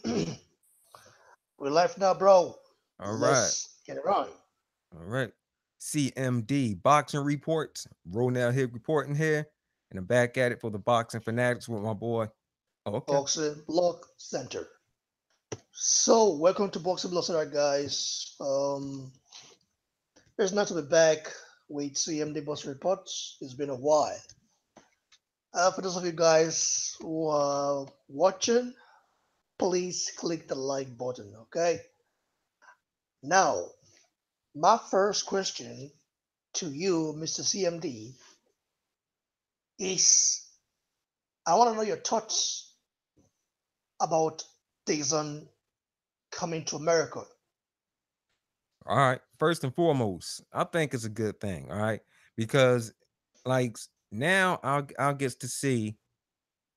We're live now, bro. All right. Let's get it on. All right. CMD boxing reports. Ronell Hill reporting here. And I'm back at it for the boxing fanatics with my boy. Oh, okay. Boxing Block Center. So, welcome to Boxing Block Center, guys. It's nice to be back with CMD Boxing Reports. It's been a while. For those of you guys who are watching, please click the like button, okay? Now, my first question to you, Mr. CMD, is I want to know your thoughts about DAZN coming to America. All right. First and foremost, I think it's a good thing. All right. Because now I'll get to see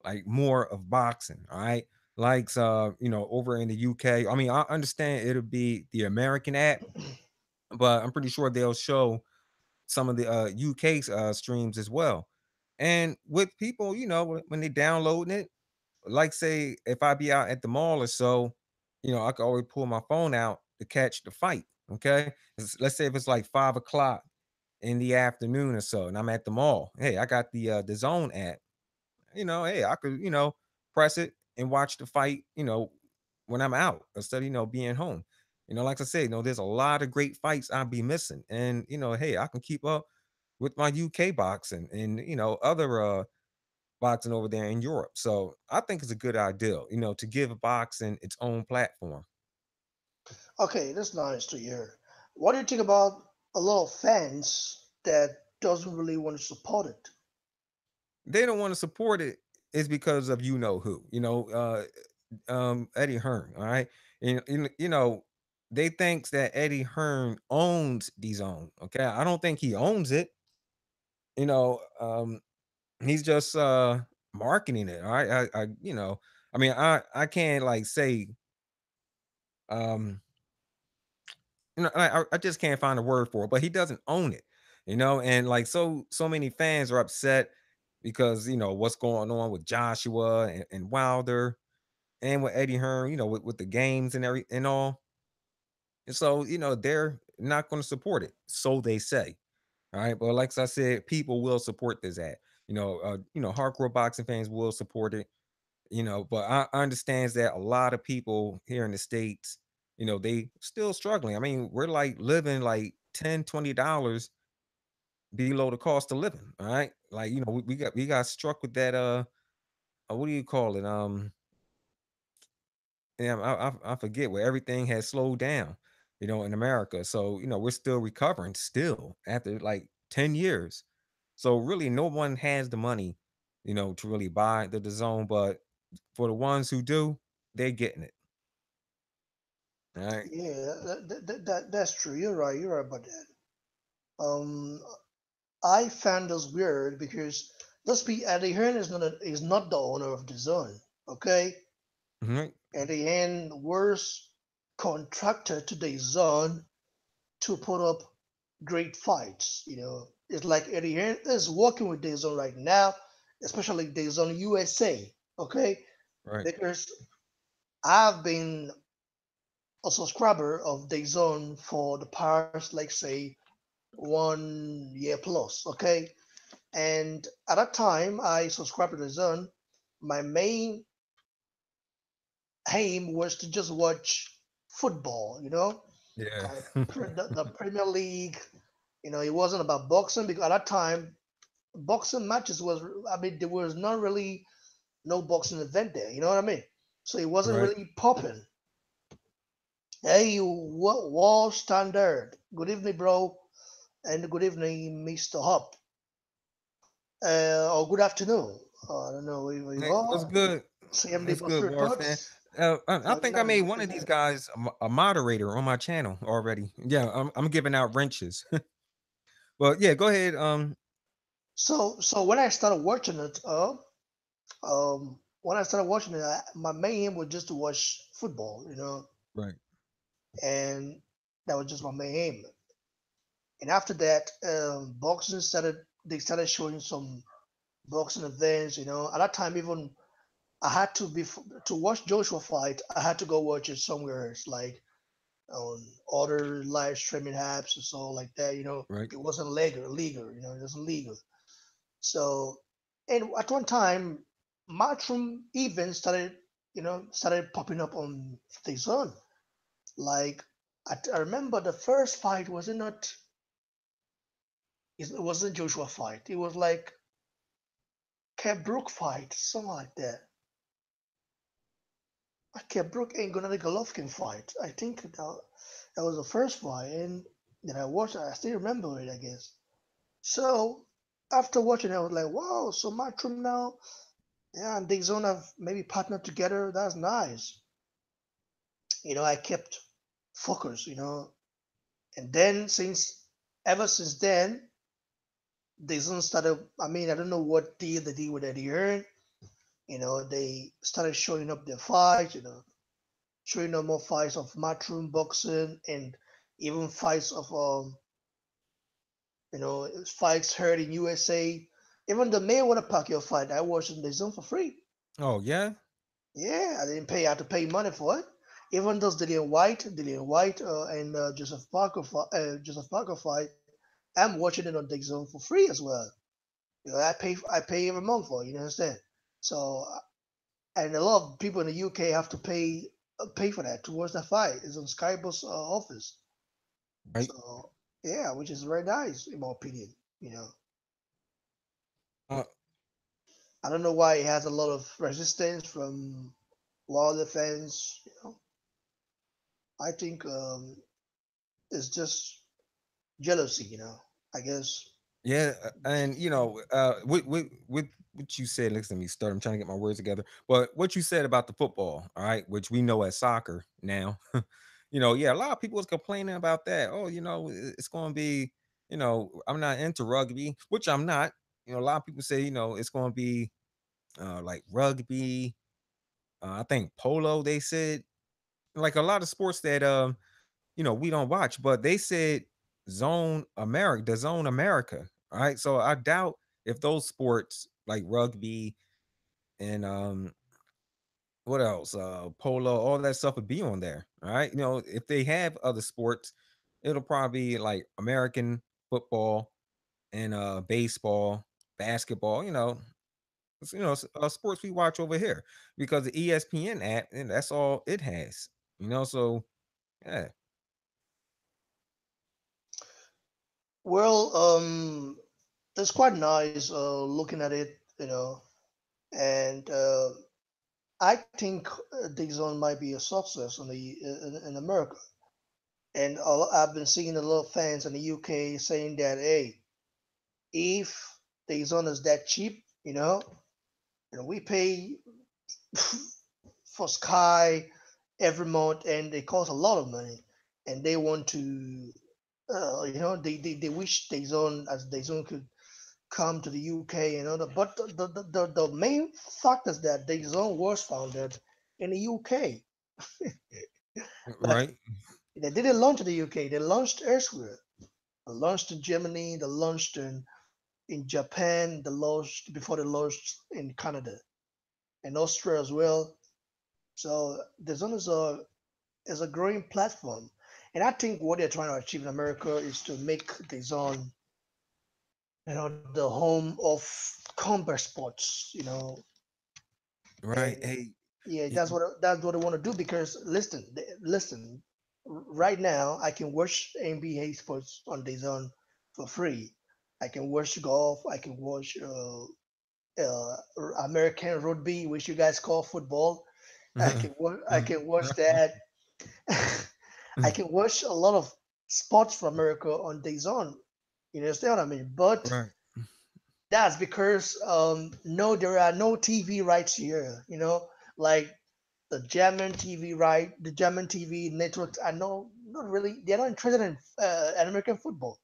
like more of boxing. All right. Over in the UK. I mean, I understand it'll be the American app, but I'm pretty sure they'll show some of the UK streams as well. And with people, when they downloading it, like say if I be out at the mall or so, I can always pull my phone out to catch the fight. Okay, let's say if it's like 5 o'clock in the afternoon or so, and I'm at the mall. Hey, I got the Zone app. Hey, I could press it and watch the fight. When I'm out instead of being home. Like I said, there's a lot of great fights I'll be missing, and hey, I can keep up with my UK boxing and other boxing over there in Europe. So I think it's a good idea, to give boxing its own platform. Okay, that's nice to hear. What do you think about a lot of fans that doesn't really want to support it? They don't want to support it is because of who, Eddie Hearn. All right, and they thinks that Eddie Hearn owns the zone. Okay, I don't think he owns it. You know, he's just marketing it. All right, I mean, I can't like say um I just can't find a word for it, but he doesn't own it, and like so many fans are upset because what's going on with Joshua and Wilder and with Eddie Hearn, with the games and every and all. And so, they're not going to support it. So they say. All right. But like I said, people will support this ad. Hardcore boxing fans will support it, but I understands that a lot of people here in the States, they still struggling. I mean, we're like living like $10, $20 below the cost of living. All right. Like, we got struck with that what do you call it? Yeah, I forget where everything has slowed down, in America. So, we're still recovering still after like 10 years. So really no one has the money, to really buy the zone, but for the ones who do, they're getting it. All right. Yeah, that's true. You're right about that. I found this weird because Eddie Hearn is not the owner of the zone, okay? Mhm. Eddie Hearn was contracted to the zone to put up great fights. It's like Eddie Hearn is working with DAZN right now, especially DAZN USA. Okay, Right. because I've been a subscriber of DAZN for the past, like say, 1 year plus. Okay, and at that time I subscribed to DAZN. My main aim was to just watch football. Yeah. The Premier League. It wasn't about boxing because at that time boxing matches was, I mean, there was not really no boxing event there. You know what I mean? So it wasn't Right. really popping. Hey, wall standard. Good evening, bro, and good evening, Mr. Hop. Or good afternoon. I don't know where you Hey, what's are. good? CMD It's Bus good, Boris fan. Reports. I Let me think I know. made one of these guys a moderator on my channel already. Yeah, I'm giving out wrenches. But yeah, go ahead. So when I started watching it, when I started watching it, my main aim was just to watch football. Right. And that was just my main aim. And after that, boxing started. They started showing some boxing events. At that time, even I had to be to watch Joshua fight. I had to go watch it somewhere else, like on other live streaming apps and so like that. Right. It wasn't legal. It wasn't legal. So, and at one time, matchroom events started popping up on the zone. Like, I remember the first fight was it not? It wasn't Joshua fight. It was like Kev Brook fight, something like that. Kev Brook and Gennady Golovkin fight. I think that was the first fight, and that I watched. I still remember it, I guess. So after watching it, I was like, wow, so Matchroom now, yeah, and they zone have maybe partnered together. That's nice. I kept focused. And then ever since then, they zone started. I mean, I don't know what deal they did with Eddie Hearn. They started showing up their fights. Showing up more fights of matchroom boxing and even fights of fights heard in USA. Even the Mayweather Pacquiao fight I watched in the zone for free. Oh yeah. Yeah, I didn't pay. I had to pay money for it. Even those Dillian White, and Joseph Parker fight, I'm watching it on the zone for free as well. I pay every month for it. You understand? So, and a lot of people in the UK have to pay for that towards the fight. It's on Skybo's office. Right. So yeah, which is very nice in my opinion. You know, Uh, I don't know why it has a lot of resistance from Wilder fans. I think it's just jealousy. I guess. yeah, and with what you said, listen to me start. I'm trying to get my words together. But what you said about the football, all right, which we know as soccer now, yeah, a lot of people was complaining about that. Oh, it's going to be, I'm not into rugby, which I'm not. A lot of people say, it's going to be like rugby. I think polo. They said like a lot of sports that we don't watch, but they said Zone America. All right. So I doubt if those sports like rugby and what else? Polo, all that stuff would be on there. All right. If they have other sports, it'll probably be like American football and baseball, basketball, sports we watch over here because the ESPN app, and that's all it has. So yeah. Well, it's quite nice looking at it. And I think the zone might be a success in America. And I've been seeing a lot of fans in the UK saying that, hey, if the zone is that cheap, we pay for Sky every month, and they cost a lot of money, and they want to, they wish the zone could come to the UK, but the main fact is that the zone was founded in the UK. Like, Right. they didn't launch in the UK, they launched elsewhere. They launched in Germany, they launched in Japan, they launched before they launched in Canada and Austria as well. So the zone is a growing platform. And I think what they're trying to achieve in America is to make the zone, the home of combat sports, Right. and Hey. yeah, y- that's what I want to do because listen, right now I can watch NBA sports on the zone for free. I can watch golf. I can watch uh, American rugby, which you guys call football. I can watch that. I can watch a lot of sports from America on the zone. You understand what I mean? But right. that's because no, there are no TV rights here. Like the German TV networks are not really. They're not interested in American football.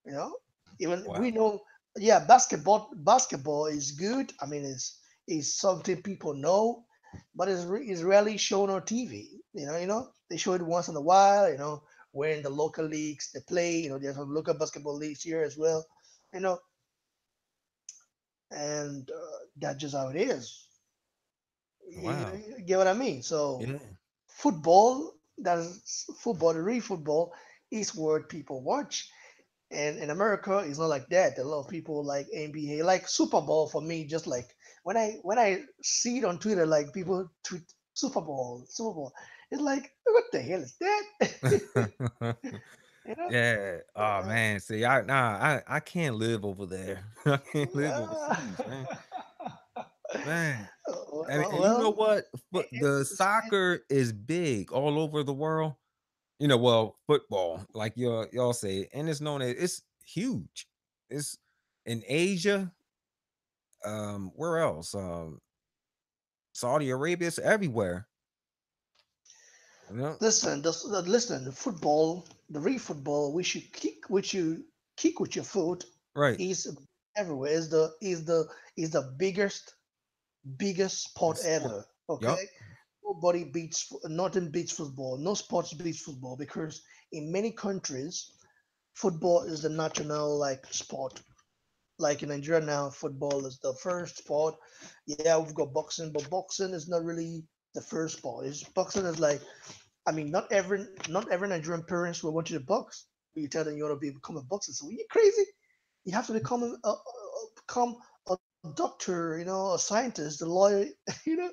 You know, even we Wow. know, yeah, basketball is good. I mean, it's something people know, but it's rarely shown on TV. They show it once in a while. When the local leagues they play. There's some local basketball leagues here as well. You know, and that's just how it is. Wow. You get what I mean? So Yeah. football, that's football, the real football is what people watch. And in America, it's not like that. A lot of people like NBA, like Super Bowl for me. Just like when I see it on Twitter, like people tweet Super Bowl, Super Bowl. It's like, what the hell is that? you know? Yeah. Oh man. See, I can't live over there. I can't live Uh, overseas, man. Man. And you know well, what? The it's soccer is big all over the world. Well, football, like y'all say, and it's known as it's huge. It's in Asia. Where else? Saudi Arabia. It's everywhere. You know? listen. The football, the real football, which you kick with your foot Right. is everywhere. Is the biggest sport Sport. ever. Yup. Okay, nothing beats football. No sports beats football because in many countries, football is the national like sport. Like in Nigeria now, football is the first sport. Yeah, we've got boxing, but boxing is not really the first sport. Boxing is like, I mean, not every Nigerian parents will want you to box. You tell them you want to become a boxer. So you crazy? You have to become a doctor, a scientist, a lawyer. You know,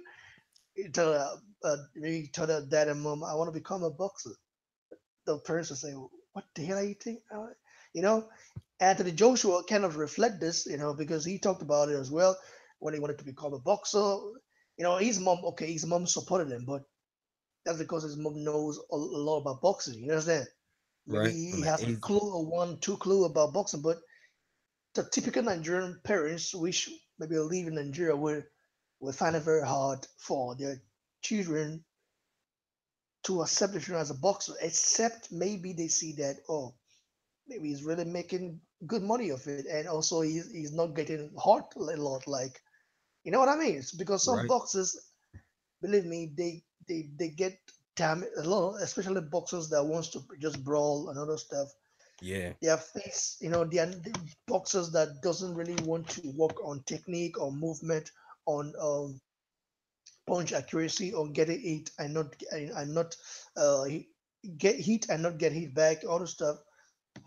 maybe tell their dad and mom, I want to become a boxer. The parents will say, what the hell are you think? You know, Anthony Joshua kind of reflect this, because he talked about it as well when he wanted to become a boxer. His mom supported him, but that's because his mom knows a lot about boxing. You understand? Maybe Right. he From the has a A's. clue or one, two clue about boxing, but the typical Nigerian parents, which maybe live in Nigeria, will find it very hard for their children to accept the children as a boxer, except maybe they see that, oh, maybe he's really making good money of it, and also he's not getting hurt a lot. Like, you know what I mean? It's because some Right. boxers, believe me, they get damaged a lot, especially boxers that wants to just brawl and other stuff. Yeah. They are boxers that doesn't really want to work on technique or movement, on punch accuracy, or getting hit and not get hit and not get hit back, all the stuff.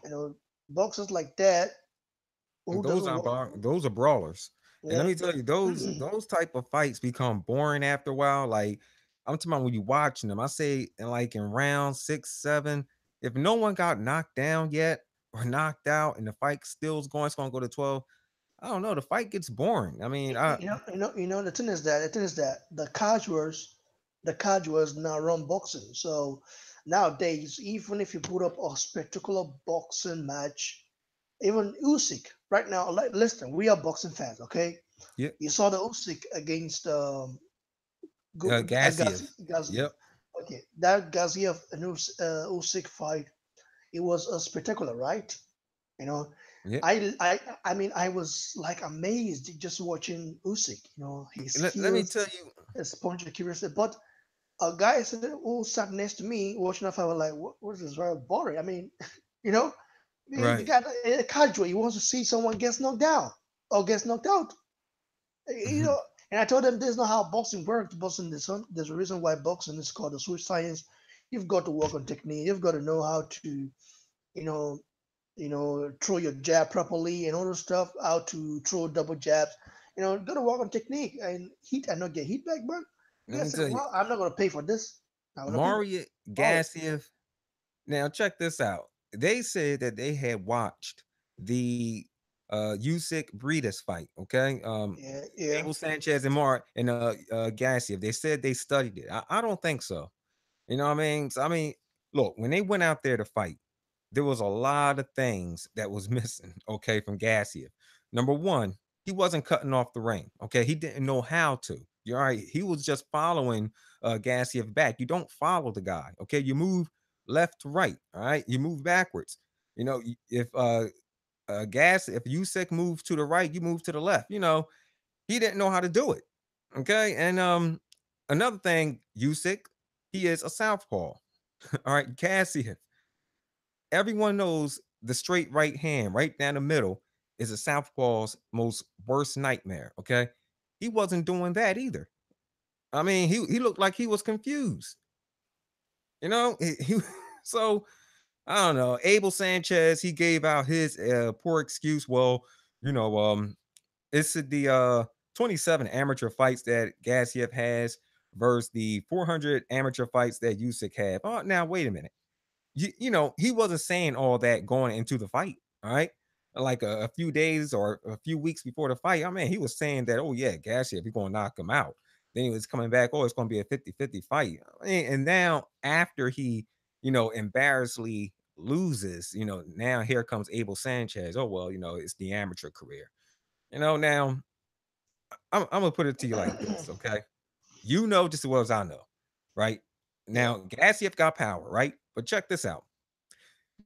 You know, boxers like that who doesn't work. Those are brawlers. And let Yeah, me tell you, those type of fights become boring after a while. Like I'm talking about when you watching them. I say in round 6, 7, if no one got knocked down yet or knocked out and the fight still is going, it's gonna go to 12. I don't know. The fight gets boring. I mean, the thing is that the casuals now run boxing. So nowadays, even if you put up a spectacular boxing match, even Usyk right now, like, listen, we are boxing fans, okay? yeah, You saw the Usyk against Gassiev. Gaziev. Yep. Okay, that Gaziev and Usyk fight, it was spectacular, right? You know, Yep. I mean, I was like amazed just watching Usyk. His Let me skills, tell you, his punch accuracy. But a guy who sat next to me watching that fight was like, what is this? Very boring. I mean, you know, the right. guy a casual. He wants to see someone gets knocked down or gets knocked out. You Mhm. know, and I told them this is not how boxing works. There's a reason why boxing is called the Swiss science. You've got to work on technique. You've got to know how to, you know, throw your jab properly and all those stuff. How to throw double jabs. Got to work on technique and hit and not get hit back. But Let yeah, I me said, tell you, well, I'm not gonna pay for this. I'm gonna pay. Mario Oh, Gassiev. Now check this out. They said that they had watched the Usyk Breeders fight. Okay, yeah, yeah. Abel Sanchez and Gassiev. They said they studied it. I don't think so. You know what I mean? So, I mean, look, when they went out there to fight, there was a lot of things that was missing, okay, from Gassiev. Number one, he wasn't cutting off the ring. Okay, he didn't know how to. You're right. He was just following Gassiev back. You don't follow the guy. Okay, you move left to right. All right, you move backwards. If if Usyk moves to the right, you move to the left. He didn't know how to do it. Okay, and another thing, Usyk, he is a southpaw. All right, Cassius. Everyone knows the straight right hand, right down the middle, is a southpaw's most worst nightmare. Okay, he wasn't doing that either. I mean, he looked like he was confused. You know, he so I don't know. Abel Sanchez, he gave out his poor excuse. Well, you know, it's the 27 amateur fights that Gassiev has versus the 400 amateur fights that Usyk have. Oh, now wait a minute. You know, he wasn't saying all that going into the fight. All right. Like a few days or a few weeks before the fight. I mean, he was saying that, oh, yeah, Gassiev, you're going to knock him out. Then he was coming back, oh, it's going to be a 50-50 fight. And now, after he, embarrassingly loses, now here comes Abel Sanchez. Oh, well, it's the amateur career. Now I'm gonna put it to you like this, okay? You know just as well as I know, right? Yeah, Now, Gassiev got power, right? But check this out.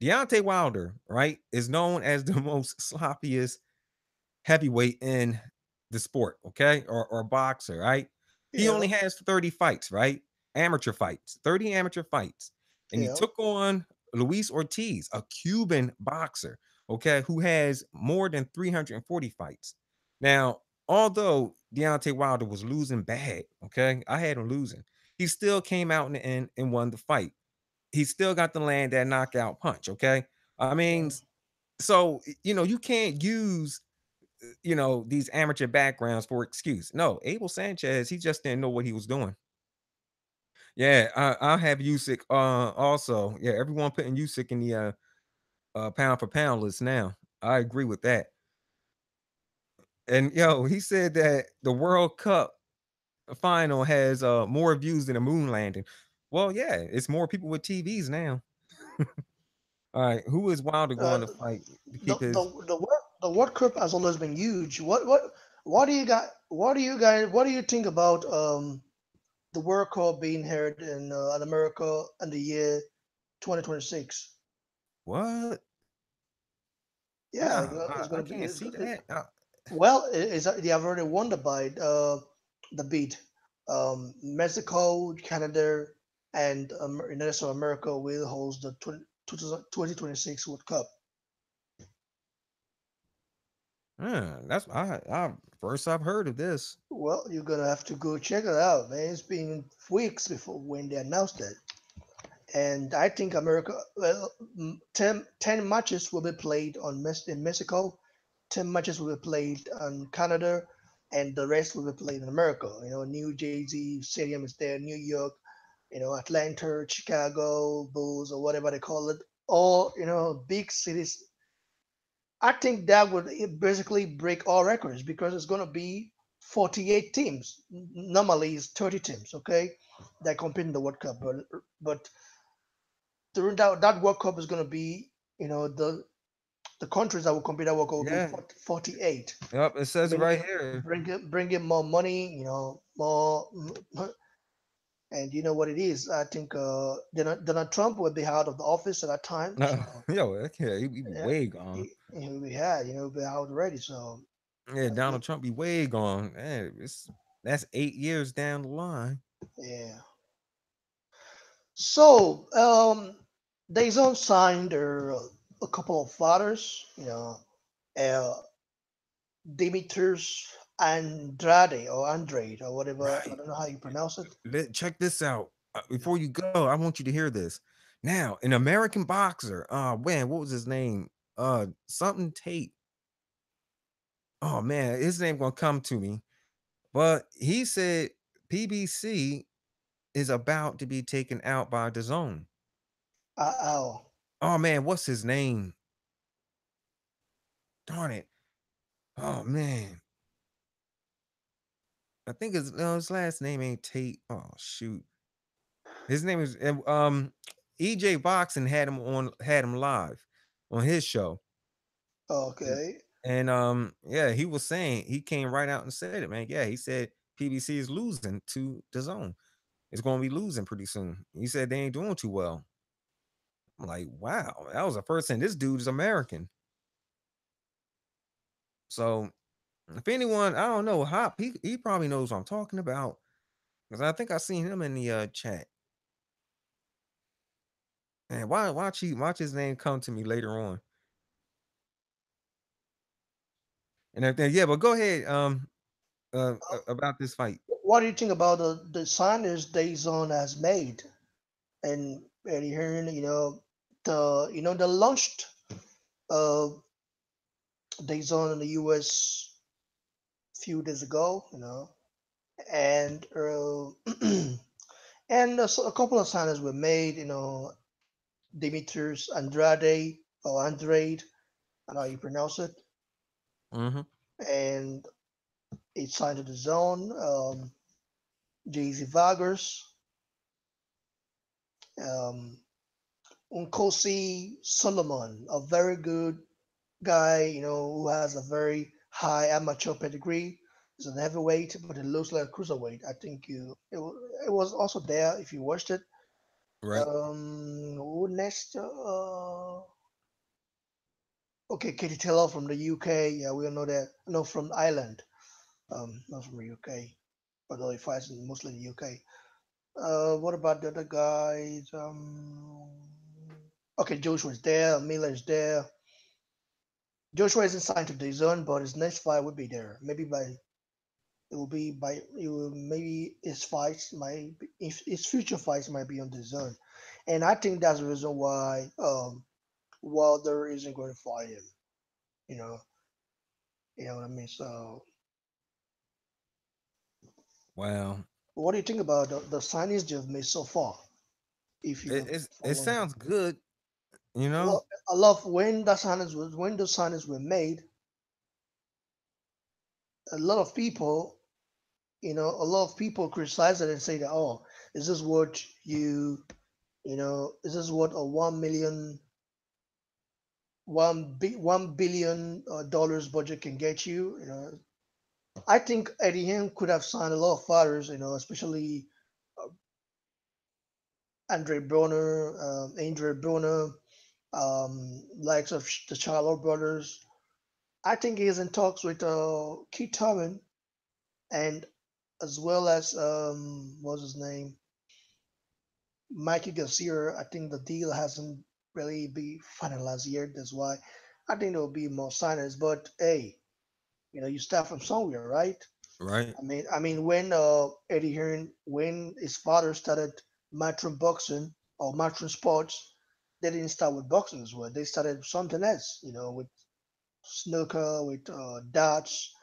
Deontay Wilder, right, is known as the most sloppiest heavyweight in the sport, okay? Or boxer, right? He yeah, only has 30 fights, right? Amateur fights, 30 amateur fights. And he yeah. took on Luis Ortiz, a Cuban boxer, okay, who has more than 340 fights. Now, although Deontay Wilder was losing bad, okay, I had him losing. He still came out in the end and won the fight. He still got to land that knockout punch, okay? I mean, Mm. so you can't use these amateur backgrounds for excuse. No, Abel Sanchez, he just didn't know what he was doing. Yeah, I'll have Usyk. Also, yeah, everyone putting Usyk in the pound for pound list now. I agree with that. And he said that the World Cup final has more views than a moon landing. Well, yeah, it's more people with TVs now. All right, who is Wilder Uh, going to fight to the keep the his? the World Cup has always been huge. What do you got? What do you think about the World Cup being held in America in the year 2026? What? Yeah, Nah, it's I gonna be. can't see that. Well, they have already won the bid. Mexico, Canada, and United States of America will host the 2026 World Cup. That's I first I've heard of this. Well, you're gonna have to go check it out, man. It's been weeks before when they announced it, and I think America, well, 10 matches will be played in Mexico, 10 matches will be played in Canada, and the rest will be played in America. New Jersey Stadium is there, New York, Atlanta, Chicago Bulls, or whatever they call it. All big cities. I think that would basically break all records because it's going to be 48 teams. Normally, it's 30 teams, okay, that compete in the World Cup. But during that World Cup is going to be, the countries that will compete that World Cup will be Yeah. 48. Yep, it says it Meaning, right here. bring in more money, more, and you know what it is. I think Donald Trump will be out of the office at that time, so Yo, okay, he be yeah, way gone. we had, be out already. So Yeah, I Donald think, Trump be way gone. Man, that's 8 years down the line. yeah. So DAZN signed a couple of fathers, uh, Dimitrios Andrade or Andrade or whatever. I Right. don't know how you pronounce it. Check this out. Yeah. Before you go, I want you to hear this. Now, an American boxer. Man, what was his name? Something Tate. Oh man, his name gonna come to me. But he said PBC is about to be taken out by the zone. Oh, Oh man, what's his name? Darn it. Oh man. I think his last name ain't Tate. Oh shoot. His name is EJ Boxing had him live on his show. okay. And yeah, he was saying he came right out and said it, man. Yeah, he said PBC is losing to the zone. It's gonna be losing pretty soon. He said they ain't doing too well. I'm like, wow, that was the first thing. This dude is American. So if anyone, I don't know, Hop, he probably knows what I'm talking about. Because I think I seen him in the chat. And watch his name come to me later on. And everything. Yeah, but go ahead. About this fight. what do you think about the signage DAZN has made? And Eddie Hearn, they launched uh DAZN in the US few days ago, and a couple of signings were made, Demetrius Andrade or Andrade, I don't know how you pronounce it, Mm-hmm. and it signed to the zone. Jay-Z Vargas, um, Nkosi Solomon, a very good guy, who has a very high amateur pedigree. He's an heavyweight, but it looks like a cruiserweight. I think it was also there if you watched it. Right. Who next? Okay, Katie Taylor from the UK. Yeah, we all know that. No, from Ireland. Not from the UK, although he fights mostly in the UK. What about the other guys? Okay, Joshua's there. Miller's there. Joshua isn't signed to the zone, but his next fight would be there. Maybe his fights might if his future fights might be on the zone, and I think that's the reason why Wilder isn't going to fight him. You know, you know what I mean. So, Well, what do you think about the signings they've made so far? If you've it, been it following them, sounds good, you know. I love when the signings were made. A lot of people, a lot of people criticize it and say that, oh, is this what is this what a 1 billion dollars budget can get you? I think Eddie Hearn could have signed a lot of fighters, especially Andre Broner, likes of the Charlo brothers. I think he is in talks with Keith Thurman and as well as what's his name, Mikey Garcia. I think the deal hasn't really be finalized yet. That's why I think there will be more signings. But hey, you start from somewhere, right? Right. I mean, when Eddie Hearn, when his father started Matron Boxing or Matron Sports, they didn't start with boxing as well. They started with something else, with snooker, with darts,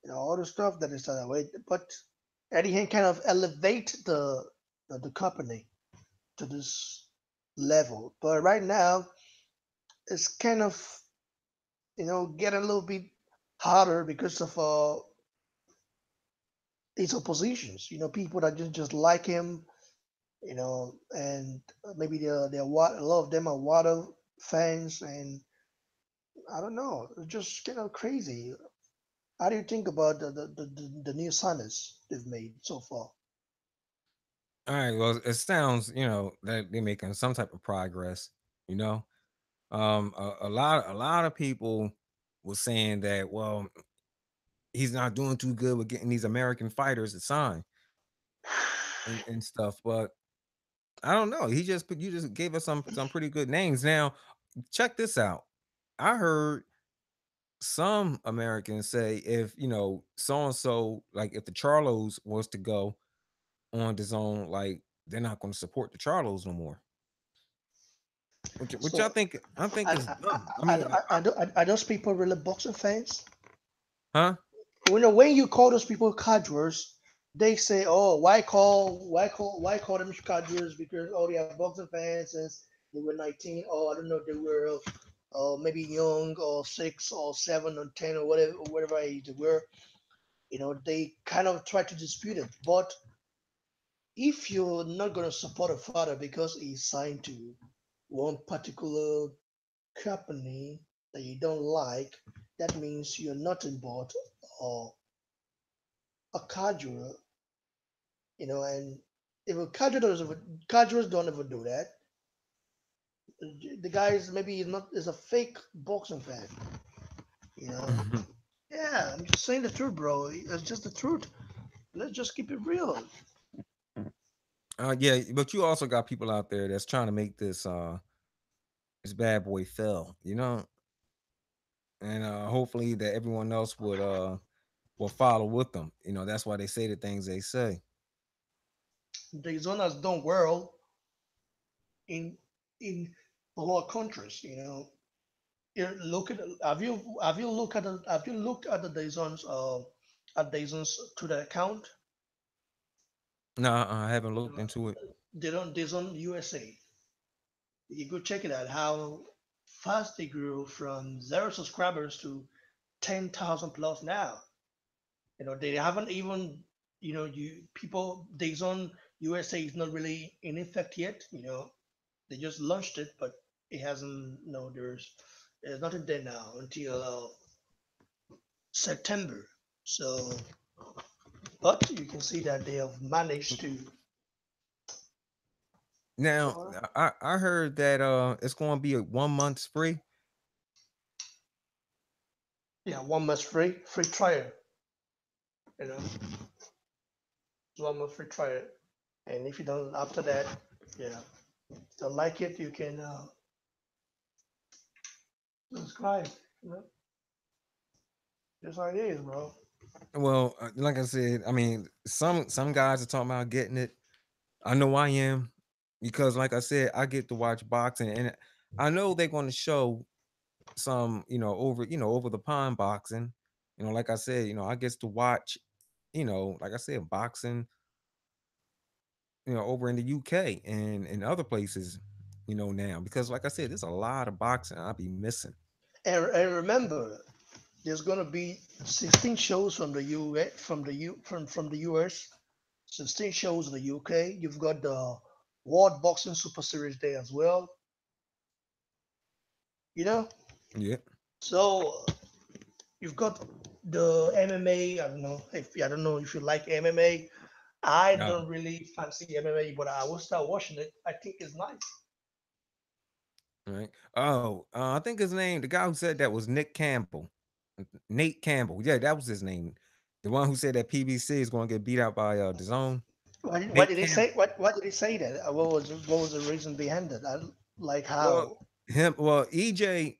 all the stuff that they started with. But Eddie Hearn kind of elevate the company to this level. But right now, it's kind of getting a little bit harder because of his oppositions. People that just like him. And maybe a lot of them are water fans, and I don't know, it's just kind of crazy. How do you think about the new signings they've made so far? All right. Well, it sounds, that they're making some type of progress. You know, a lot of people were saying that, well, he's not doing too good with getting these American fighters to sign and stuff. But I don't know. You just gave us some pretty good names. Now, check this out. I heard some Americans say if so and so, like if the Charlos was to go on the zone, like they're not going to support the Charlos no more. Which I So think is dumb. I mean, are those people really boxing fans? huh? When you call those people cadres, they say, "Oh, why call them cadres? Because they are boxing fans since they were 19. Oh, I don't know, they were maybe young or 6 or 7 or 10 or whatever age they were. They kind of try to dispute it. But if you're not going to support a father because he's signed to one particular company that you don't like, that means you're not on board or a cadre, and if a cadres don't ever do that. The guy is maybe not is a fake boxing fan, you know. Yeah, I'm just saying the truth, bro. It's just the truth. Let's just keep it real. Yeah, but you also got people out there that's trying to make this bad boy fell, and hopefully that everyone else would will follow with them. That's why they say the things they say. The zone has done well in a lot of countries. Look at have you looked at the DAZN's to the account? No, I haven't You looked know, into it. they don't DAZN USA. You go check it out how fast they grew from 0 subscribers to 10,000 plus now. They haven't even you people DAZN USA is not really in effect yet. They just launched it, but it hasn't. No, there's nothing there now until September. So, but you can see that they have managed to. Now, So, I heard that it's going to be a 1 month free. yeah, 1 month free trial. You know, 1 month free trial, and if you don't after that, yeah, don't like it, you can subscribe. You know, just how it is, bro. Well, like I said, I mean, some guys are talking about getting it. I know I am because, like I said, I get to watch boxing, and I know they're going to show some, over the pond boxing. Like I said, I get to watch, like I said, boxing, over in the UK and other places, now because, like I said, there's a lot of boxing I'll be missing. And remember, there's gonna be 16 shows from the U from the US, 16 shows in the UK. You've got the World Boxing Super Series there as well. You know, Yeah. so you've got the MMA. I don't know if you like MMA. I No. don't really fancy MMA, but I will start watching it. I think it's nice. Right. Oh, I think his name, the guy who said that was Nick Campbell. Nate Campbell. Yeah, that was his name. The one who said that PBC is going to get beat out by DAZN. Why Nate did he Campbell. say? Why did he say that? What was the reason behind it? Like Well, how? EJ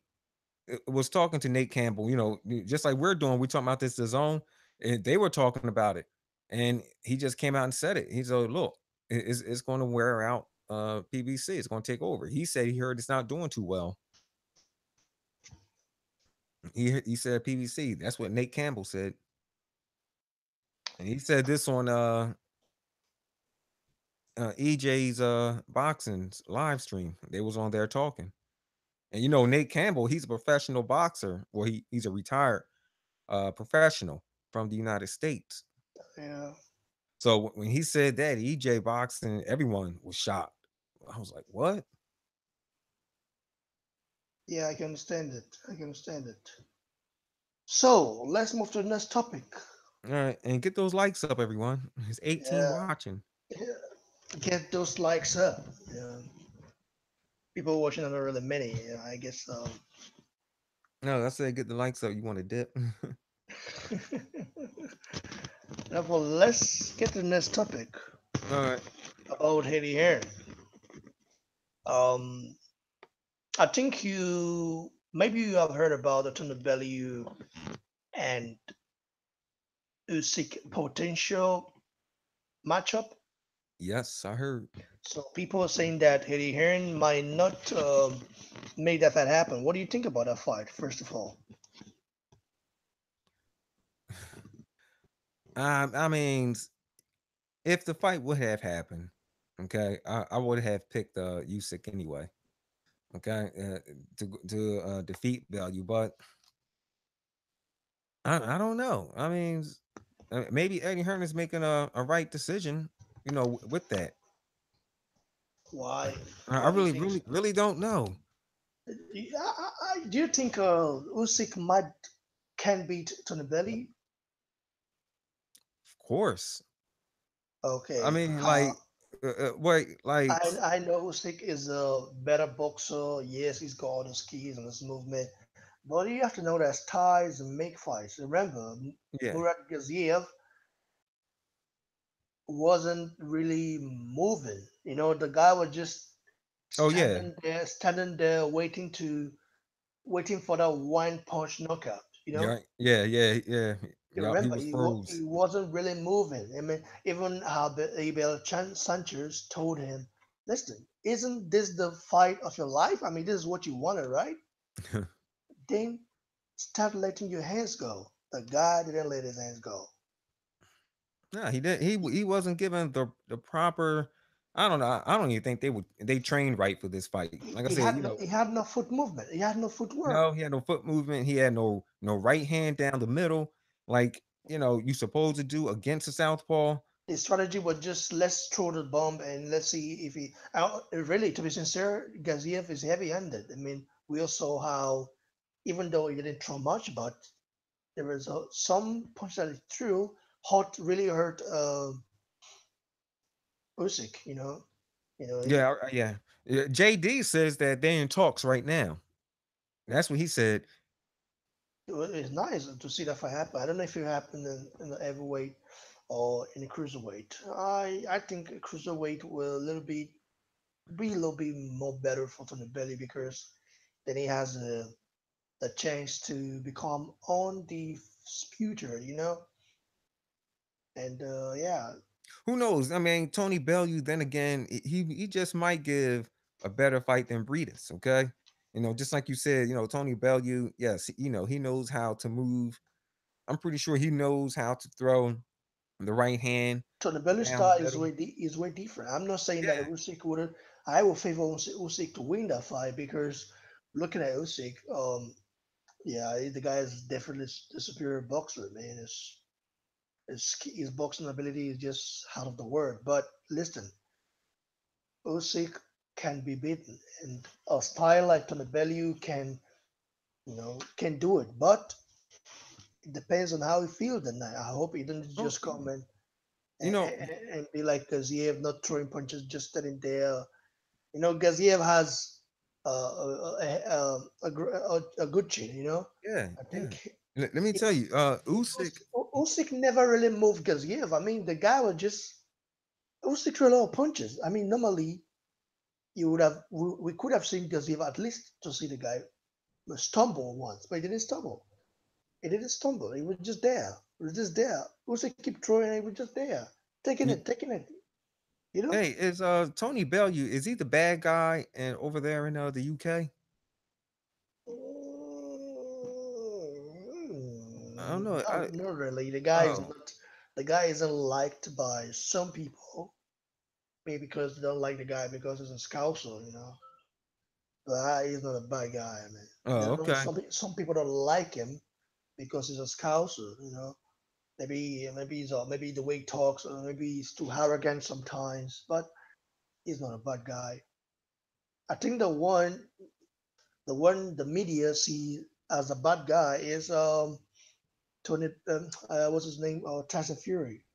was talking to Nate Campbell, just like we're doing. We talking about this DAZN, and they were talking about it. And he just came out and said it. He said, look, it's going to wear out PBC. It's going to take over. He said he heard it's not doing too well. He said PBC. That's what Nate Campbell said. And he said this on EJ's boxing's live stream. They was on there talking. And Nate Campbell, he's a professional boxer. Well, he's a retired professional from the United States. Yeah, So when he said that EJ boxing, everyone was shocked. I was like, "What?" yeah, I can understand it. I can understand it. So let's move to the next topic. All right, and get those likes up, everyone. It's 18 Yeah, watching. get those likes up. Yeah, people watching are not really many. I guess. No, I said get the likes up. You want to dip? Now, well, let's get to the next topic All right. about Hearn. Um, I think maybe you have heard about the Tuna Bellew and Usyk potential matchup. Yes, I heard. So people are saying that Eddie Hearn might not make that fight happen. What do you think about that fight, first of all? I mean, if the fight would have happened, okay, I would have picked Usyk anyway. Okay, to defeat value, but I don't know. I mean, maybe Eddie Hearn is making a right decision. With that, Why? I Why do you really, think so? really, really don't know. Do you think Usyk might can beat Tony Belly? Of course, I Okay, mean, like, wait, like, I know Usyk is a better boxer. Yes, he's got all the skills and his movement, but you have to know that ties and make fights. Remember, yeah, Murat Gaziev wasn't really moving. The guy was just oh yeah, standing there, waiting for that one punch knockout. yeah, yeah, yeah, yeah. Yup, he Remember, was he froze. wasn't really moving. I mean, even Abel Sanchez told him, "Listen, isn't this the fight of your life? I mean, this is what you wanted, right? Then start letting your hands go." The guy didn't let his hands go. No, he did. He wasn't given the proper. I don't know. I don't even think they trained right for this fight. Like I said, He had no foot movement. He had no footwork. no, he had no foot movement. He had no right hand down the middle, like you supposed to do against a southpaw. His strategy was just let's throw the bomb and let's see if he. Really, to be sincere, Gaziev is heavy-handed. I mean, we all saw how, even though he didn't throw much, but there was some punch that he threw really hurt Usyk. You know, Yeah, yeah. JD says that they're in talks right now. That's what he said. it's nice to see that fight happen. I don't know if it happened in the heavyweight or in the cruiserweight. I think cruiserweight will be a little bit more better for Tony Belly because then he has a chance to become undisputed. And yeah, Who knows? I mean, Tony Bellew. Then again, he just might give a better fight than Breedis. Okay, just like you said, Tony Bellew. Yes, he knows how to move. I'm pretty sure he knows how to throw the right hand Tony Belly's down the style middle. is way different. I'm not saying that Yeah, Usyk would. I will favor Usyk to win that fight because looking at Usyk, yeah, the guy is definitely the superior boxer. Man, his boxing ability is just out of the world. But listen, Usyk can be beaten, and a style like Tony Bellew can do it. But it depends on how he feels that night. I hope he doesn't oh, just come you know, and be like Gaziev, not throwing punches, just standing there. Gaziev has a good chin. yeah, I yeah. think Let me tell you, Usyk. Usyk never really moved Gaziev. I mean, the guy was just Usyk threw a lot of punches. I mean, normally we could have seen Gaziev at least to see the guy stumble once, but he didn't stumble. He didn't stumble. He was just there. He was just there. Usyk keep throwing, and he was just there, taking it. You know. Hey, is Tony Bellew, is he the bad guy and over there in the UK? I don't know. Not really. The guy is Oh, not. The guy isn't liked by some people. Maybe because they don't like the guy because he's a scouser. But he's not a bad guy. I mean, oh, there are no okay. some people don't like him because he's a scouser. Maybe the way he talks, or maybe he's too arrogant sometimes. But he's not a bad guy. I think the one the media see as a bad guy is Tony. What's his name? Tyson Fury.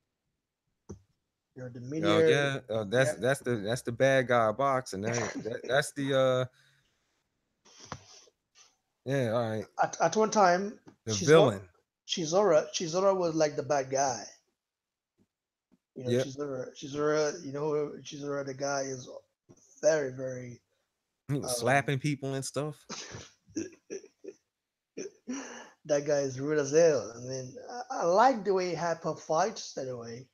The Oh media. yeah, Yeah. that's the bad guy boxing. That's the yeah, all right. At one time, The villain. Chisora was like the bad guy. Yep. Chisora. The guy is very, very. He was Um, slapping people and stuff. that guy is rude as hell. I mean, I like the way Hyper fights. That way,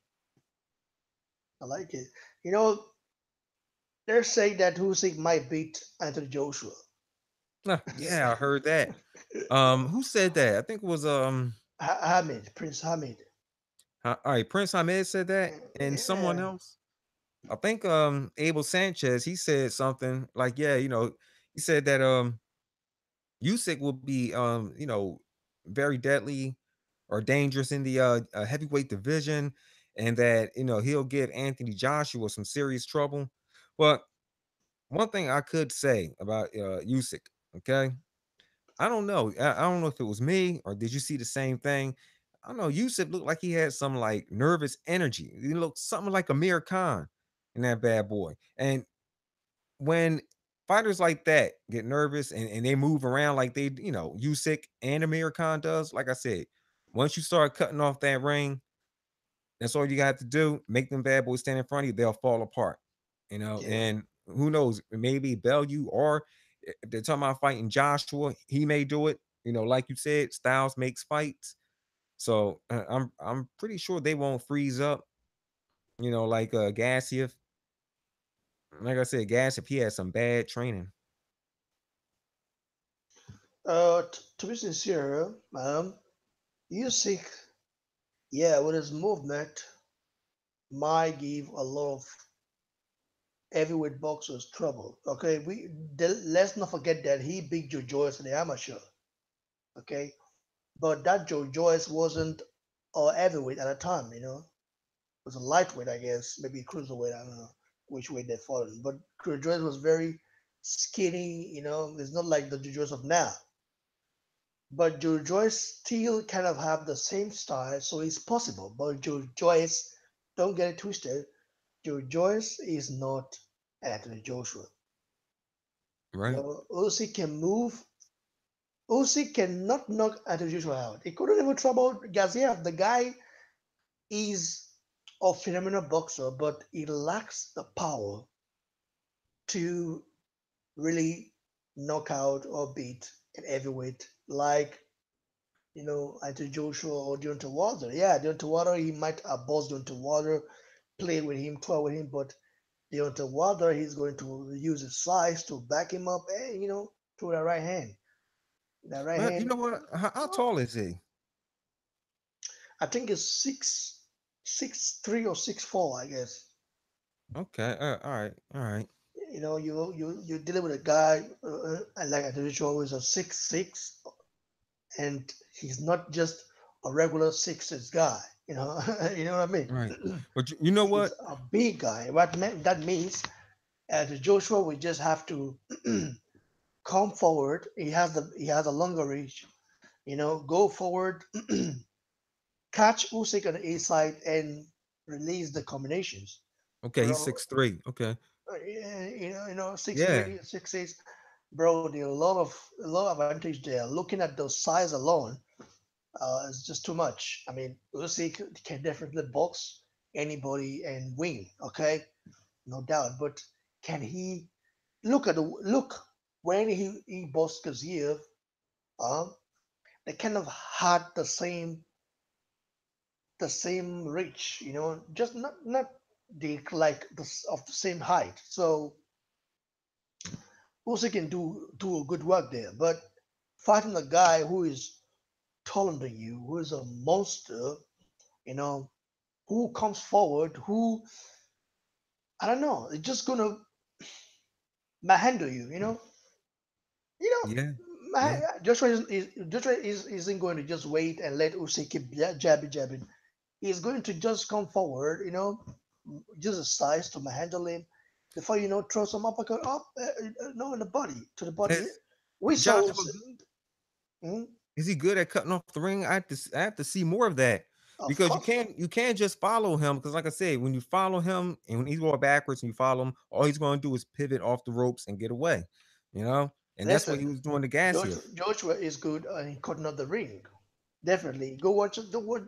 I like it. You know, they're saying that Usyk might beat Anthony Joshua. Yeah, I heard that. Who said that? I think it was Prince Hamid. all right, Prince Ahmed said that, and someone Yeah, else. I think Abel Sanchez, he said something like, yeah, he said that Usyk will be very deadly or dangerous in the heavyweight division, and that he'll give Anthony Joshua some serious trouble. But one thing I could say about Usyk, okay, I don't know. I don't know if it was me or did you see the same thing. I don't know. Usyk looked like he had some like nervous energy. He looked something like Amir Khan in that bad boy. And when fighters like that get nervous and they move around like they, Usyk and Amir Khan does, like I said, once you start cutting off that ring, that's all you got to do. Make them bad boys stand in front of you, they'll fall apart. yeah, And who knows, maybe Bellew or if they're talking about fighting Joshua, he may do it. Like you said, styles makes fights. So I'm pretty sure they won't freeze up. Like Gassiev. Like I said, Gassiev, he had some bad training. To be sincere, Usyk, yeah, with his movement, might give a lot of heavyweight boxers trouble. Okay, let's not forget that he beat Joe Joyce in the amateur. Okay, but that Joe Joyce wasn't a heavyweight at the time. It was a lightweight, I guess, maybe cruiserweight. I don't know which way they fallen. But Joe Joyce was very skinny. It's not like the Joe Joyce of now. But Joe Joyce still kind of have the same style, so it's possible. But Joe Joyce, don't get it twisted. Joe Joyce is not Anthony Joshua. Right. Usyk can move. Usyk cannot knock Anthony Joshua out. He couldn't even trouble Gaziev. The guy is a phenomenal boxer, but he lacks the power to really knock out or beat an heavyweight like Anthony Joshua or Deontay Wilder. Yeah, Deontay Wilder, he might boss Deontay Wilder, play with him, tour with him, but Deontay Wilder, he's going to use his size to back him up and throw that right hand. That right Well, you hand, know what? How tall is he? I think it's 6'3" or 6'4", I guess. Okay. All right. All right. You're dealing with a guy like Anthony Joshua who is a 6'6", and he's not just a regular 6'6" guy. You know what I mean? Right. But you know He's what? a big guy. That means Joshua will just have to come forward. He has a longer reach. Go forward, catch Usyk on the inside, and release the combinations. Okay, he's Bro, 6'3". Okay. yeah, 6 Yeah. three, 6'6", bro. There are a lot of advantage there. Looking at the size alone, it's just too much. I mean, Usyk can definitely box anybody and win. Okay, no doubt. But can he look when he boxed Kaziev? Um, they kind of had the same reach. Just not the like of the same height. So Usyk can do a good work there. But fighting a guy who is taller than you, who is a monster, you know, who comes forward, who I don't know, it's just gonna manhandle you. You Yeah. know, Yeah. Joshua isn't going to just wait and let Usyk keep jabbing. He's going to just come forward, use his size to manhandle him. Before you know, throw some uppercut up, no, in the body to the body. Is We saw, Joshua good? mm, Is he good at cutting off the ring? I have to see more of that of because you course, can't you can't just follow him because like I said, when you follow him and when he's going backwards and you follow him, all he's going to do is pivot off the ropes and get away. You know, and that's what listen, he was doing to Gassiev. Joshua is good in cutting up the ring. Definitely, go watch go watch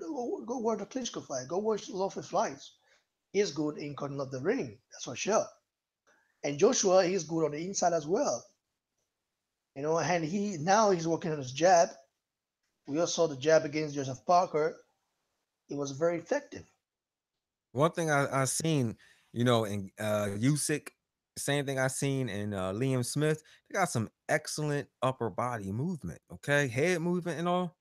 the Klitschko fight. Go watch Love of Flies. He's good in cutting up the ring. That's for sure. And Joshua, he's good on the inside as well. And he's working on his jab. We all saw the jab against Joseph Parker. It was very effective. One thing I seen, in Usyk, same thing I seen in Liam Smith. They got some excellent upper body movement. Okay, head movement and all.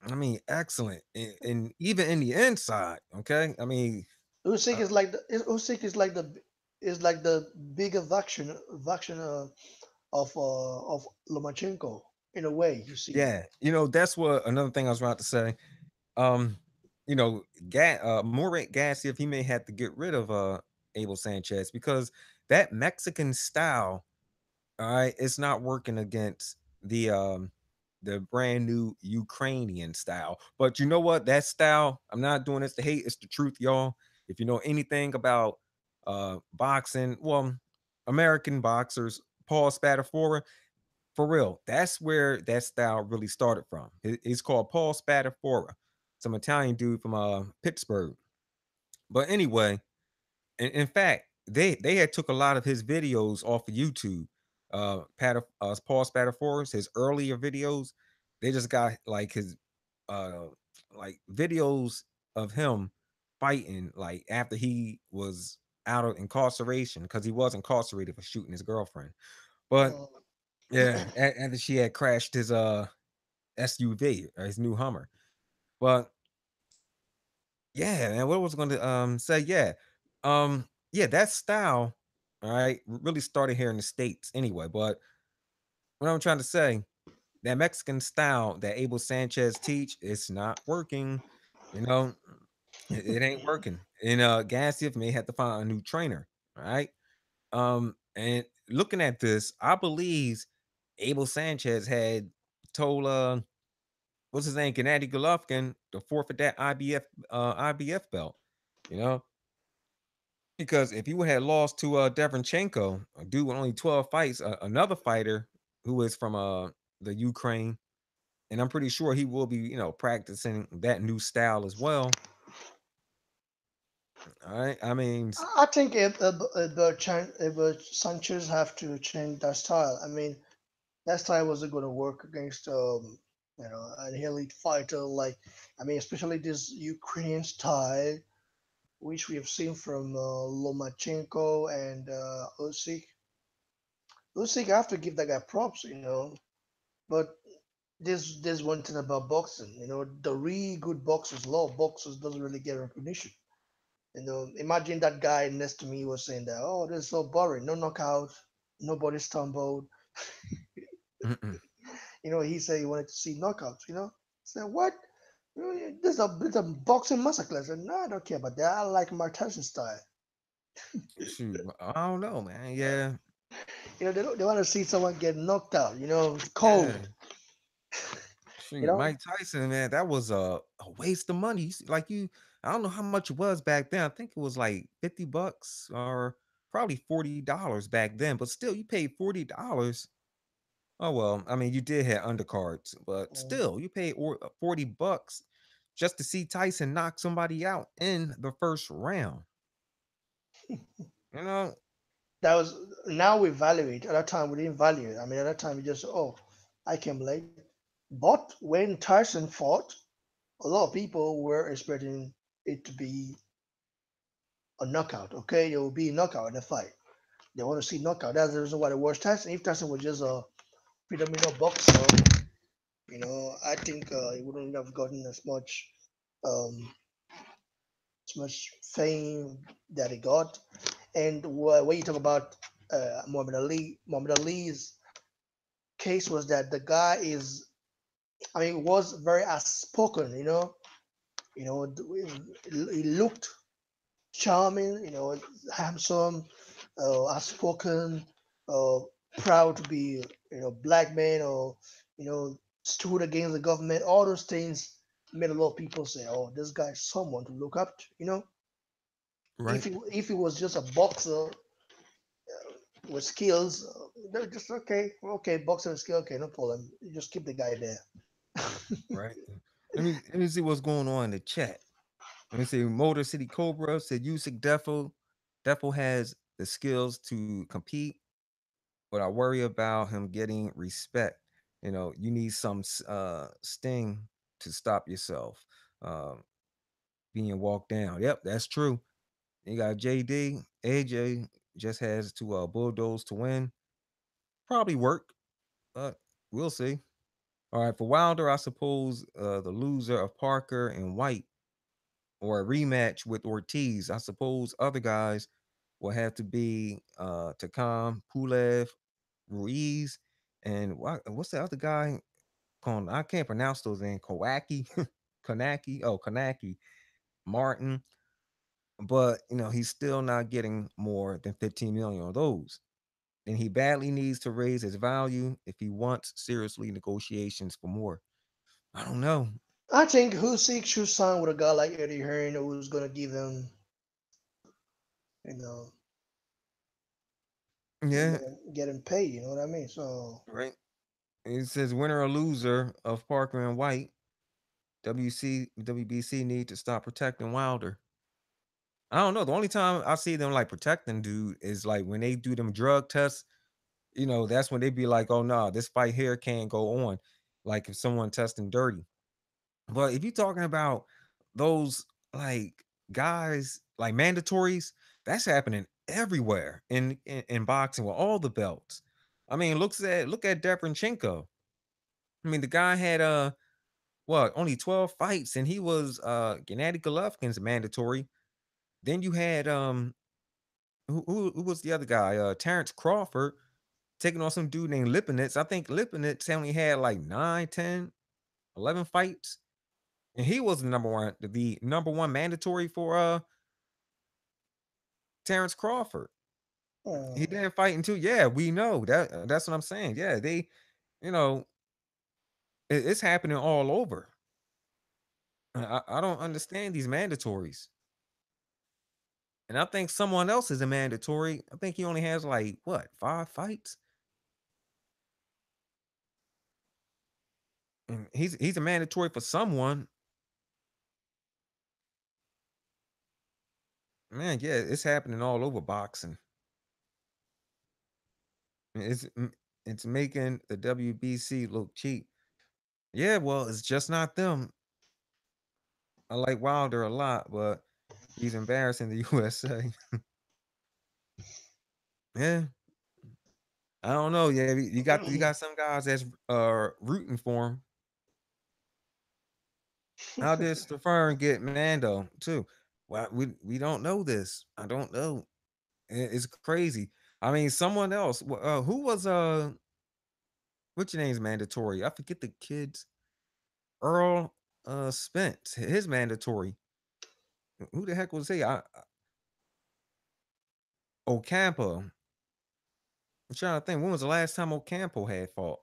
I mean, excellent, and even in the inside. Okay, I mean, Usyk uh, is like the Usyk is like the bigger version of Lomachenko in a way. You see, yeah, that's what another thing I was about to say. Um, Morat Gassiev, he may have to get rid of Abel Sanchez because that Mexican style, all right, it's not working against the brand new Ukrainian style. But you know what? That style, I'm not doing this to hate, it's the truth, y'all. If you know anything about boxing, well, American boxers, Paul Spadafora, for real, that's where that style really started from. It's called Paul Spadafora, some Italian dude from Pittsburgh. But anyway, in fact, they had took a lot of his videos off of YouTube. Paul Spatafora's his earlier videos, they just got like his. uh like videos of him fighting like after he was out of incarceration because he was incarcerated for shooting his girlfriend. But Uh, yeah, after she had crashed his SUV or his new Hummer. But yeah, man, what was I going to say? Yeah, that style, all right, really started here in the States anyway. But what I'm trying to say, that Mexican style that Abel Sanchez teach, it's not working. You know, it ain't working. And Gassiev may have to find a new trainer. All right. And looking at this, I believe Abel Sanchez had told what's his name, Gennady Golovkin to forfeit that IBF belt. You know, because if you had lost to Devonchenko, a dude with only 12 fights, another fighter who is from the Ukraine, and I'm pretty sure he will be, practicing that new style as well. All right. I mean, I think if Sanchez have to change that style. I mean, that style wasn't going to work against an elite fighter like, I mean, especially this Ukrainian style, which we have seen from Lomachenko and Usyk. Usyk, I have to give that guy props, but there's one thing about boxing, the really good boxers, a lot of boxers doesn't really get recognition. Imagine that guy next to me was saying that, oh, this is so boring, no knockout, nobody stumbled. mm-mm, He said he wanted to see knockouts. I said, what? This is a boxing massacre. I said, no, I don't care about that. I like Mark Tyson style. shoot, I don't know, man. Yeah, They want to see someone get knocked out. yeah. Cold. You Shoot, know, Mike Tyson, man, that was a waste of money. Like I don't know how much it was back then. I think it was like $50 or probably $40 back then. But still, you paid $40. Oh well, I mean, you did have undercards, but Mm. still, you paid $40 just to see Tyson knock somebody out in the first round. You know, That was now we value it. At that time, we didn't value it. I mean, at that time, we just I came late. But when Tyson fought, a lot of people were expecting it to be a knockout. Okay, there will be a knockout in the fight. They want to see knockout. That's the reason why they watch Tyson. If Tyson was just a predominant boxer, I think he wouldn't have gotten um, as much fame that he got. And when you talk about Muhammad Ali's case was that the guy is, I mean, was very outspoken. He looked charming. Handsome, outspoken, uh, proud to be, black man, or stood against the government. All those things made a lot of people say, "Oh, this guy's someone to look up to." right, If he was just a boxer with skills, they're just okay. Okay, boxer with skill. Okay, no problem. You just keep the guy there. right. Let me see what's going on in the chat. Let me see. Motor City Cobra said Usyk Defo has the skills to compete, but I worry about him getting respect. You need some sting to stop yourself being walked down. Yep, that's true. You got JD, AJ just has to bulldoze to win. Probably work, but we'll see. All right, for Wilder, I suppose the loser of Parker and White or a rematch with Ortiz. I suppose other guys will have to be Takam, Pulev, Ruiz, and what's the other guy? I can't pronounce those names. Kowaki, Kanaki. Oh, Kanaki, Martin. But he's still not getting more than 15 million on those. And he badly needs to raise his value if he wants seriously negotiations for more. I don't know. I think Usyk should sign with a guy like Eddie Hearn, who's gonna give him, you know, Yeah, get him paid. You know what I mean? So right. It says winner or loser of Parker and White. WBC need to stop protecting Wilder. I don't know. The only time I see them like protecting dude is like when they do them drug tests. That's when they be like, "Oh no, this fight here can't go on." Like if someone testing dirty. But if you're talking about those like guys like mandatories, that's happening everywhere in boxing with all the belts. I mean, look at Deprenchenko. I mean, the guy had what only 12 fights, and he was Gennady Golovkin's mandatory. Then you had who was the other guy? Terrence Crawford taking on some dude named Lipinets. I think Lipinets only had like 9, 10, 11 fights. And he was the number one mandatory for Terrence Crawford. He Mm. didn't fight until yeah, we know that that's what I'm saying. Yeah, they, you know, it's happening all over. I don't understand these mandatories. And I think someone else is a mandatory. I think he only has like what, 5 fights? And he's a mandatory for someone. Man, yeah, it's happening all over boxing. It's making the WBC look cheap. Yeah, well, it's just not them. I like Wilder a lot, but he's embarrassing the USA. Yeah, I don't know. Yeah, you got some guys that's rooting for him. How did Stefan get Mando too? Well, we don't know this. I don't know. It's crazy. I mean, someone else. Who was what's your name's mandatory? I forget the kids. Earl Spence. His mandatory. Who the heck was he? Ocampo. I'm trying to think. When was the last time Ocampo had fought?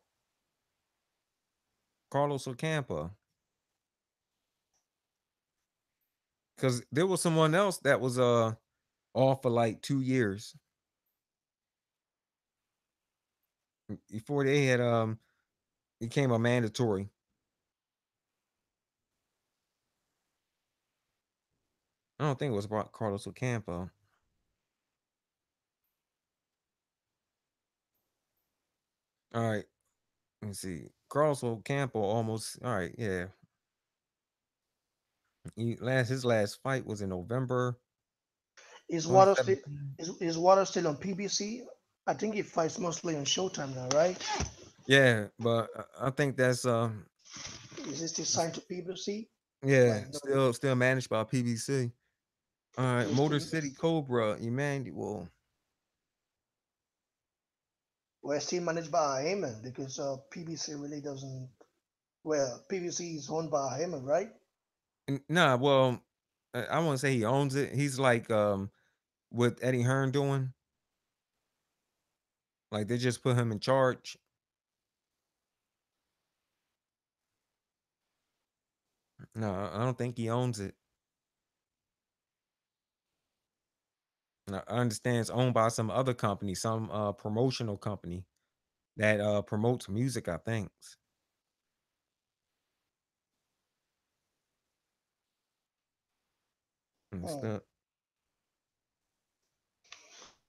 Carlos Ocampo. Because there was someone else that was off for like 2 years before they had became a mandatory. I don't think it was about Carlos Ocampo. All right, let me see. Carlos Ocampo almost. All right, yeah. His last fight was in November Is Water still 2017. is Water still on PBC? I think he fights mostly on Showtime now, right? Yeah, but I think that's Is he still signed to PBC? yeah, Like no, still managed by PBC. All right, he's Motor still City Cobra, Emmanuel. well, still managed by Heyman because PBC really doesn't. Well, PBC is owned by Heyman, right? Nah, well, I won't say he owns it. He's like what Eddie Hearn doing. Like they just put him in charge. No, I don't think he owns it. I understand it's owned by some other company, some promotional company that promotes music, I think. And Hmm. stuff.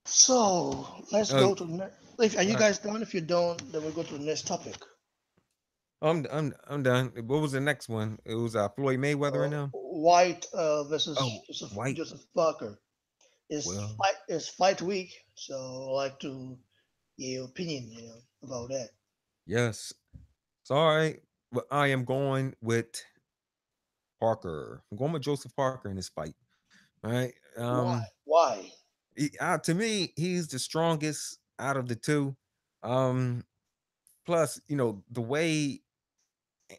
So let's Uh, go to the next. If, are you right. guys done? If you don't, then we'll go to the next topic. I'm done. What was the next one? It was Floyd Mayweather and them. White versus Oh, White. Joseph Parker. Well, It's fight week, so I like to get your opinion, about that. yes. Sorry, but I am going with Parker. I'm going with Joseph Parker in this fight. All right. Why? Why? To me, he's the strongest out of the two. Um, plus, the way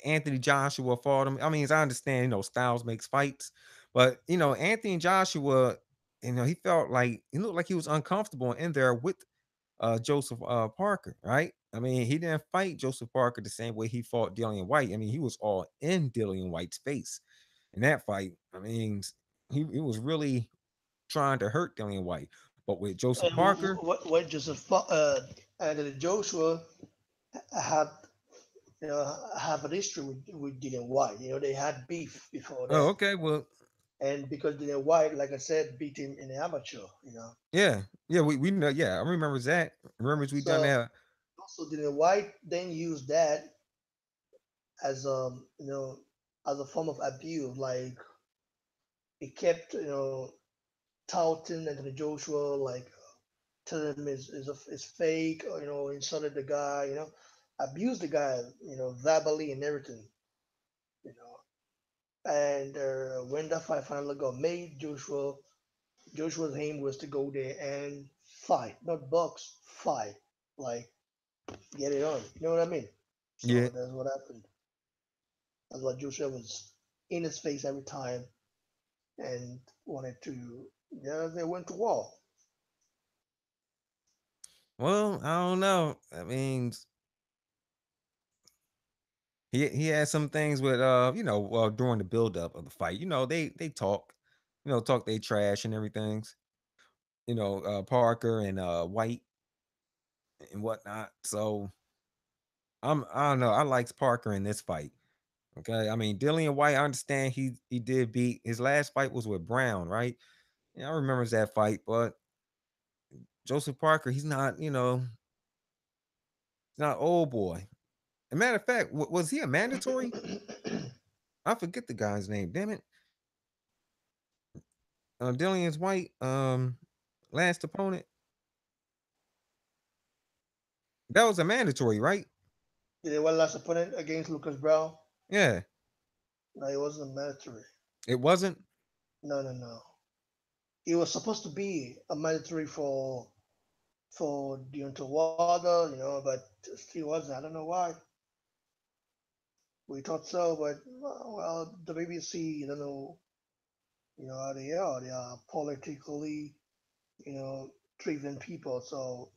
Anthony Joshua fought him. I mean, as I understand, styles makes fights, but Anthony Joshua, he felt like he looked like he was uncomfortable in there with Joseph Parker, right? I mean, he didn't fight Joseph Parker the same way he fought Dillian White. I mean, he was all in Dillian White's face in that fight. I mean, he was really trying to hurt Dillian White. But with Joseph And Parker, what Anthony Joshua had, have an history with Dylan White. They had beef before oh, that, okay, well, and because Dylan White, like I said, beat him in the amateur. yeah, we know, yeah, I remember that. Remembers we done So that. also Dylan White then used that as as a form of abuse. Like he kept, touting Anthony Joshua, like telling him is fake, or insulted the guy, abused the guy, verbally and everything, you know. And when that fight finally got made, Joshua's aim was to go there and fight, not box, fight, like get it on. You know what I mean? Yeah. So that's what happened. That's why Joshua was in his face every time and wanted to. Yeah, they went to war. Well, I don't know. I mean, he had some things with during the buildup of the fight. They talk, talk they trash and everything. Parker and White and whatnot. So I don't know. I liked Parker in this fight. Okay. I mean, Dillian White, I understand he did beat his last fight was with Brown, right? Yeah, I remember that fight, but Joseph Parker, he's not old boy. As a matter of fact, was he a mandatory? I forget the guy's name. Damn it. Dillian's White, last opponent. That was a mandatory, right? Did they one last opponent against Lucas Brown? Yeah. No, it wasn't mandatory. It wasn't. No, no, no. It was supposed to be a mandatory for Deontay Wilder, but still wasn't. I don't know why. We thought so, but well, the BBC, you don't know, how they are. They are politically, driven people, so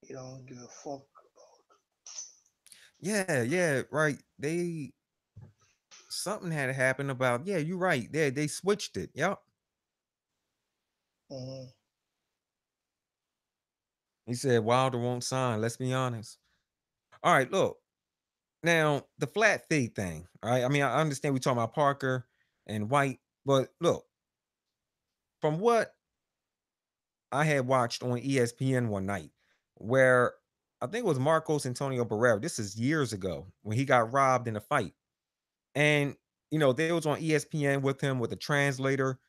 you don't give a fuck. Yeah, yeah, right. They something had happened about. Yeah, you're right. They switched it. Yep. Hmm. He said Wilder won't sign. Let's be honest. All right, look. Now, the flat fee thing. All right. I mean, I understand we talking about Parker and White, but look, from what I had watched on ESPN one night, where I think it was Marcos Antonio Barrera. This is years ago when he got robbed in a fight. And they was on ESPN with him with a translator,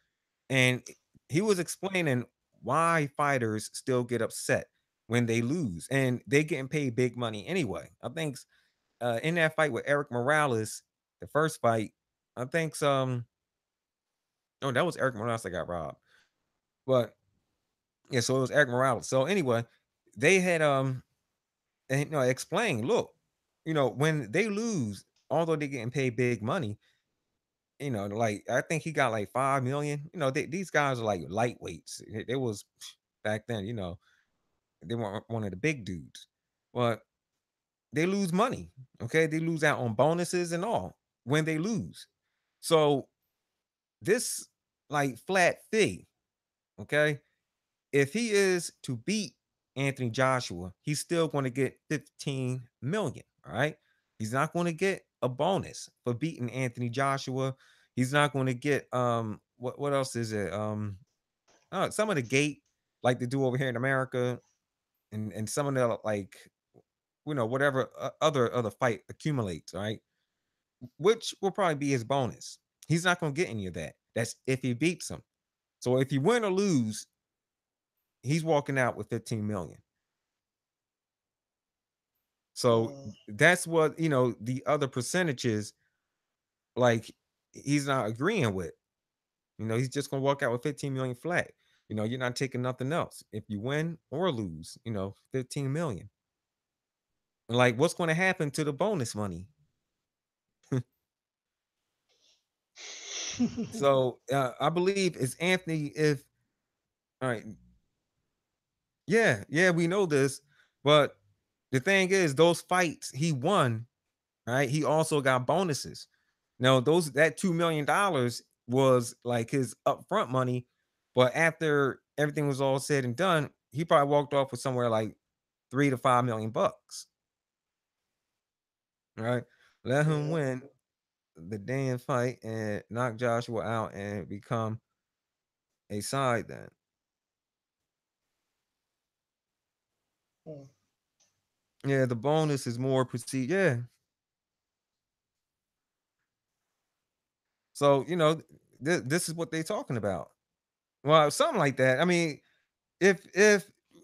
and he was explaining why fighters still get upset when they lose, and they getting paid big money anyway. I think in that fight with Eric Morales, the first fight, I think some no, that was Eric Morales that got robbed. But yeah, so it was Eric Morales. So anyway, they had explained, look, when they lose, although they're getting paid big money, like I think he got like 5 million. These guys are like lightweights. They was back then, they weren't one of the big dudes. But they lose money. Okay. They lose out on bonuses and all when they lose. So this like flat fee, okay, if he is to beat Anthony Joshua, he's still going to get 15 million. All right. He's not going to get a bonus for beating Anthony Joshua. He's not going to get what else is it? Some of the gate like they do over here in America, and some of the like whatever other fight accumulates, right? Which will probably be his bonus. He's not going to get any of that. That's if he beats him. So if you win or lose, he's walking out with 15 million. So Mm. that's what the other percentages like he's not agreeing with. He's just gonna walk out with 15 million flat. You're not taking nothing else. If you win or lose, 15 million. Like what's gonna happen to the bonus money? So I believe it's Anthony. If all right, yeah, we know this, but the thing is, those fights he won, right? He also got bonuses. Now, that $2 million was like his upfront money, but after everything was all said and done, he probably walked off with somewhere like 3 to 5 million bucks. Right? Let him Yeah. win the damn fight and knock Joshua out and become a side then. Mm. Yeah, the bonus is more proceed. Yeah, So this is what they're talking about. Well, something like that. I mean, if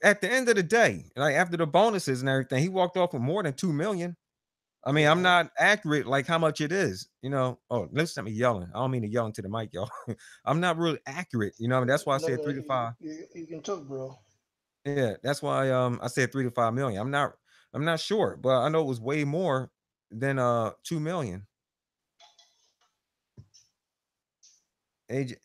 at the end of the day, like after the bonuses and everything, he walked off with more than 2 million. I mean, I'm Yeah. not accurate like how much it is. Oh, listen to me yelling. I don't mean to yell into the mic, y'all. I'm not really accurate. And that's why I No, said no, 3 to 5. you can talk, bro. Yeah, that's why I said 3 to 5 million. I'm not sure, but I know it was way more than 2 million. AJ,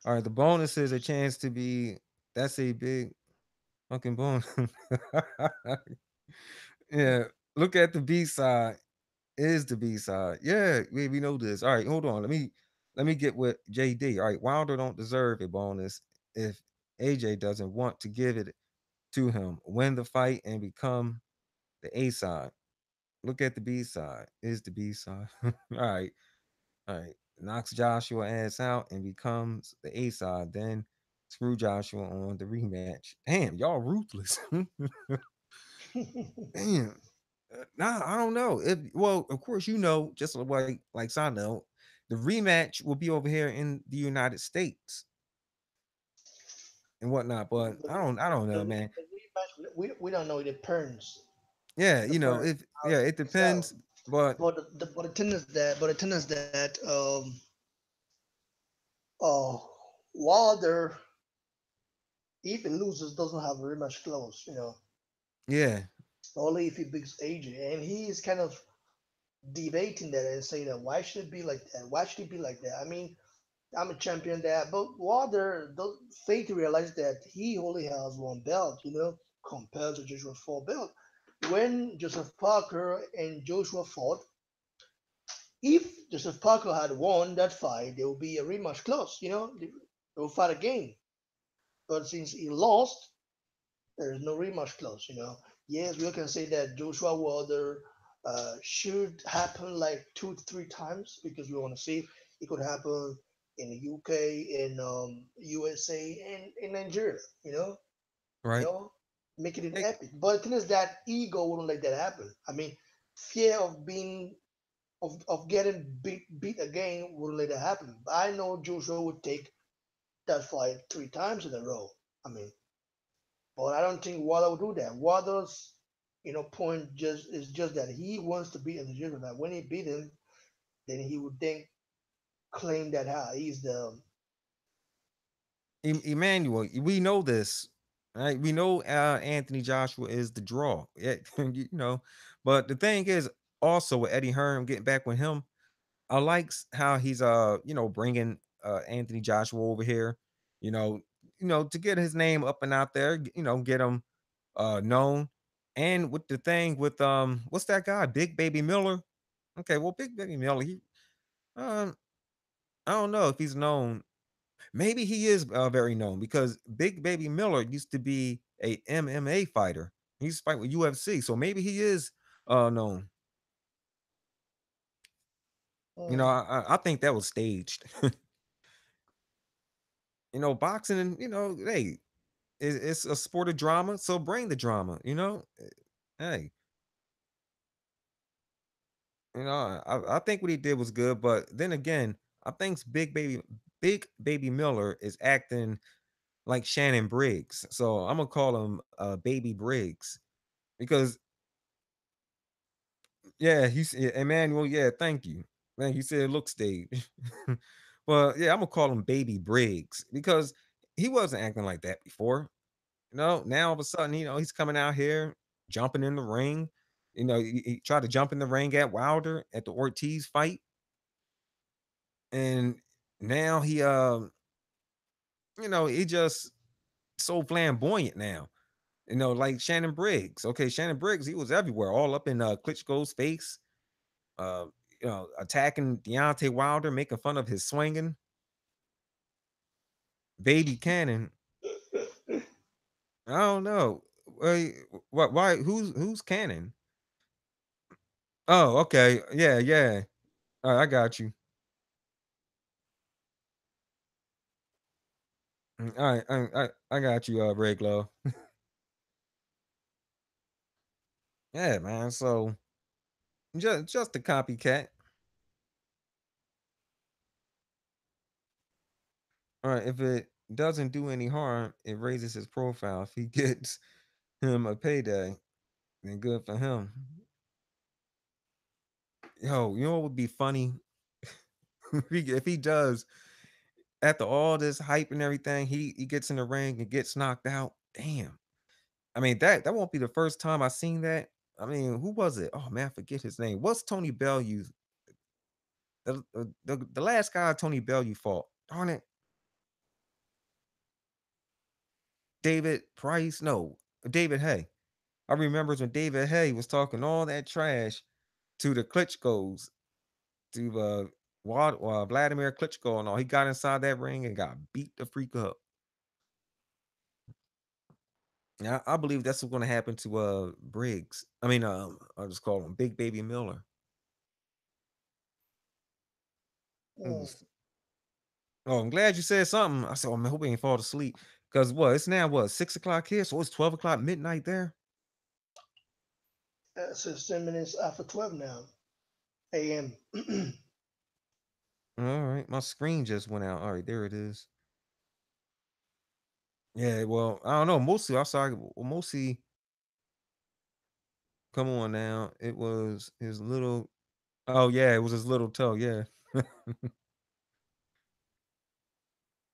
all right, the bonus is a chance to be. That's a big fucking bonus. Yeah, look at the B side. Is the B side. Yeah, we know this. All right, hold on. Let me get with JD. All right, Wilder don't deserve a bonus if AJ doesn't want to give it to him. Win the fight and become the A side. Look at the B side. Is the B side. All right. All right. Knocks Joshua ass out and becomes the A side. Then screw Joshua on the rematch. Damn, y'all ruthless. Damn. Nah, I don't know. Well, of course, just like side note, the rematch will be over here in the United States and whatnot. But But I don't know, man. the rematch, we don't know. It depends. Yeah, Depends if how yeah, it it plays out. depends. But But the thing is that oh, Wilder, if he loses, doesn't have very much close. yeah, Only if he beats AJ, and he is kind of debating that and saying that why should it be like that? Why should it be like that? I mean, I'm a champion that, but Wilder don't fail to realize that he only has one belt, compared to Joshua's four belt. When Joseph Parker and Joshua fought, if Joseph Parker had won that fight, there would be a rematch clause, they will fight again. But since he lost, there is no rematch clause, Yes, we can say that Joshua Wilder should happen like 2 to 3 times because we want to see it could happen in the UK, in USA, and in Nigeria, you right. know, make it an Hey, epic. But the thing is that ego wouldn't let that happen. I mean, fear of being of getting beat again wouldn't let that happen. But I know Joshua would take that fight 3 times in a row. I mean, but I don't think Waller will do that. Waller's, point just that he wants to beat Nigeria. That when he beat him, then he would then claim that he's the Emmanuel, we know this, right? We know Anthony Joshua is the draw. Yeah, but the thing is, also with Eddie Hearn, getting back with him, I likes how he's bringing Anthony Joshua over here, you know, to get his name up and out there, get him known. And with the thing with what's that guy, Big Baby Miller? Okay, well, Big Baby Miller, he um I don't know if he's known. Maybe he is very known because Big Baby Miller used to be a MMA fighter. He used to fight with UFC, so maybe he is known. uh, I think that was staged. Boxing, and hey, it's a sport of drama, so bring the drama. Hey, I think what he did was good, but then again, I think Big Baby Miller is acting like Shannon Briggs, so I'm gonna call him Baby Briggs because yeah, Emmanuel. Yeah, thank you. Man, you said look stage. Well, yeah, I'm gonna call him Baby Briggs because he wasn't acting like that before. Now all of a sudden, he's coming out here jumping in the ring. He tried to jump in the ring at Wilder at the Ortiz fight, and now he just so flamboyant now. Like Shannon Briggs. Okay, Shannon Briggs, he was everywhere, all up in Klitschko's face, uh, attacking Deontay Wilder, making fun of his swinging. Baby Cannon, I don't know. Wait, what? Why? Who's Cannon? Oh, okay, yeah, yeah. All right, I got you. All right, I got you, Red Glove. Yeah, man. So just a copycat. All right. If it doesn't do any harm, it raises his profile. If he gets him a payday, then good for him. Yo, you know what would be funny? If he does, after all this hype and everything, he gets in the ring and gets knocked out. Damn. I mean, that won't be the first time I seen that. I mean, who was it? Oh man, I forget his name. What's Tony Bellew? The last guy Tony Bellew fought. Darn it, David Price. No, David Hay. I remembers when David Hay was talking all that trash to the Klitschko's, to Vladimir Klitschko and all. He got inside that ring and got beat the freak up. Yeah, I believe that's what's going to happen to Briggs. I mean, I'll just call him Big Baby Miller. Mm. Oh, I'm glad you said something. I said, oh man, hope he ain't fall asleep. Cause what? It's now what 6 o'clock here, so it's 12 o'clock midnight there. So it's 10 minutes after 12 now, a.m. All right, my screen just went out. All right, there it is. Yeah, well, I don't know. Mostly, I'm sorry. Well, mostly, come on now. It was his little. Oh yeah, it was his little toe. Yeah.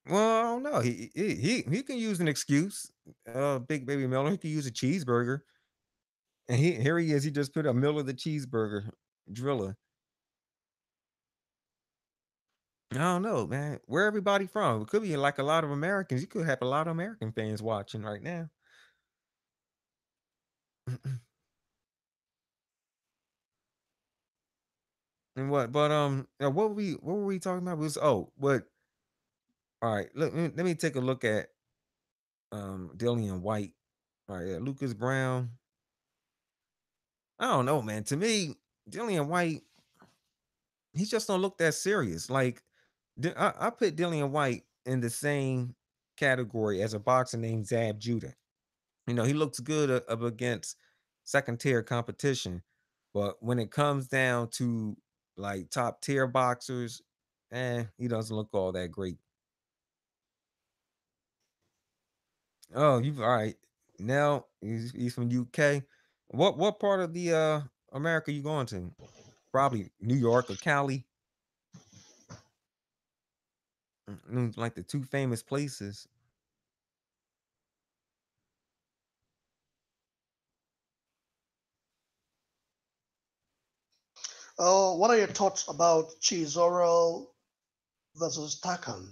Well, I don't know. He can use an excuse. Big Baby Miller. He can use a cheeseburger, and here he is. He just put a Miller the cheeseburger driller. I don't know, man. Where everybody from? It could be like a lot of Americans. You could have a lot of American fans watching right now. And what? But what were we talking about? It was what? All right. Let me take a look at Dillian White. All right, yeah, Lucas Brown. I don't know, man. To me, Dillian White, he just don't look that serious. Like I put Dillian White in the same category as a boxer named Zab Judah. He looks good up against second tier competition, but when it comes down to like top tier boxers, he doesn't look all that great. Oh, you all right? Now he's from UK. What part of the America you going to? Probably New York or Cali. Like the two famous places. What are your thoughts about Chisora versus Takam?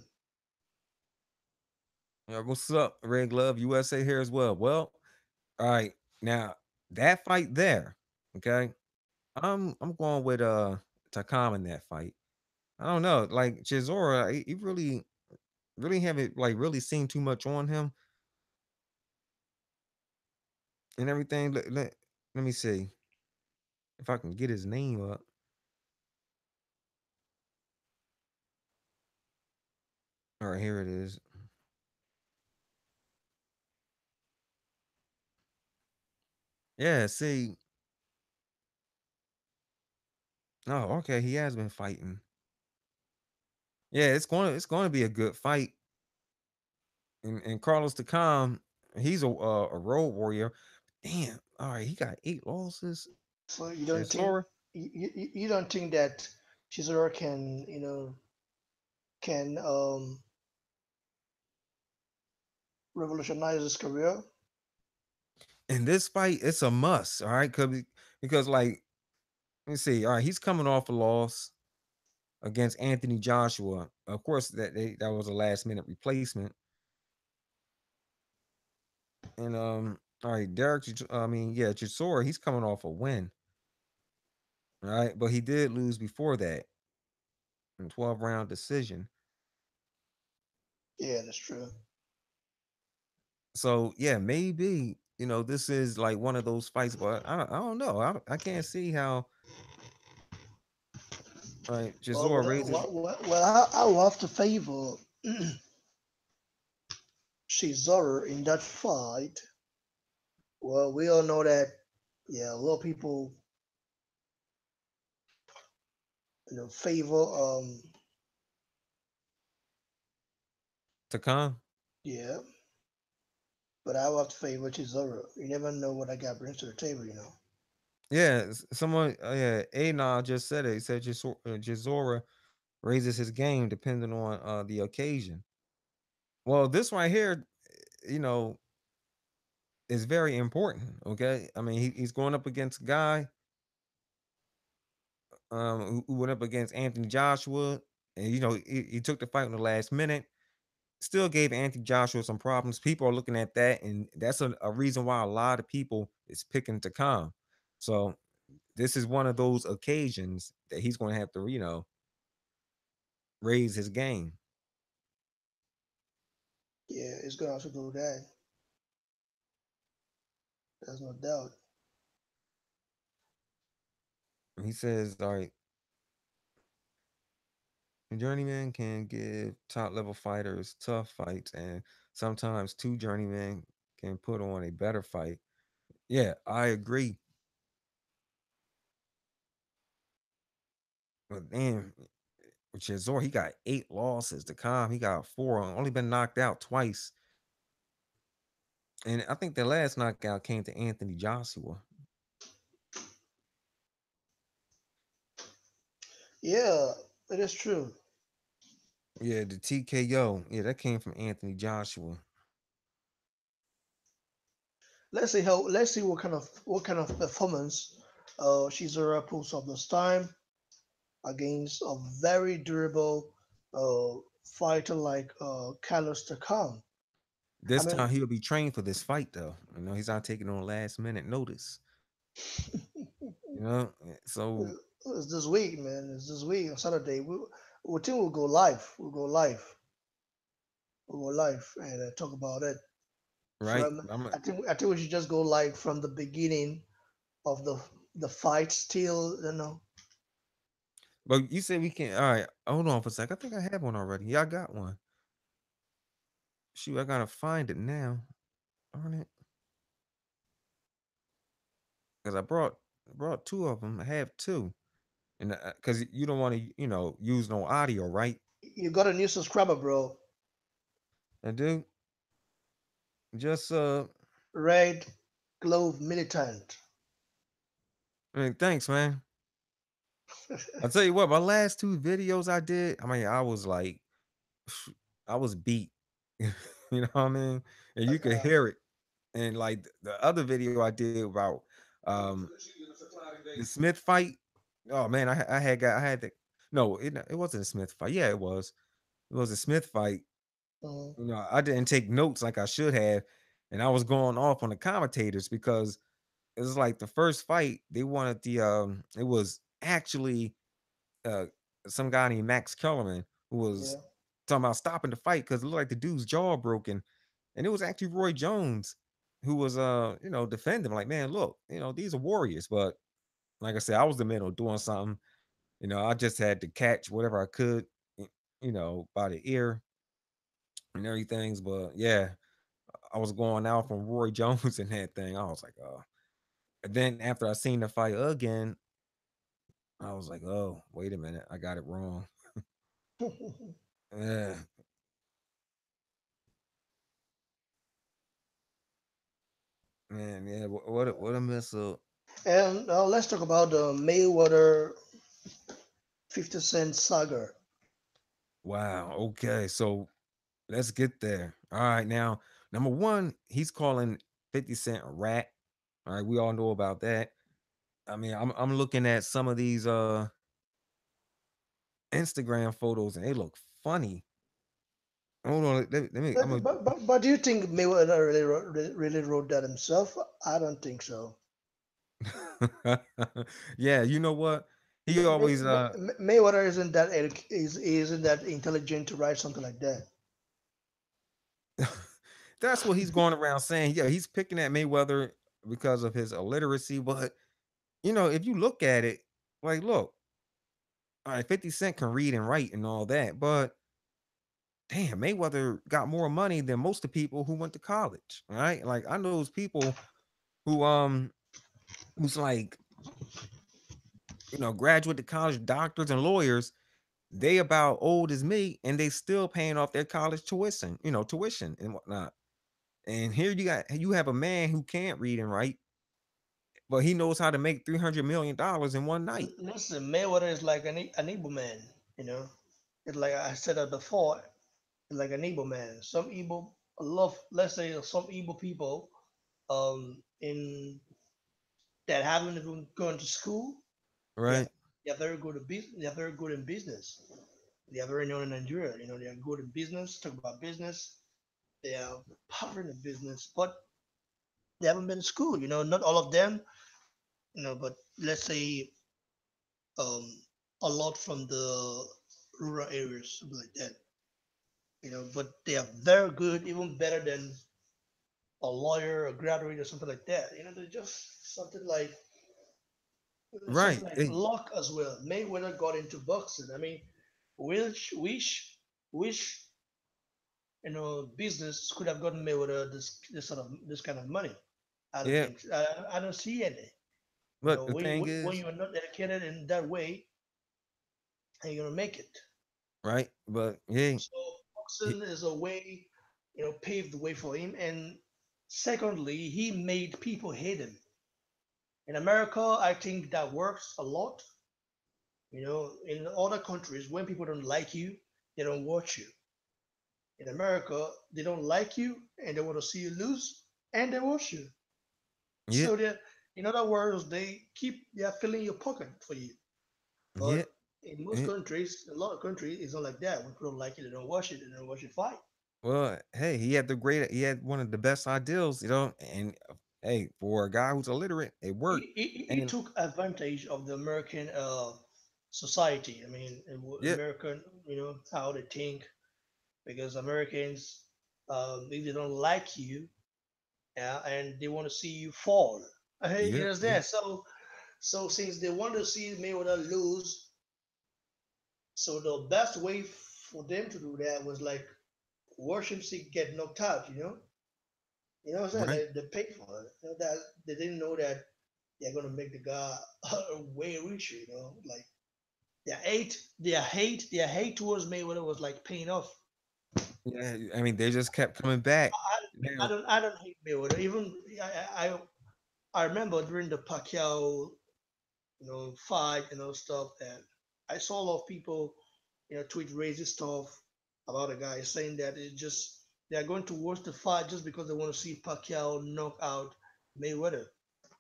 What's up, Red Glove USA here as well. Well, all right, now that fight there, okay. I'm going with Takam in that fight. I don't know, like Chisora, he really haven't like really seen too much on him and everything. Let me see if I can get his name up. All right, here it is. Yeah, see. Oh, okay, he has been fighting. Yeah, it's going to be a good fight. And Carlos Takam, he's a road warrior. Damn. All right, he got 8 losses. So you don't think Chisora. you don't think that Chisora can can revolutionize his career? In this fight, it's a must. All right, because like let me see. All right, he's coming off a loss against Anthony Joshua. Of course, that was a last minute replacement. And all right, I mean, yeah, Chisora, he's coming off a win. All right, but he did lose before that in 12-round decision. Yeah, that's true. So yeah, maybe this is like one of those fights, but I don't know. I can't see how right Chisora raises. I love to favor Chisora in that fight. Well, we all know that. Yeah, a lot of people, favor Takam. yeah, but I would favor Chisora. You never know what that guy brings to the table. Yeah, someone, yeah, Anon just said it. He said Chisora raises his game depending on the occasion. Well, this right here, you know, is very important. Okay, I mean, he's going up against a guy who went up against Anthony Joshua, and he took the fight in the last minute. Still gave Anthony Joshua some problems. People are looking at that, and that's a reason why a lot of people is picking Takam. So this is one of those occasions that he's going to have to, raise his game. Yeah, it's gonna also do that. There's no doubt. He says, all right, journeyman can give top level fighters tough fights, and sometimes two journeymen can put on a better fight. Yeah, I agree. But then with Chisora, he got 8 losses. To Calm, he got 4. Only been knocked out twice. And I think the last knockout came to Anthony Joshua. Yeah, it is true. Yeah, the TKO. Yeah, that came from Anthony Joshua. Let's see what kind of performance Shizura pulls up this time against a very durable fighter like Carlos Takam. I This mean, time he'll be trained for this fight, though. He's not taking on last minute notice. So it's this week, man. It's this week on Saturday. We think we'll go live. We'll go live. We'll go live and talk about it. right. From I think we should just go live from the beginning of the fight. Still, But you said we can. All right, hold on for a sec. I think I have one already. Yeah, I got one. Shoot, I gotta find it now. Darn it, because I brought two of them. I have two, and because you don't want to, use no audio, right? you got a new subscriber, bro. I do. Just Red Glove Militant. I mean, thanks, man. I tell you what, my last two videos I did, I mean, I was like, I was beat. You know what I mean? And you could Uh, hear it. And like the other video I did about um the Smith fight. Oh man, I had the no, it wasn't a Smith fight. Yeah, it was. It was a Smith fight. uh, I didn't take notes like I should have, and I was going off on the commentators because it was like the first fight they wanted it was actually uh some guy named Max Kellerman who was yeah. talking about stopping the fight because it looked like the dude's jaw broken, and it was actually Roy Jones who was defending. Like, man, look, these are warriors, but like I said, I was the middle doing something. I just had to catch whatever I could, by the ear and everything. But yeah, I was going out from Roy Jones and that thing. I was like, oh. And then after I seen the fight again, I was like, oh, wait a minute, I got it wrong. Yeah, man, yeah, what a mess up. And let's talk about the Mayweather 50 Cent saga. Wow. Okay, so let's get there. All right, now number one, he's calling 50 Cent a rat. All right, we all know about that. I mean, I'm looking at some of these Instagram photos and they look funny. Hold on, let me I'm But, but, but, but do you think Mayweather really wrote that himself? I don't think so. gonna yeah, you know what? He always Mayweather isn't that intelligent to write something like that. that's what he's going around saying. Yeah, he's picking at Mayweather because of his illiteracy, but if you look at it, like look, all right, 50 Cent can read and write and all that, but damn, Mayweather got more money than most of the people who went to college. Right? Like I know those people who who's like, graduate to college doctors and lawyers, they about old as me, and they still paying off their college tuition, tuition and whatnot. And here you have a man who can't read and write, but he knows how to make $300 million in one night. Listen, Mayweather is like an Igbo man, you know. It's like I said that before, it's like an Igbo man. Some Igbo love, let's say some Igbo people, in that haven't even gone to school. Yeah, Right, they're very good at business. They're very good in business. They are very known in Nigeria. You know, they are good in business. Talk about business. They are power in the business, but they haven't been to school. You know, not all of them. You know, but let's say a lot from the rural areas, something like that. You know, but they are very good, even better than a lawyer, a graduate, or something like that. You know, they're just something right. like luck as well. Mayweather got into boxing. I mean, which business could have gotten Mayweather this kind of money? I don't Yeah, think. I don't see any. You but know, the thing when is, you're not dedicated in that way, how you gonna make it? right, but yeah, So boxing is a way, paved the way for him. And secondly, he made people hate him. In America, I think that works a lot. You know, in other countries, when people don't like you, they don't watch you. In America, they don't like you and they want to see you lose and they watch you. yeah, So in other words, they're filling your pocket for you. yeah, But in most yeah. countries, a lot of countries, it's not like that. When people don't like it, they don't watch it, they don't watch it fight. Well, hey, he had one of the best ideals, and hey, for a guy who's illiterate, it worked. He And took advantage of the American society. I mean, yeah, American, how they think, because Americans, if they don't like you, yeah, and they want to see you fall. You yeah, yeah, understand? So since they want to see Mayweather lose, so the best way for them to do that was like watch him see get knocked out. What I'm saying? right. They paid for it. That they didn't know that they're gonna make the guy way richer. Like their hate towards Mayweather was like paying off. Yeah, I mean, they just kept coming back. I Now, don't I don't hate Mayweather. Even I remember during the Pacquiao fight stuff that I saw a lot of people tweet racist stuff about a guy saying that they're going to watch the fight just because they want to see Pacquiao knock out Mayweather.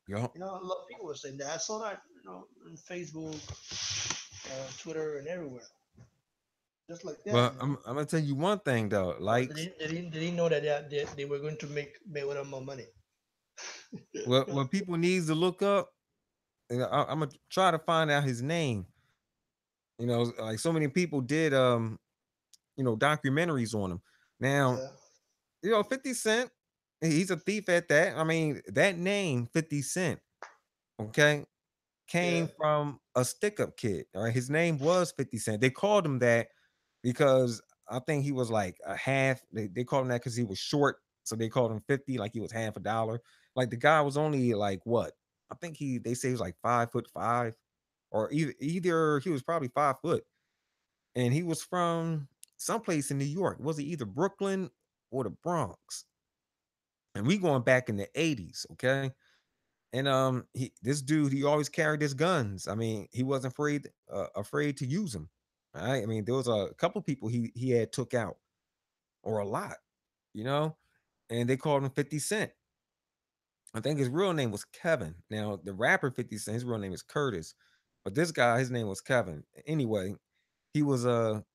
yo, A lot of people were saying that. I saw that on Facebook, Twitter, and everywhere, just like that. but I'm gonna tell you one thing though, But like, they didn't know that they were going to make Mayweather more money. what people needs to look up. I'm gonna try to find out his name. Like so many people did, documentaries on him. Now, Yeah, 50 Cent, he's a thief at that. I mean, that name 50 Cent, okay, yeah, came from a stick up kid. All right. His name was 50 Cent. They called him that because I think he was like a half. They called him that because he was short. So they called him 50, like he was half a dollar. Like the guy was only like what? I think they say he was like 5'5", or either he was probably 5 foot. And he was from someplace in New York. Was it either Brooklyn or the Bronx? And we going back in the 80s, okay? And this dude, he always carried his guns. I mean, he wasn't afraid to use them. All right. I mean, there was a couple people he had took out, or a lot, you know, and they called him 50 Cent. I think his real name was Kevin. Now, the rapper 50 Cent, his real name is Curtis, but this guy, his name was Kevin. Anyway, he was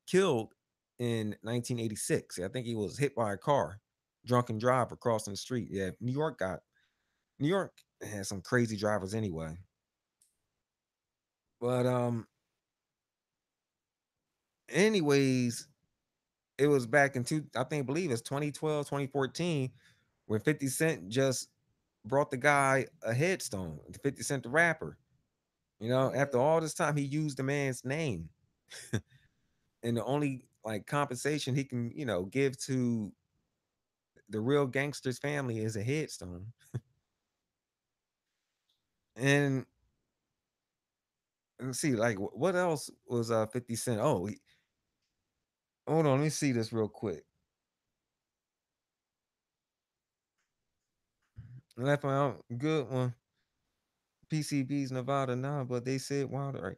killed in 1986. I think he was hit by a car, drunken driver crossing the street. Yeah, New York has some crazy drivers anyway. But anyways, it was back in I think believe it's 2012, 2014, when 50 Cent just brought the guy a headstone. 50 Cent the rapper. After yeah. all this time he used the man's name. And the only like compensation he can, give to the real gangster's family is a headstone. And let's see, like what else was 50 Cent? Oh, hold on, let me see this real quick. Left out good one. PCB's Nevada now, but they said Wilder. Right?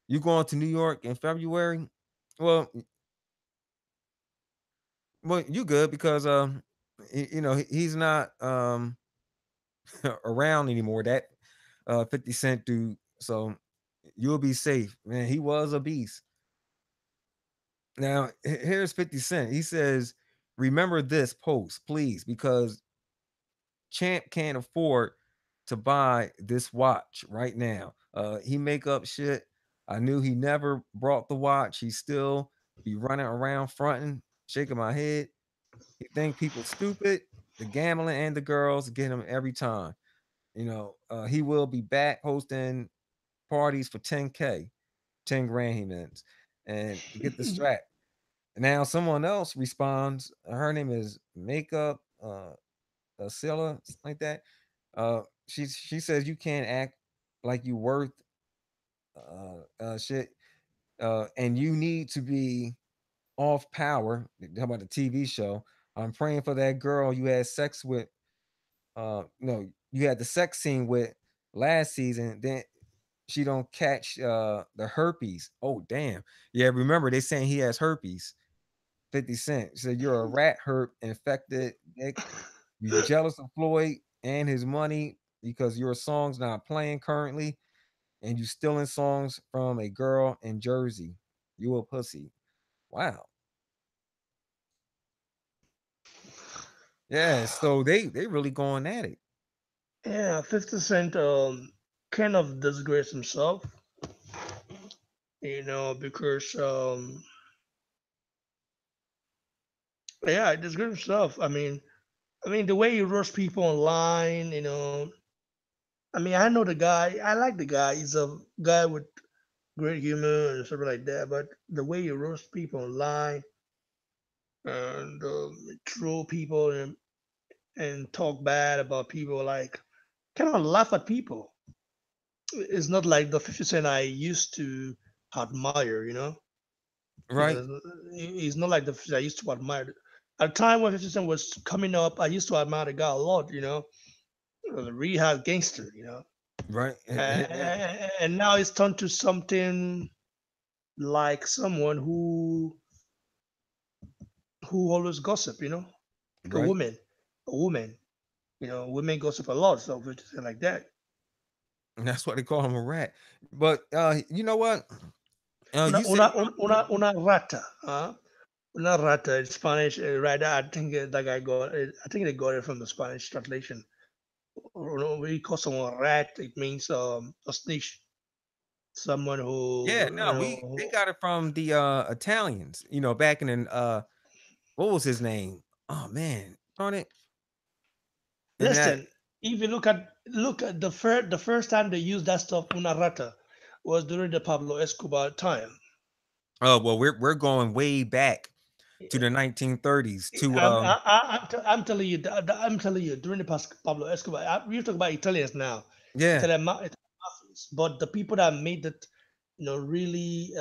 You going to New York in February? Well, well, you good because you know he's not around anymore. That 50 Cent dude, so you'll be safe, man. He was a beast. Now here's 50 Cent. He says, "Remember this post, please, because Champ can't afford to buy this watch right now. He make up shit. I knew he never brought the watch. He still be running around fronting, shaking my head. He think people stupid. The gambling and the girls get him every time. You know, he will be back hosting parties for 10K, 10 grand he meant. And get the strap. Now someone else responds. Her name is Makeup Scylla, something like that. She says you can't act like you worth shit, and you need to be off power. How about the TV show? I'm praying for that girl you had sex with. No, you had the sex scene with last season. Then she don't catch the herpes. Oh damn, yeah. Remember they saying he has herpes. 50 Cent said you're a rat herp infected. Nick. You jealous of Floyd and his money because your song's not playing currently, and you stealing songs from a girl in Jersey. You a pussy. Wow. Yeah. So they really going at it. Yeah, 50 Cent kind of disgraced himself, because yeah, disgraced himself. I mean the way he roasts people online. I mean, I know the guy. I like the guy. He's a guy with great humor and stuff like that. But the way he roasts people online and troll people and talk bad about people, like kind of laugh at people. It's not like the 50 Cent I used to admire. Right. He's not like the 50 Cent I used to admire. At the time when 50 Cent was coming up, I used to admire the guy a lot. The rehab gangster. Right. And now it's turned to something like someone who always gossip. Like a Right. woman, a woman. Women gossip a lot, so it's like that. And that's why they call him a rat. But you know what? Una, You said una, una rata, huh? Una rata in Spanish, rata. I think that guy got it. I think they got it from the Spanish translation. We call someone a rat. It means a snitch, someone yeah, who no, they got it from the Italians, back in what was his name? Oh man, darn it. And that listen. If you look at the first time they used that stuff, una rata, was during the Pablo Escobar time. oh well, we're going way back to the 1930s to I'm telling you, I'm telling you, during the past Pablo Escobar, we talk about Italians now, yeah, Italian mafias, but the people that made it, really,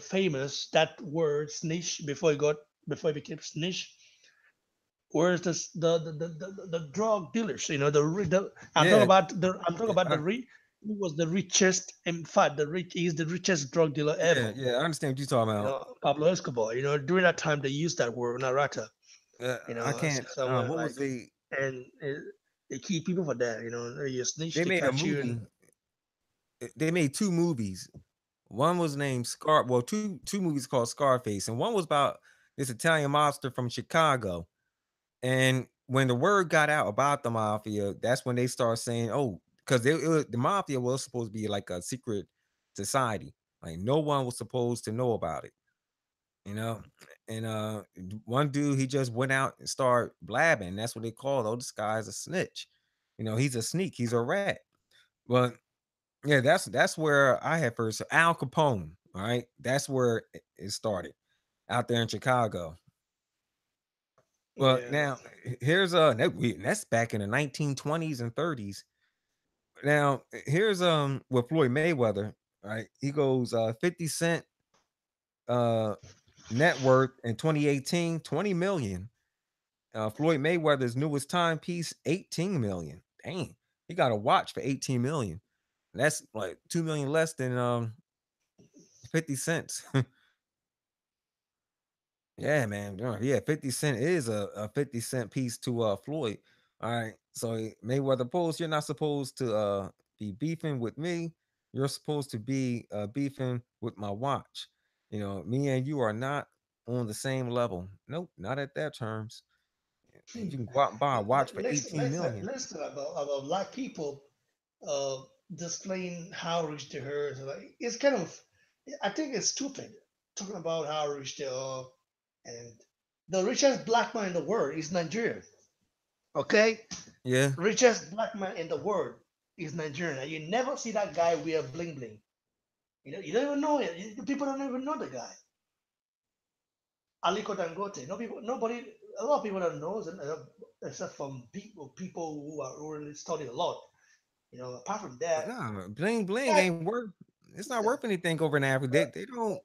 famous, that word snitch before it became snitch, whereas the drug dealers, yeah, I'm talking about I, he was the richest, in fact, he's the richest drug dealer ever. yeah. I understand what you're talking about. Pablo Escobar. During that time they used that word narrata. I As can't. someone What like, was the? and they keep people for that. You snitch, They they made a catch you, movie. They made two movies. One was named Scar. Well, two movies called Scarface, and one was about this Italian mobster from Chicago. And when the word got out about the mafia, that's when they start saying, "Oh, because the mafia was supposed to be like a secret society. Like no one was supposed to know about it, you know." And one dude he just went out and started blabbing. That's what they call. Oh, this guy's a snitch. He's a sneak. He's a rat. But yeah, that's where I had first Al Capone. All right, that's where it started out there in Chicago. Well, yeah. now here's that's back in the 1920s and 30s. Now here's with Floyd Mayweather, right? He goes 50 Cent uh net worth in 2018, 20 million. Floyd Mayweather's newest timepiece, 18 million. Dang, he got a watch for 18 million. That's like 2 million less than 50 cents. Yeah, man. Yeah, 50 Cent is a 50 cent piece to Floyd. All right. So Mayweather post, you're not supposed to be beefing with me. You're supposed to be beefing with my watch. You know, me and you are not on the same level. Nope, not at that terms. You can go out and buy a watch for Let's 18 let's million. let's talk about black people uh, displaying how rich they are. Like, it's kind of, I think it's stupid talking about how rich they are. And the richest black man in the world is Nigerian. Okay, Yeah. richest black man in the world is Nigerian. And you never see that guy wear bling bling. You don't even know it. People don't even know the guy. Aliko Dangote. No people, nobody. A lot of people don't know, except from people who really study a lot. Apart from that, Nah, bling bling guy, ain't worth. It's not the worth anything over in Africa. They don't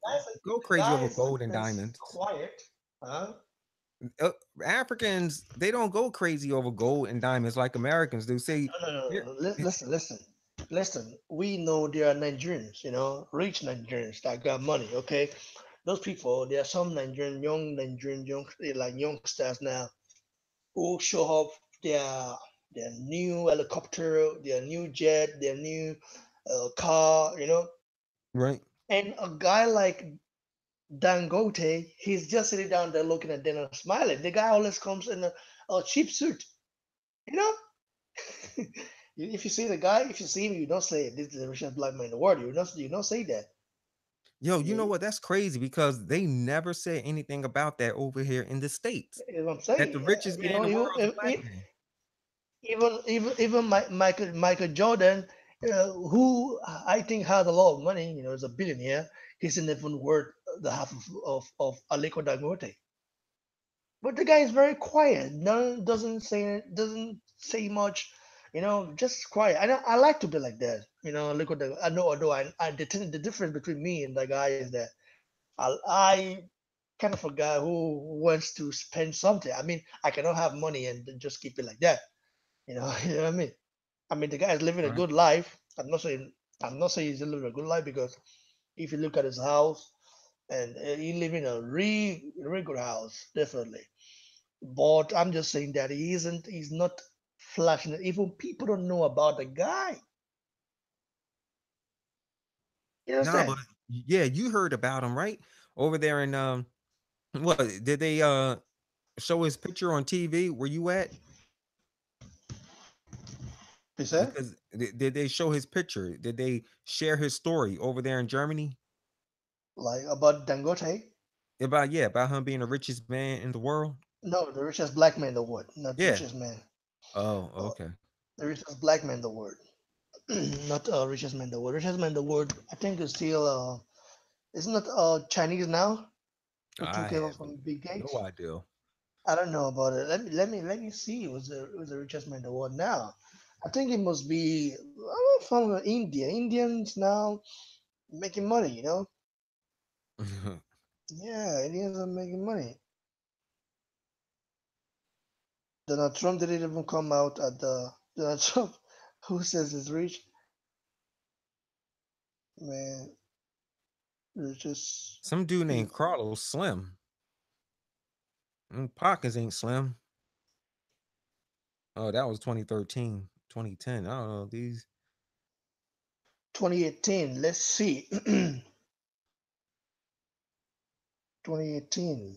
go the crazy over guy gold and is diamonds. quiet. Huh? uh, Africans, they don't go crazy over gold and diamonds like Americans do. See, No, no, no, here, no. Listen. We know there are Nigerians, rich Nigerians that got money. Okay, those people. There are some Nigerian young, like youngsters now who show off their new helicopter, their new jet, their new car. right? And a guy like Dangote, he's just sitting down there looking at them and smiling. The guy always comes in a cheap suit, you know. If you see the guy, if you see him, you don't say this is the richest black man in the world. You don't say that. Yo, you know You, what? That's crazy because they never said anything about that over here in the states. you know what I'm That the saying? richest man in the world is a black man. Even Michael Jordan, who I think had a lot of money, is a billionaire. He's not even worth the half of Aliko Dangote. But the guy is very quiet. No, doesn't say much. Just quiet. I like to be like that. Look at the. I know. Although the difference between me and the guy is that I kind of a guy who wants to spend something. I mean, I cannot have money and then just keep it like that. You know what I mean. The guy is living a Right. good life. I'm not saying he's living a good life because if you look at his house and he live in a really good house, definitely. But I'm just saying that he's not flashing it. Even people don't know about the guy. You Nah, understand? but yeah, you heard about him, right? Over there in what did they show his picture on TV? Where you at? You said? Because did they show his picture? Did they share his story over there in Germany? Like about Dangote? About yeah, about him being the richest man in the world? No, the richest black man in the world, not Yeah. richest man. Oh, Uh, okay. the richest black man in the world, not richest man in the world. Richest man in the world, I think is still isn't it Chinese now who I took over have from Big no Gates? idea. I don't know about it. Let me see. Who's the richest man in the world now? I think it must be from India. Indians now making money. Yeah, Indians are making money. Donald Trump didn't even come out at the Donald Trump, who says he's rich, man. Richest Some dude named people. Carlos Slim. Pockets ain't slim. Oh, that was 2013, 2010. I don't know these. 2018. Let's see. 2018.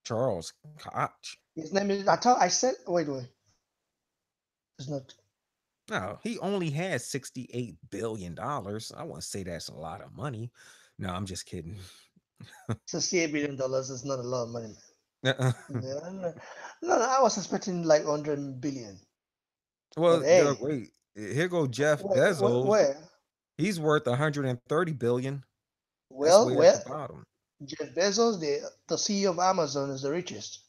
Charles Koch. His name is. I said. Wait. It's not. No, he only has $68 billion. I wouldn't say that's a lot of money. No, I'm just kidding. $68 billion is not a lot of money, Uh-uh. man. Yeah, no, I was expecting like 100 billion. But Well, hey, wait. Here go Jeff Bezos. where? He's worth 130 billion. That's Well, way at the well, bottom. Jeff Bezos, the CEO of Amazon, is the richest.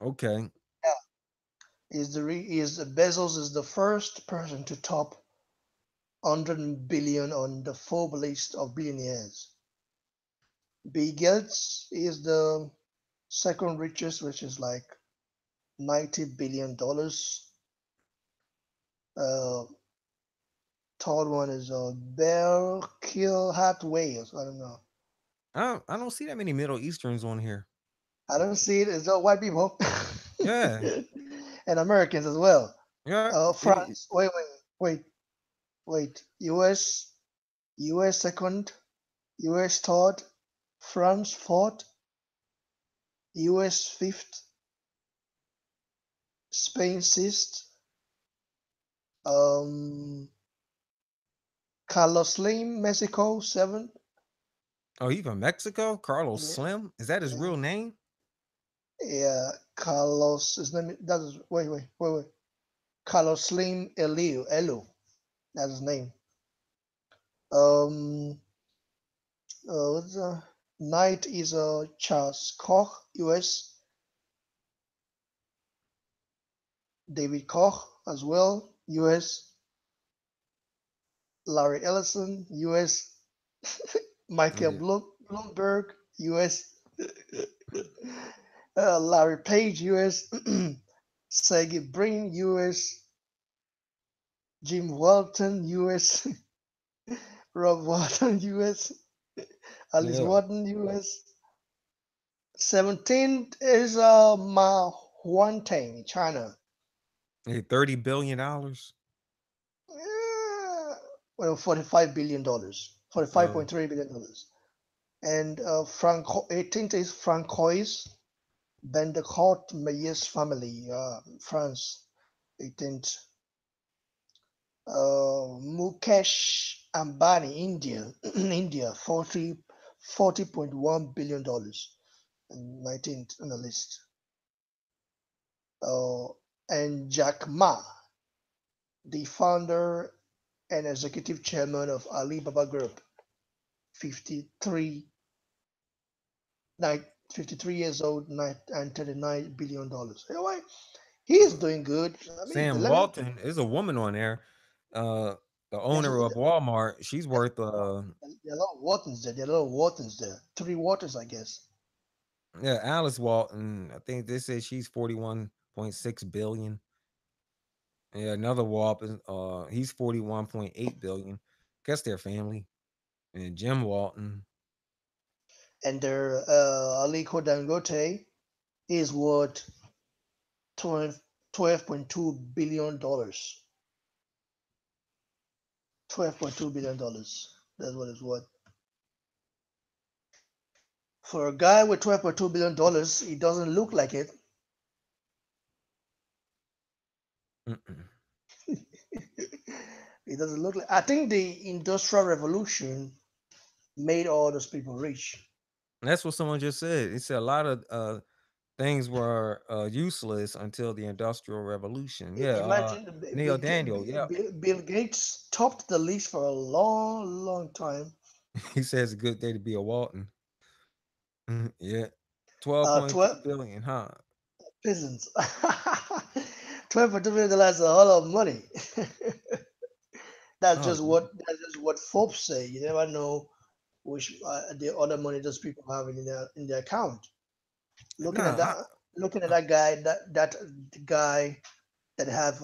Okay. Yeah, Is Bezos is the first person to top 100 billion on the Forbes list of billionaires. Bill Gates is the second richest, which is like $90 billion. Uh, third one is Berkshire Hathaway. I don't know. I don't see that many Middle Easterns on here. I don't see it. It's all white people Yeah, and Americans as well. yeah. France. Wait. U.S. second. U.S. third. France fourth. U.S. fifth. Spain sixth. Um, Carlos Slim, Mexico seventh. Oh, he from Mexico? Carlos Yeah, Slim? Is that his yeah, real name? yeah. Carlos. His name. That is. Wait. Carlos Slim Elu. That's his name. Um, what's Knight is Charles Koch, U.S. David Koch as well, U.S. Larry Ellison, U.S. Michael Yeah. Bloomberg, U.S. Larry Page, U.S. Sergey Brin, U.S. Jim Walton, U.S. Rob Walton, U.S. Alice Yeah. Walton, U.S. 17th is Ma Huanteng, China. Hey, $30 billion. Uh, well, $45 billion, Oh, $45.3 billion. And Frank 18th is Francois Bendecourt Meyers family, France. 18th. Mukesh Ambani, India, India, 40.1 billion dollars, and 19th on the list. Uh, and Jack Ma, the founder and executive chairman of Alibaba Group, 53, 53 years old, and $39 billion. Anyway, he is uh, doing good. I mean, Sam let me. Walton is a woman on there. Uh, the There's, owner of Walmart. She's worth there are a lot of Whartons there. There are a lot of Whartons there. Three Waters, I guess. yeah, Alice Walton. I think they said she's 41.6 billion. Yeah, another Walton. He's 41.8 billion. Guess their family. And Jim Walton. And their Aliko Dangote is worth 12.2 billion dollars. $12.2 billion. That's what it's worth. For a guy with $12.2 billion, it doesn't look like it. Mm-mm. It doesn't look like. I think the Industrial Revolution made all those people rich. That's what someone just said. It said a lot of things were useless until the Industrial Revolution. Yeah, Imagine Neil Daniel. Yeah, Bill Gates topped the list for a long, long time. he says a good day to be a Walton. Yeah, twelve point two 12 billion, huh? peasants. $12.2 billion is a whole lot of money. Oh yeah, That's just what Forbes say. You never know which the other money those people have in their account. Looking at nah. that, looking at that guy, that guy that have.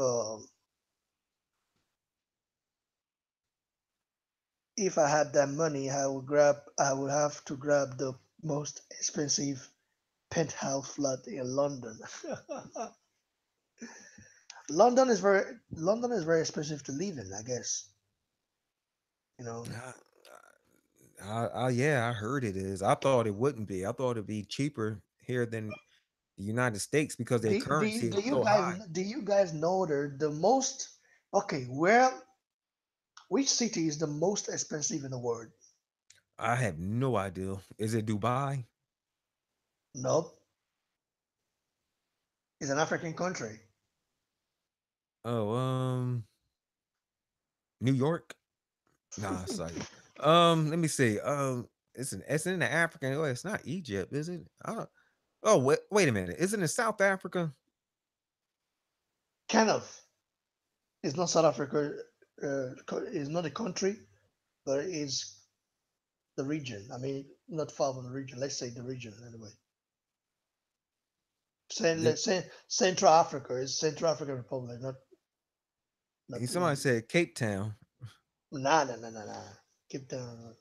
If I had that money, I would have to grab the most expensive penthouse flat in London. London is very expensive to live in, I guess. You know. Yeah, I heard it is. I thought it wouldn't be. I thought it'd be cheaper here than the United States because their currency is so high. Do you guys know the most okay, where which city is the most expensive in the world? I have no idea. Is it Dubai? Nope. It's an African country. Oh, New York? Nah, it's like let me see. It's in the African. Oh, it's not Egypt, is it? I don't, oh, wait a minute. Isn't it South Africa? kind of. It's not South Africa. It's not a country, but it's the region. I mean, not far from the region. Let's say the region anyway. The, Let's say Central Africa is Central African Republic, not somebody said Cape Town. nah, nah, nah, nah, nah. Keep down,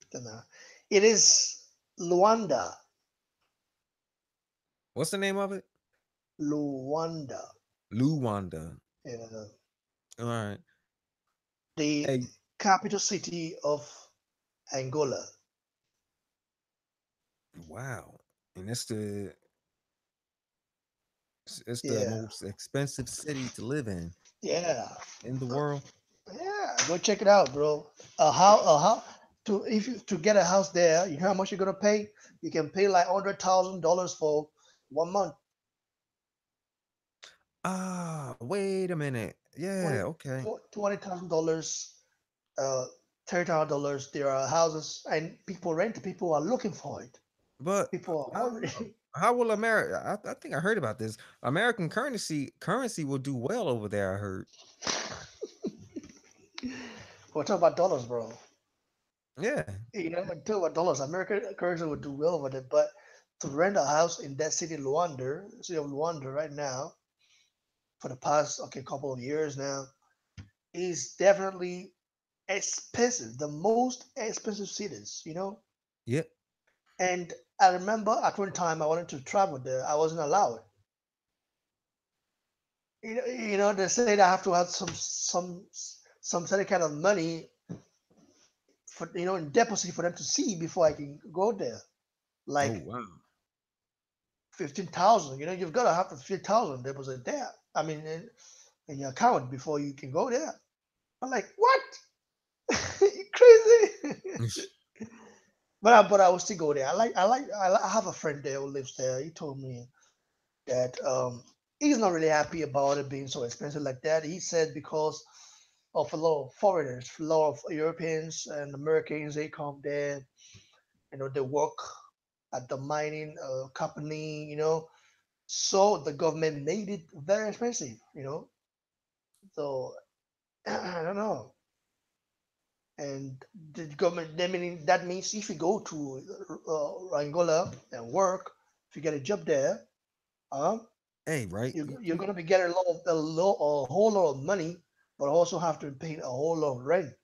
keep down. It is Luanda, What's the name of it? Luanda. Luwanda. Uh, All right. the Hey, capital city of Angola. wow. And it's the Yeah, most expensive city to live yeah, in the uh, world. yeah. Go check it out, bro. To if you to get a house there, you know how much you're gonna pay? You can pay like $100,000 for 1 month. Ah, wait a minute. Yeah, 20 okay. $20,000, uh, $30,000. There are houses and people rent. People are looking for it. But People are I don't know. already. How will America? I think I heard about this. American currency will do well over there. I heard. We're talking about dollars, bro. Yeah, You know, we're talking about dollars. American currency would do well with it, but to rent a house in that city of Luanda right now, for the past couple of years now, is definitely expensive. The most expensive cities, you know. yeah. And I remember at one time I wanted to travel there. I wasn't allowed. They say that I have to have some certain kind of money for in deposit for them to see before I can go there. Oh Like wow. 15,000. You've got to have 15,000 deposit there. I mean, in your account before you can go there. I'm like, what? You crazy? But I will still go there. I have a friend there who lives there. He told me that he's not really happy about it being so expensive like that. He said because of a lot of foreigners, a lot of Europeans and Americans, they come there. They work at the mining company. So the government made it very expensive. So I don't know. And the government, that means if you go to Angola and work, if you get a job there, uh, Hey, right? you're gonna be getting a whole lot of money, but also have to pay a whole lot of rent.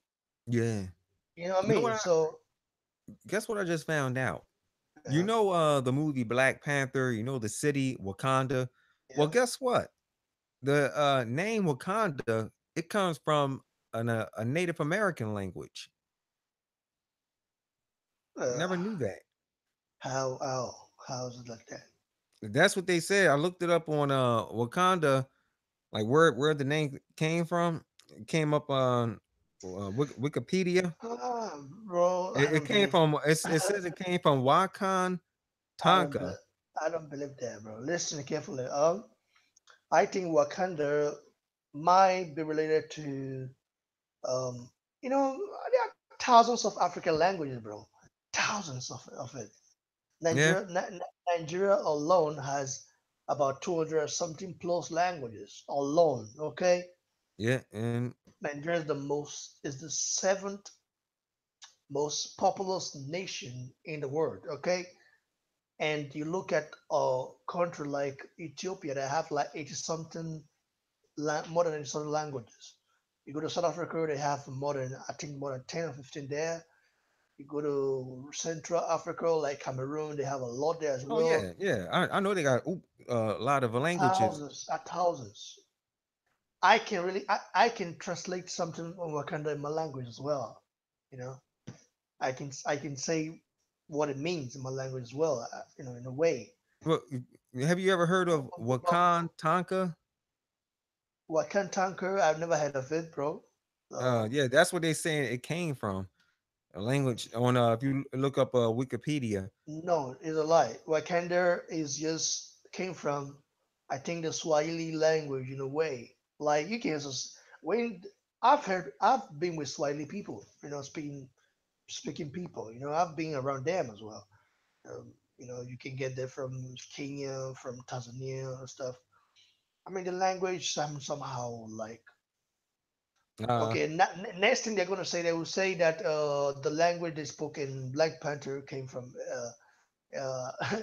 Yeah. You know what I You know what? mean? So Guess what I just found out. You yeah, know the movie Black Panther. You know the city Wakanda. Well, yeah. guess what? The name Wakanda, it comes from a Native American language. Uh, Never knew that. how is it like that? That's what they said. I looked it up on Wakanda, like where the name came from. It came up on Wikipedia. Bro, I It don't came believe. from I it says it came from Wakan I don't Tonka. believe. I don't believe that, bro. Listen carefully. I think Wakanda might be related to there are thousands of African languages, bro. Thousands of it. Yeah, Nigeria alone has about 200 something plus languages alone. Okay, yeah, and Nigeria is the seventh most populous nation in the world. Okay, and you look at a country like Ethiopia that have like 80 something more than 80 something languages. You go to South Africa, they have more than 10 or 15 there. You go to Central Africa, like Cameroon, they have a lot there as oh well. yeah, yeah. I know they got a lot of languages. Thousands. I can translate something on Wakanda in my language as well. You know, I can say what it means in my language as well. In a way. Well, have you ever heard of But Wakan Tonka? Wakantanker, I've never heard of it, bro. Yeah, that's what they saying it came from. A language on if you look up Wikipedia. No, it's a lie. Wakanda is just came from, I think, the Swahili language in a way. Like you can just when I've been with Swahili people, speaking people. I've been around them as well. You can get that from Kenya, from Tanzania and stuff. I mean, the language somehow like Uh, okay. Next thing they're gonna say, they will say that the language they spoke in Black Panther came from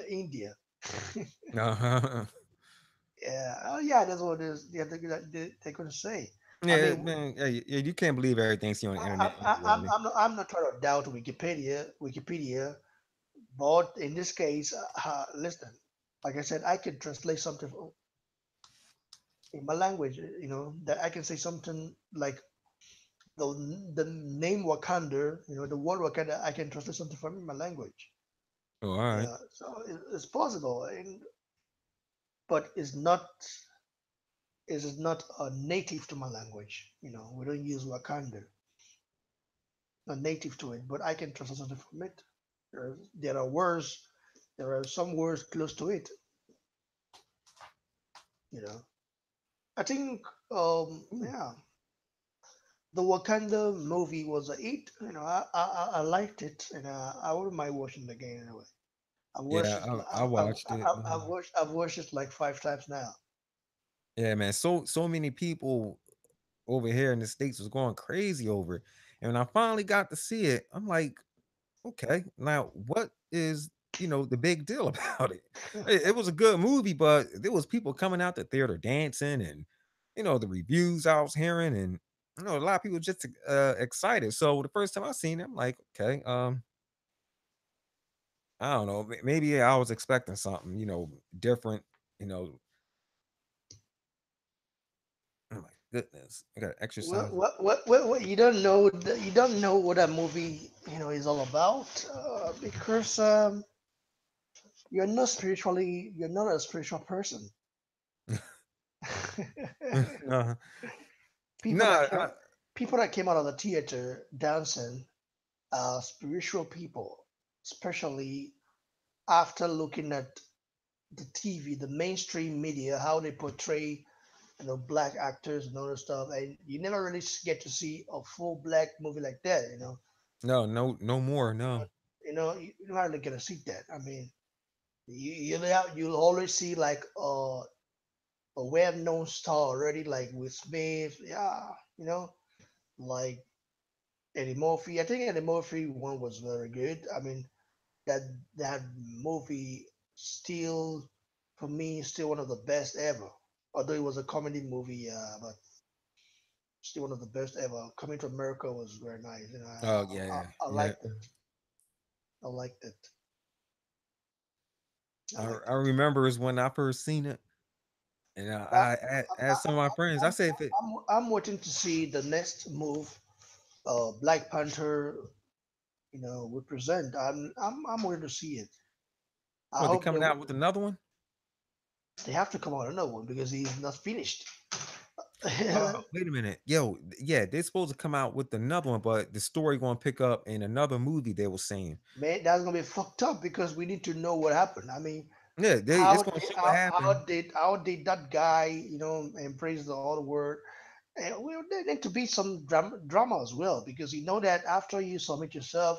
India. uh Yeah, oh yeah, that's what it is. Yeah, they're gonna say. I Yeah, mean, man. Yeah, you can't believe everything you see on the internet anyway. I'm not trying to doubt Wikipedia, but in this case, listen, like I said, I can translate something in my language. You know that I can say something like the the name Wakanda. You know the word Wakanda. I can translate something from my language. Oh, all right. Yeah, so it's possible, but it's not native to my language. You know, we don't use Wakanda, not native to it, but I can translate something from it. There are words, there are some words close to it. You know, I think, Ooh. yeah, the Wakanda movie was a hit. You know, I liked it, and I wouldn't mind watching it again anyway. I've watched Yeah, it. I watched it. I've watched it like 5 times now. Yeah, man. So many people over here in the states was going crazy over it, and when I finally got to see it, I'm like, okay, now what is the big deal about it? It was a good movie, but there was people coming out the theater dancing, and the reviews I was hearing, and a lot of people just excited. So the first time I seen it, I'm like, okay, I don't know, maybe I was expecting something, different. You know, oh my goodness, I got to exercise. What you don't know what that movie is all about because you're not a spiritual person. No, people that no, came people that came out of the theater dancing are spiritual people, especially after looking at the TV, the mainstream media, how they portray black actors and other stuff, and you never really get to see a full black movie like that. no, no, no more, no. You're not really gonna see that. I mean, you'll always see like a well-known star already, like Will Smith, yeah, like Eddie Murphy. I think Eddie Murphy one was very good. I mean, that that movie still, for me, still one of the best ever. Although it was a comedy movie, but still one of the best ever. Coming to America was very nice. Oh yeah, I yeah. liked it. I liked it. I liked I it. remember is when I first seen it, and I'm, I asked some of my friends. I I'm, said, if it, I'm waiting to see the next move. Black Panther, represent. I'm waiting to see it. I what, they hope coming out with another one? they have to come out another one because he's not finished. Wait a minute, yo, yeah, they're supposed to come out with another one, but the story going to pick up in another movie. They were saying, Man, that's gonna be fucked up because we need to know what happened. I mean, yeah, it's going to show what happened. how did that guy, embrace the other word? And there need to be some drama as well because you know that after you submit yourself,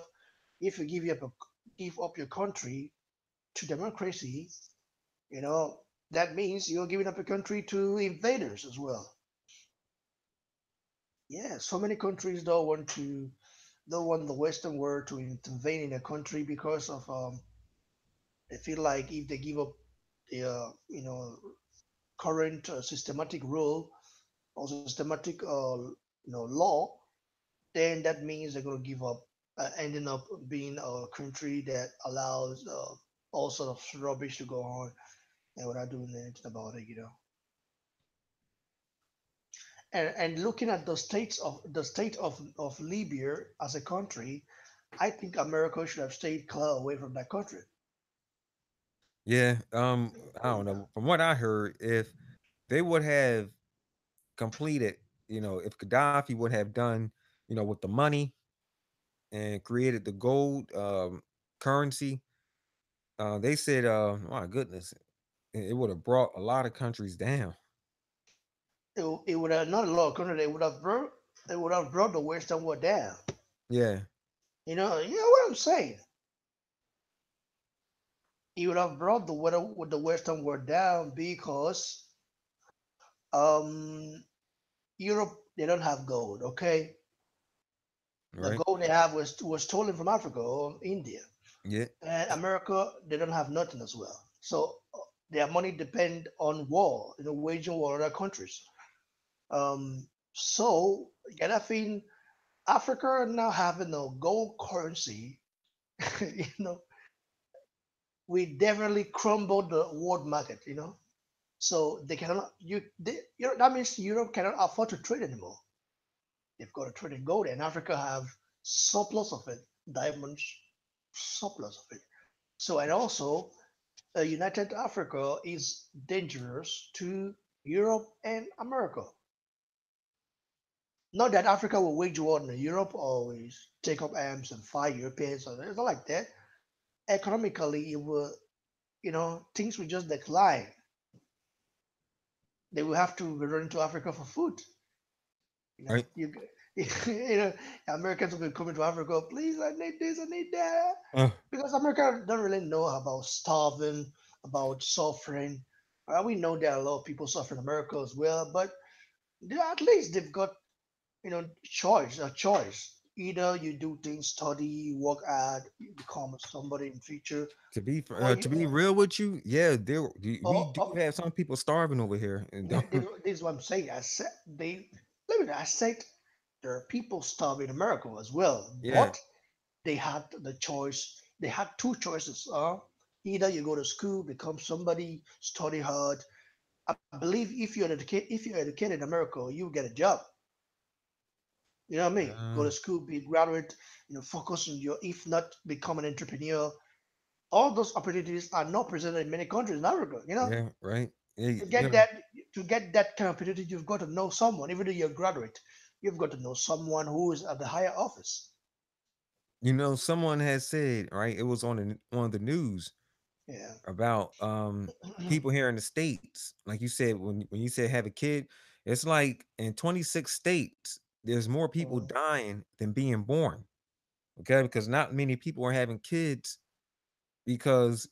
if you give up your country to democracy, that means you're giving up your country to invaders as well. Yeah, so many countries don't want the Western world to intervene in a country because of they feel like if they give up their current systematic rule or systematic law, then that means they're going to give up, ending up being a country that allows all sort of rubbish to go on and without doing anything about it. And looking at the state of Libya as a country, I think America should have stayed clear away from that country. Yeah, I don't know. From what I heard, if they would have completed, if Gaddafi would have done, with the money and created the gold currency, they said, my goodness, it would have brought a lot of countries down. It would have not a lot of country. They would have brought the Western world down. Yeah. You know what I'm saying. It would have brought the Western world down because Um, Europe, they don't have gold. Okay, the Right. gold they have was stolen from Africa or India, Yeah. and America, they don't have nothing as well. So their money depend on war, waging war on other countries. So Gaddafi, Africa now having a gold currency, you know, we definitely crumbled the world market. So they cannot that means Europe cannot afford to trade anymore. They've got to trade in gold, and Africa have surplus of it, diamonds, surplus of it. So and also, United Africa is dangerous to Europe and America. Not that Africa will wage war on Europe or will take up arms and fight Europeans. Or it's not like that. Economically, it will, things will just decline. They will have to run to Africa for food. You know, Right. you, Americans will be coming to Africa. Please, I need this, I need that, Uh, because America don't really know about starving, about suffering. We know there are a lot of people suffering in America as well, but at least they've got a choice. Either you do things, study, work hard, you become somebody in future, or to be real with you, yeah, we do or have some people starving over here, and this is what I'm saying. I said there are people starving in America as well, yeah, but they had the choice. They had two choices. Either you go to school, become somebody, study hard. I believe if you're educated in America, you get a job. You know what I mean? Go uh, to school, be a graduate, focus on your, if not become an entrepreneur. All those opportunities are not presented in many countries in Africa. yeah, right. Yeah, To get that, to get that kind of opportunity, you've got to know someone. Even though you're a graduate, you've got to know someone who is at the higher office. someone has said, right, it was on the news Yeah. about people here in the states, like you said, when you said have a kid, it's like in 26 states there's more people Mhm. dying than being born. Okay, because not many people are having kids because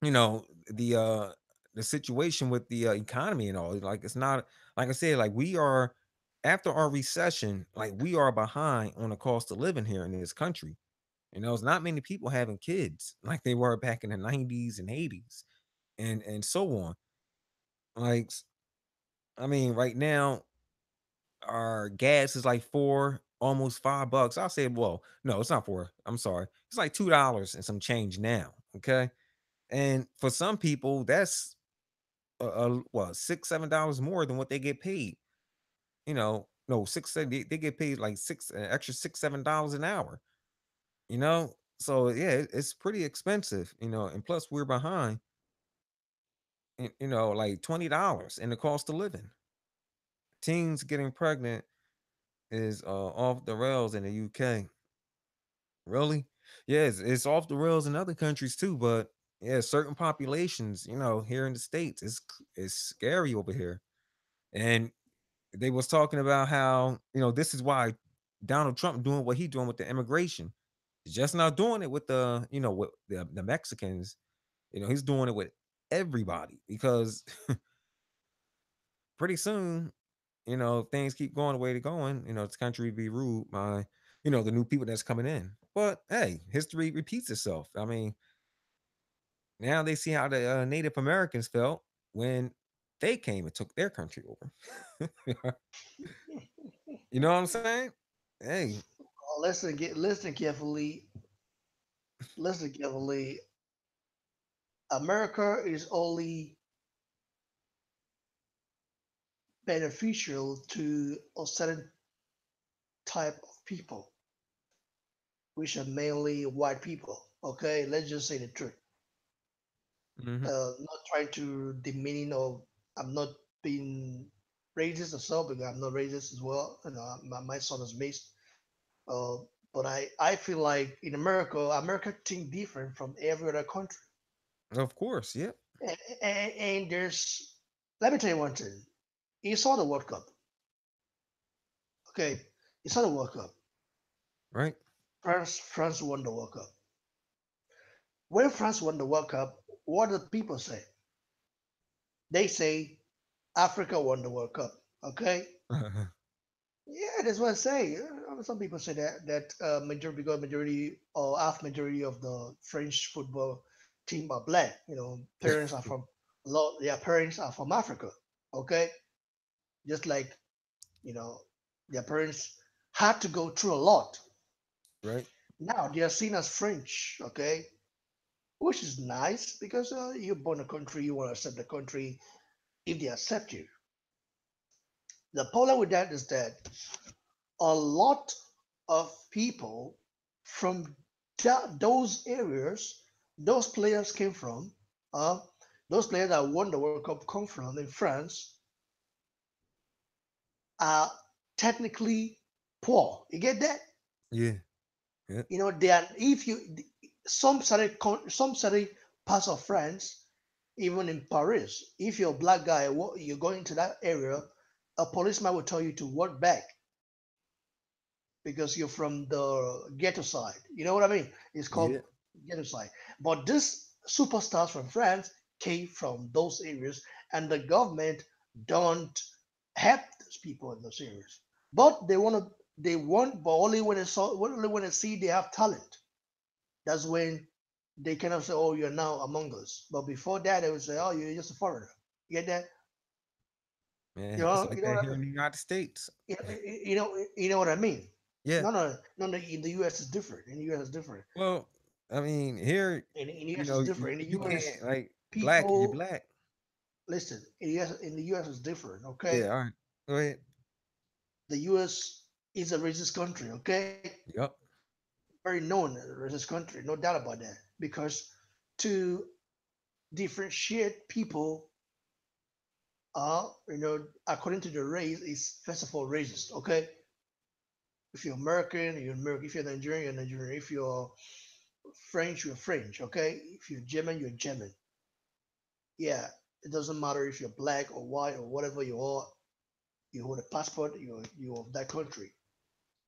you know the uh the situation with the economy and all, like it's not, like I said, like we are, after our recession, like we are behind on the cost of living here in this country. It's not many people having kids like they were back in the 90s and 80s and so on. Like, I mean, right now our gas is like four, almost $5. I'll say, well, no, it's not four, I'm sorry, it's like $2 and some change now. Okay, and for some people that's what, $6 7 more than what they get paid. No, six they get paid like six an extra $6 7 an hour. So yeah, it's pretty expensive. And plus we're behind. Like $20 in the cost of living. Teens getting pregnant is off the rails in the UK. Really? Yes, it's off the rails in other countries too, but yeah, certain populations, here in the States, it's scary over here. And they was talking about how, this is why Donald Trump doing what he doing with the immigration. He's just not doing it with with the Mexicans. He's doing it with everybody because pretty soon, if things keep going the way they're going, this country be ruled by, the new people that's coming in. But hey, history repeats itself. I mean, now they see how the Native Americans felt when they came and took their country over. You know what I'm saying? Hey, Listen carefully. Listen carefully. America is only beneficial to a certain type of people, which are mainly white people. Okay, let's just say the truth. hmm Not trying to demean, or I'm not being racist or so, because I'm not racist as well. My son is mixed. Uh, but I feel like in America think different from every other country. of course, yeah, And there's, let me tell you one thing. You saw the World Cup, okay? You saw the World Cup. right. France won the World Cup. When France won the World Cup, what do people say? They say Africa won the World Cup. Okay, yeah, that's what I say. Some people say that majority because majority or half majority of the French football team are black. Parents are from a lot. Their parents are from Africa. Okay, just like you know, their parents had to go through a lot. right? Now they are seen as French. Okay, which is nice because you're born a country, you want to accept the country if they accept you. The problem with that is that a lot of people from those areas, those players came from, uh, those players that won the World Cup come from in France are technically poor. You get that? Yeah, yeah, They are. If you some certain parts of France, even in Paris, if you're a black guy, you're going to that area, a policeman will tell you to walk back because you're from the ghetto side. You know what I mean? It's called yeah, ghetto side. But these superstars from France came from those areas, and the government don't help those people in those areas. But they want, but only when they see they have talent. That's when they kind of say, "Oh, you're now among us." But before that, they would say, "Oh, you're just a foreigner." You get that? man. You It's know, like you know that what I here mean? in the United States. You know what I mean? Yeah. No, no, no, no. In the U.S. is different. In the U.S. is different. Well, I mean, here, In the U.S. is different. In the you U.S., can't like black. You're people black. listen. In the U.S. is different. Okay, Yeah. All right. Go ahead. the U.S. is a racist country. Okay, Yep. very known as a racist country. No doubt about that. Because to differentiate people, according to the race, is first of all racist. Okay, if you're American, you're American. If you're Nigerian, you're Nigerian. If you're French, you're French. Okay, if you're German, you're German. Yeah, it doesn't matter if you're black or white or whatever you are. You hold a passport. You're of that country,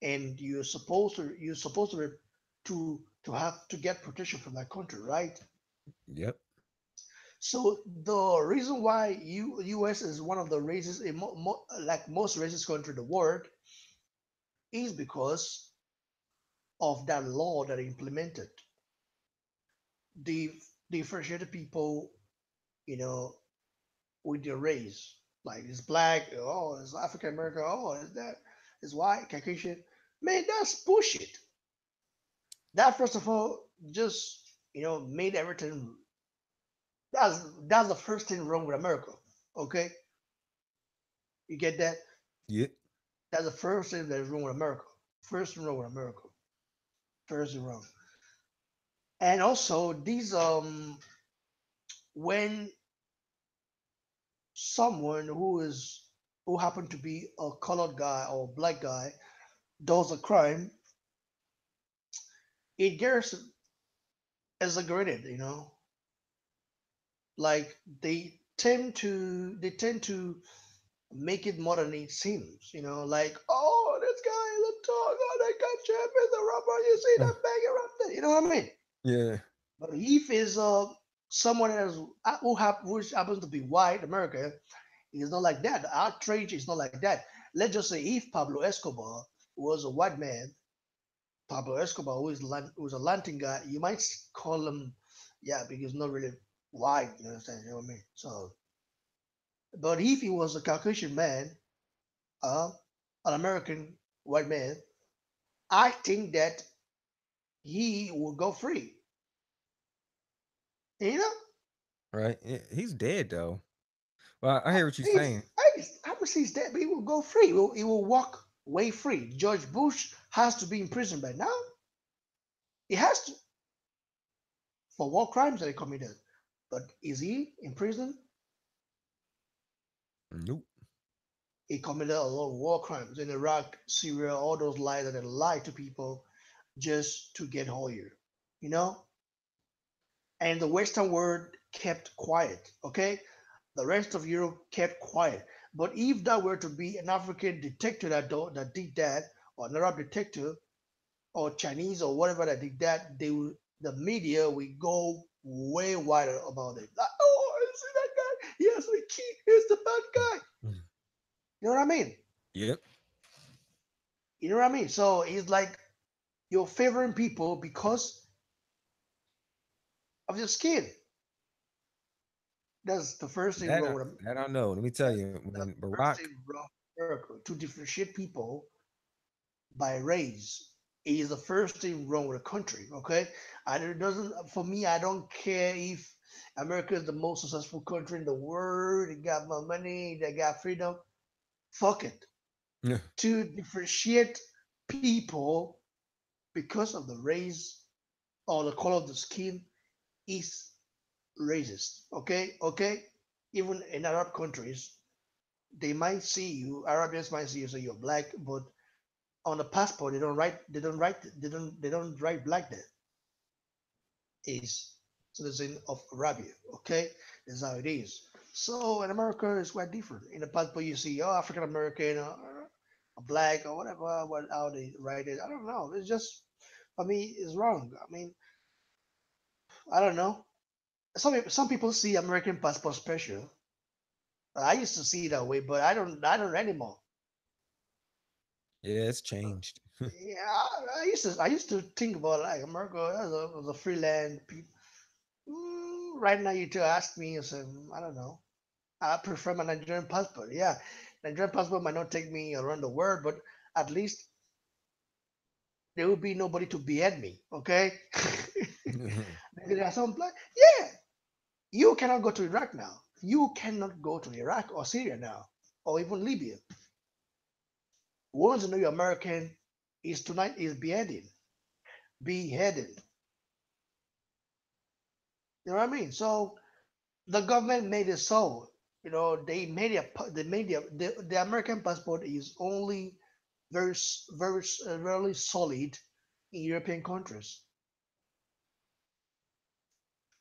and you're supposed to have to get protection from that country, right? Yep. So the reason why U.S. is one of the racist, like most racist country in the world, is because of that law that implemented. They differentiated people, you know, with their race. Like it's black, oh, it's African American, oh, is that it's white, Caucasian. Man, that's bullshit. That first of all just made everything. That's the first thing wrong with America. Okay, you get that? Yeah. That's the first thing that is wrong with America. First thing wrong with America. First thing wrong. And also these when someone who happened to be a colored guy or a black guy does a crime, it gets exaggerated. Like they tend to make it more than it seems. Like, oh, this guy is a dog. Oh, that guy champ is a robber. You see that bag around there. You know what I mean? Yeah. But if is someone else which happens to be white America, it's not like that. The outrage is not like that. Let's just say if Pablo Escobar was a white man, Pablo Escobar, who is a Latin guy, you might call him, yeah, because not really white. You understand? You know what I mean? So, but if he was a Caucasian man, uh, an American white man, I think that he will go free. You know, Right. Yeah, he's dead though. Well, I hear what you're he's, saying. I would say he's dead, but he will go free. He will walk way free. George Bush has to be in prison by now. He has to for war crimes that he committed. But is he in prison? Nope. He committed a lot of war crimes in Iraq, Syria, all those lies that they lied to people just to get oil. You know, and the Western world kept quiet. Okay, the rest of Europe kept quiet. But if that were to be an African detective that did that, or an Arab detective, or Chinese or whatever that did that, the media will go way wider about it. Like, oh, you see that guy? Yes, with key. He's the bad guy. You know what I mean? Yep. You know what I mean? So it's like you're favoring people because of your skin. That's the first thing wrong with them. That I know. Let me tell That's you, the when first Barack, thing wrong with America. To differentiate people by race is the first thing wrong with a country. Okay, and it doesn't. For me, I don't care if America is the most successful country in the world. They got more money. They got freedom. Fuck it. yeah, To differentiate people because of the race or the color of the skin is racist. Okay, okay. Even in Arab countries, they might see you. Arabians might see you say you're black, but on the passport they don't write black there. Is citizen of Arabia. Okay, that's how it is. So in America, it's quite different. In the passport, you see, oh, African American, black, or whatever. What how they write it, I don't know. It's just for me, it's wrong. I mean, I don't know. Some people see American passport special. I used to see it that way, but I don't anymore. yeah, it's changed. Yeah, I used to think about like America as a free land. Right now, you two ask me, I said, I don't know. I prefer my Nigerian passport. Yeah, Nigerian passport might not take me around the world, but at least there will be nobody to behead me. Okay. Maybe there are some black. Yeah, you cannot go to Iraq now. You cannot go to Iraq or Syria now, or even Libya. Once you know you're American, is tonight is beheading, beheading. You know what I mean? So the government made it so. They made it. They made the American passport is only very solid in European countries.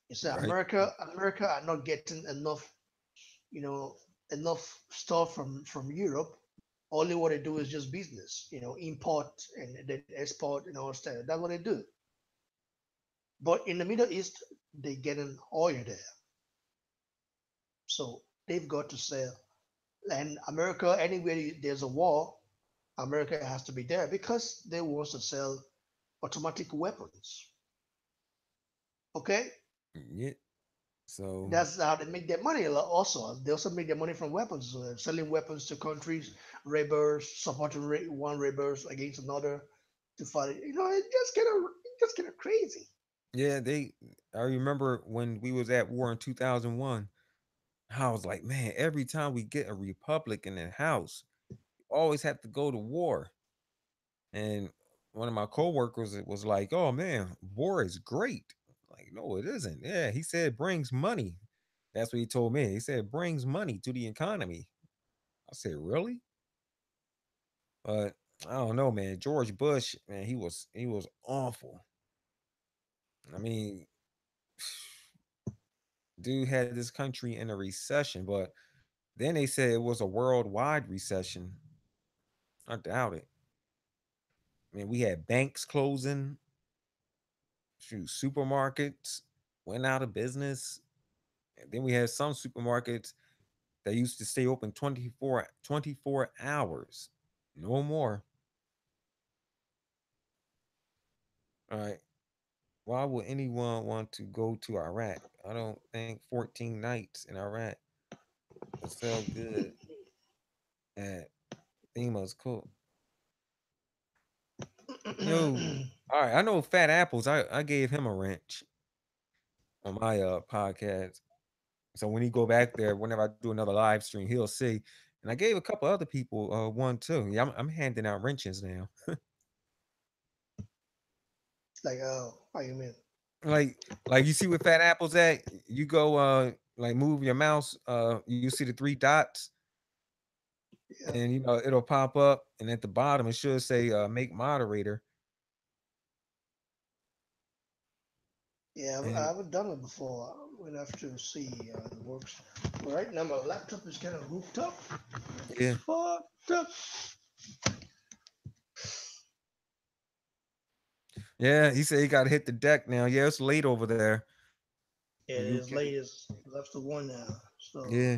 It's that Right. America are not getting enough, you know, enough stuff from Europe. Only what they do is just business, import and then export and all stuff. That's what they do. But in the Middle East, they get an oil there, so they've got to sell. And America, anywhere there's a war, America has to be there because they want to sell automatic weapons. Okay, Yeah. So that's how they make their money. Also, they also make their money from weapons, selling weapons to countries, rebels, supporting one rebels against another to fight. It's just kind of crazy. yeah, they. I remember when we was at war in 2001. I was like, man, every time we get a republic in the house, always have to go to war. And one of my coworkers was like, "Oh man, war is great." Like, no, it isn't. Yeah, he said it brings money. That's what he told me. He said it brings money to the economy. I said, really? But I don't know, man. George Bush, man, he was awful. I mean, dude had this country in a recession, but then they said it was a worldwide recession. I doubt it. I mean, we had banks closing, shoot, supermarkets went out of business. And then we had some supermarkets that used to stay open 24 hours. No more. All right. Why would anyone want to go to Iraq? I don't think 14 nights in Iraq would sell good at Thema's Cook. Yo, all right. I know Fat Apples. I gave him a wrench on my podcast. So when he go back there, whenever I do another live stream, he'll see. And I gave a couple other people one too. Yeah, I'm handing out wrenches now. Like, how you mean? like like you see where Fat Apple's at. You go like move your mouse. You see the three dots, Yeah, and it'll pop up, and at the bottom it should say make moderator. yeah, I And haven't done it before. We'll have to see how it works. But right now, my laptop is kind of hooked up. It's yeah, fucked up. yeah, he said he got to hit the deck now. Yeah, it's late over there Yeah, in it is UK. late. It's after 1 now. So Yeah.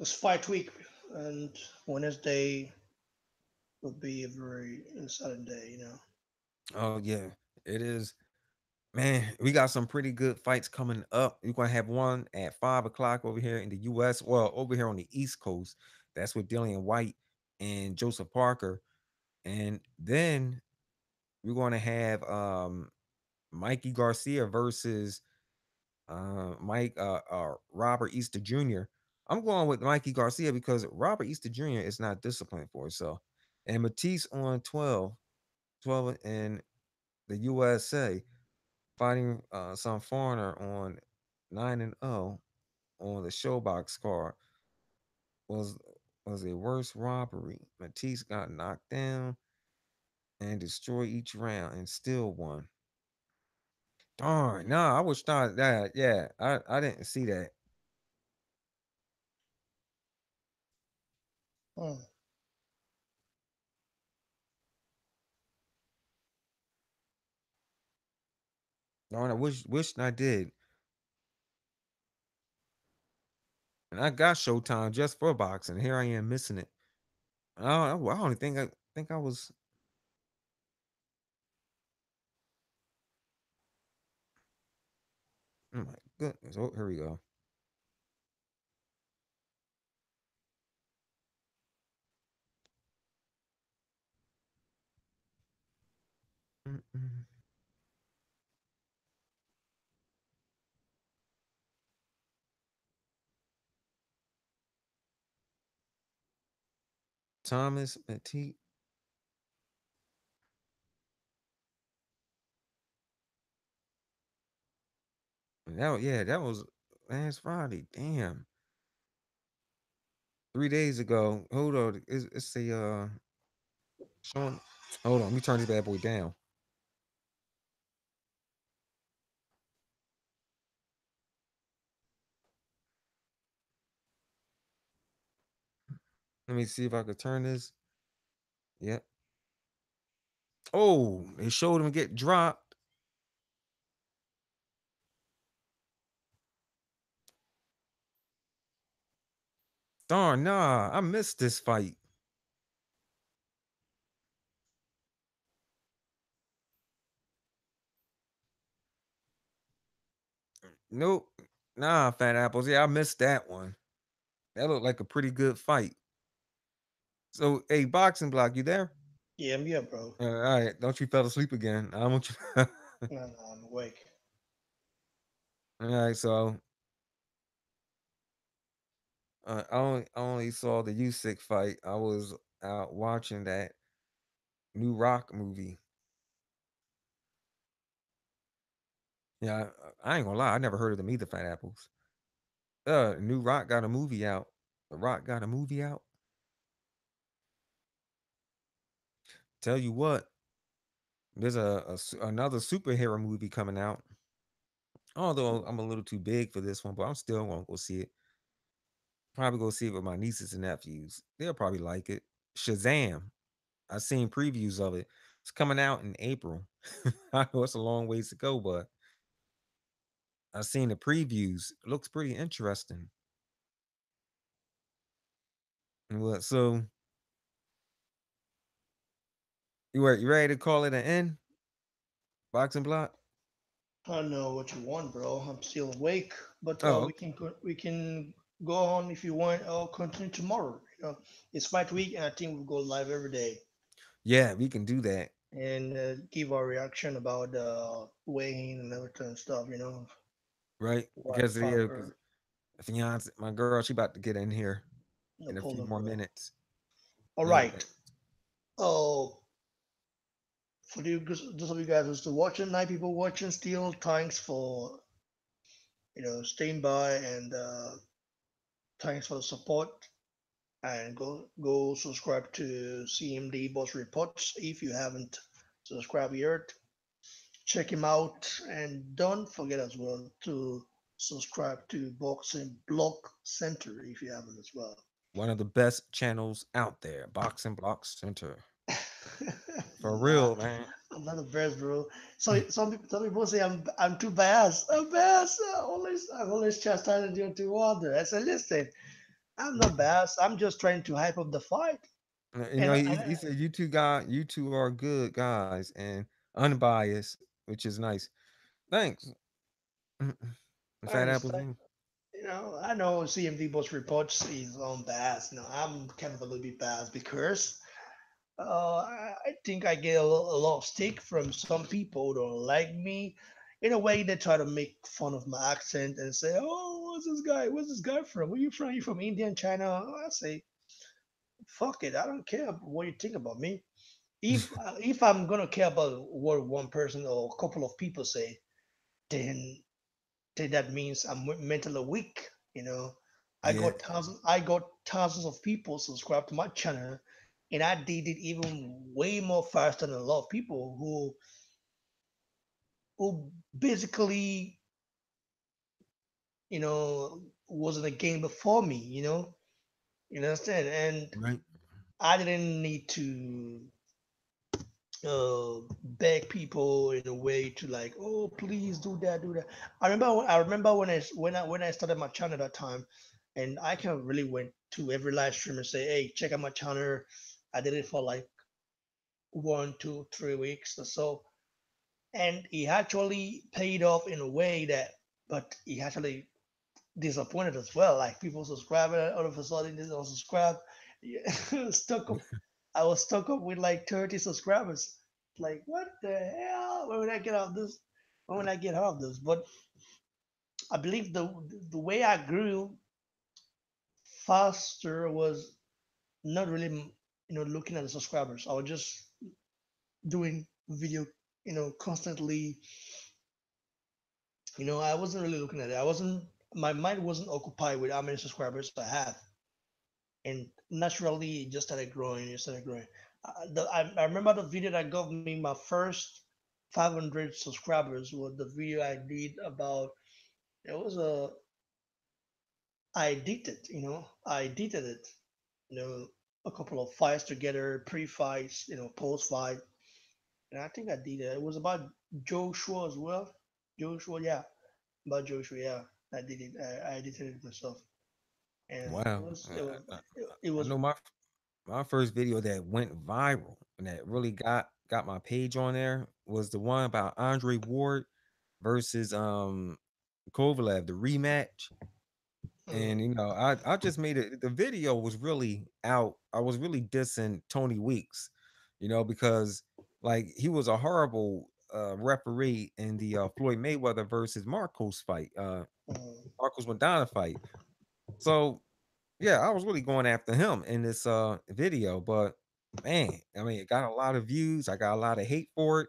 It's fight week, and Wednesday will be a very exciting day. Oh yeah, it is. Man, we got some pretty good fights coming up. We're gonna have one at 5 o'clock over here in the US. Well, over here on the East Coast. That's with Dillian White and Joseph Parker. And then we're gonna have Mikey Garcia versus Robert Easter Jr. I'm going with Mikey Garcia because Robert Easter Jr. is not disciplined for himself. And Matisse on 12 in the USA fighting some foreigner on 9-0 on the Showbox card was was a worse robbery. Matisse got knocked down and destroyed each round and still won. Darn, nah, I was thought that. Yeah, I didn't see that. Hmm. Darn, I wish I did. And I got Showtime just for boxing. Here I am missing it. I don't think I was. Oh my goodness! Oh, here we go. Mm-mm. Thomas Matisse. Yeah, that was last Friday. Damn, 3 days ago. Hold on, it's a showing. Hold on, let me turn this bad boy down. Let me see if I could turn this. Yep. Oh, they showed him get dropped. Darn, nah, I missed this fight. Nope. Nah, Fat Apples. Yeah, I missed that one. That looked like a pretty good fight. So, hey, boxing block, you there? Yeah, I'm here, bro. All right, don't you fell asleep again. I don't want you. No, no, I'm awake. All right, so I only saw the Usyk fight. I was out watching that new Rock movie. Yeah, I ain't gonna lie. I never heard of them either. Fat Apples. New Rock got a movie out. The Rock got a movie out. Tell you what, there's another superhero movie coming out. Although I'm a little too big for this one, but I'm still gonna go see it. Probably go see it with my nieces and nephews. They'll probably like it. Shazam. I've seen previews of it. It's coming out in April. I know it's a long ways to go, but I've seen the previews. It looks pretty interesting. So you ready to call it an end? Boxing block? I know what you want, bro. I'm still awake, but Oh, we can go on if you want. I'll continue tomorrow. It's fight week, and I think we'll go live every day yeah, we can do that. and give our reaction about weighing and everything and stuff. Right? White Because yeah, Parker, fiance, my girl, she about to get in here no in a few problem, more bro. minutes. All Yeah, right. Oh, for those of you guys who's still watching, 9 people watching still, thanks for staying by and thanks for the support. And go subscribe to CMD Boss Reports if you haven't subscribed yet. Check him out, and don't forget as well to subscribe to Boxing Block Center if you haven't as well. one of the best channels out there, Boxing Block Center. For Nah, real, man. I'm not the best, bro. So some people say I'm too biased. I'm biased. I always chastising you to water. I said, listen. I'm not bad. I'm just trying to hype up the fight. You And, know, and he said you two are good guys and unbiased, which is nice. Thanks. I Fat Apple's understand. room. I know CMD boss reports his own bias. I'm kind of a little bit biased because I think I get a lot of stick from some people who don't like me. In a way, they try to make fun of my accent and say, "Oh, what's this guy? Where's this guy from? Where you from? You from India and China?" I say, "Fuck it, I don't care what you think about me. If I'm gonna care about what one person or a couple of people say, then that means I'm mentally weak. Yeah, I got thousands of people subscribed to my channel, and I did it even way more faster than a lot of people who basically was in the game before me. You understand? And right. I didn't need to beg people in a way to like, oh, please do that, do that. I remember when I started my channel that time, and I kind of really went to every live stream and say, hey, check out my channel. I did it for like 1, 2, 3 weeks or so, and it actually paid off in a way that, but it actually disappointed as well. Like people subscribing, all of a sudden they don't subscribe. Yeah, stuck up. I was stuck up with like 30 subscribers. Like what the hell? When would I get out of this? When would I get out of this? But I believe the way I grew faster was not really looking at the subscribers. I was just doing video constantly. I wasn't really looking at it. I wasn't My mind wasn't occupied with how many subscribers I have, and naturally it just started growing. It started growing. I remember the video that got me my first 500 subscribers was the video I did about. It was I did it. I did it. You know, a couple of fights together, pre-fights, post-fight, and I think I did it. It was about Joshua as well. Joshua, yeah, about Joshua, yeah. I did it. I edited it myself, and Wow. it I was know my first video that went viral and that really got my page on there was the one about Andre Ward versus Kovalev, the rematch. And mm, I just made it. The video was really out. I was really dissing Tony Weeks, because like he was a horrible referee in the Floyd Mayweather versus Marcos fight, mm, Marcos Madonna fight. So yeah, I was really going after him in this video, but man, I mean, it got a lot of views. I got a lot of hate for it.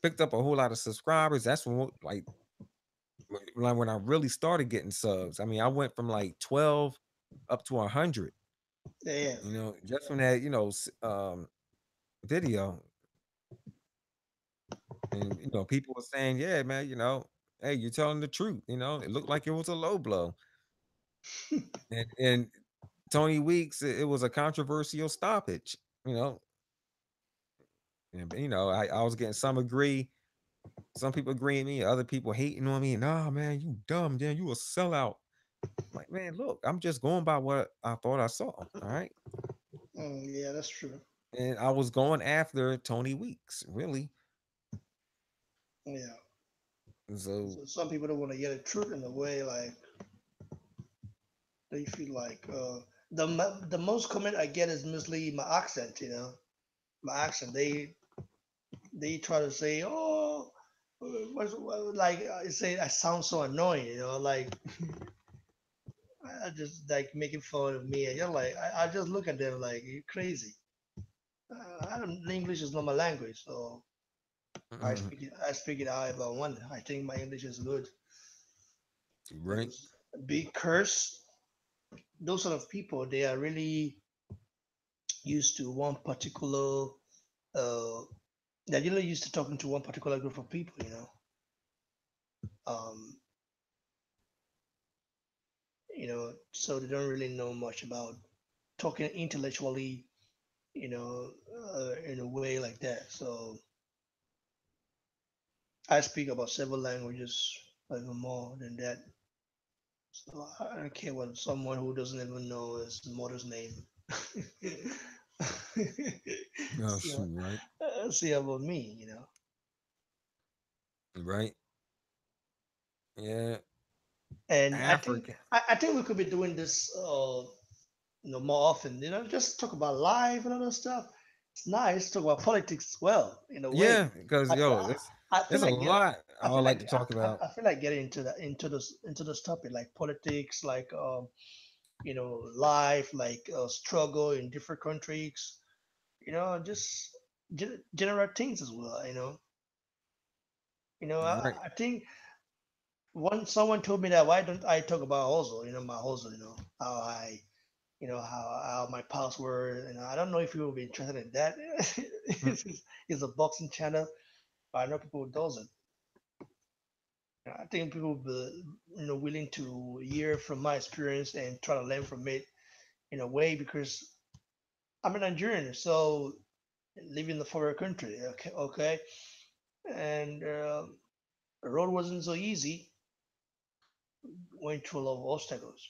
Picked up a whole lot of subscribers. That's when when I really started getting subs. I mean, I went from like 12 up to 100, yeah. just from that, video. And, people were saying, yeah, man, hey, you're telling the truth. It looked like it was a low blow. And Tony Weeks, it was a controversial stoppage, you know. And, I was getting some people agreeing with me, other people hating on me. Nah, man, you dumb, man, you a sellout. Like, man, look, I'm just going by what I thought I saw. All right. Yeah, that's true. And I was going after Tony Weeks, really. Yeah. So So some people don't want to get the truth in a way like they feel like the most comment I get is mostly my accent. My accent. They try to say, oh, like I say I sound so annoying. Like I just like making fun of me, and you're like I just look at them like you're crazy. English is not my language, so mm, I speak it however I want. I think my English is good. right, Because those sort of people, they are really used to one particular uh they're really used to talking to one particular group of people. um so they don't really know much about talking intellectually, in a way like that. So I speak about several languages, even more than that. So I don't care what someone who doesn't even know his mother's name. Oh see, shoot, right, see about me, you know. right, yeah, And African. I think we could be doing this, more often. You know, just talk about life and other stuff. It's nice to talk about politics as well, in a way. Yeah, because I feel, yo, there's I feel there's a like get lot I would like to talk about. I feel like getting into this topic like politics, like life, like struggle in different countries, just general things as well. All right, I think once someone told me that why don't I talk about hustle, my hustle, how I, how my past were, I don't know if you will be interested in that. mm, It's a boxing channel, but I know people who doesn't. I think people will be, willing to hear from my experience and try to learn from it in a way because I'm a Nigerian, so live in the foreign country, okay, and the road wasn't so easy. Went through a lot of obstacles,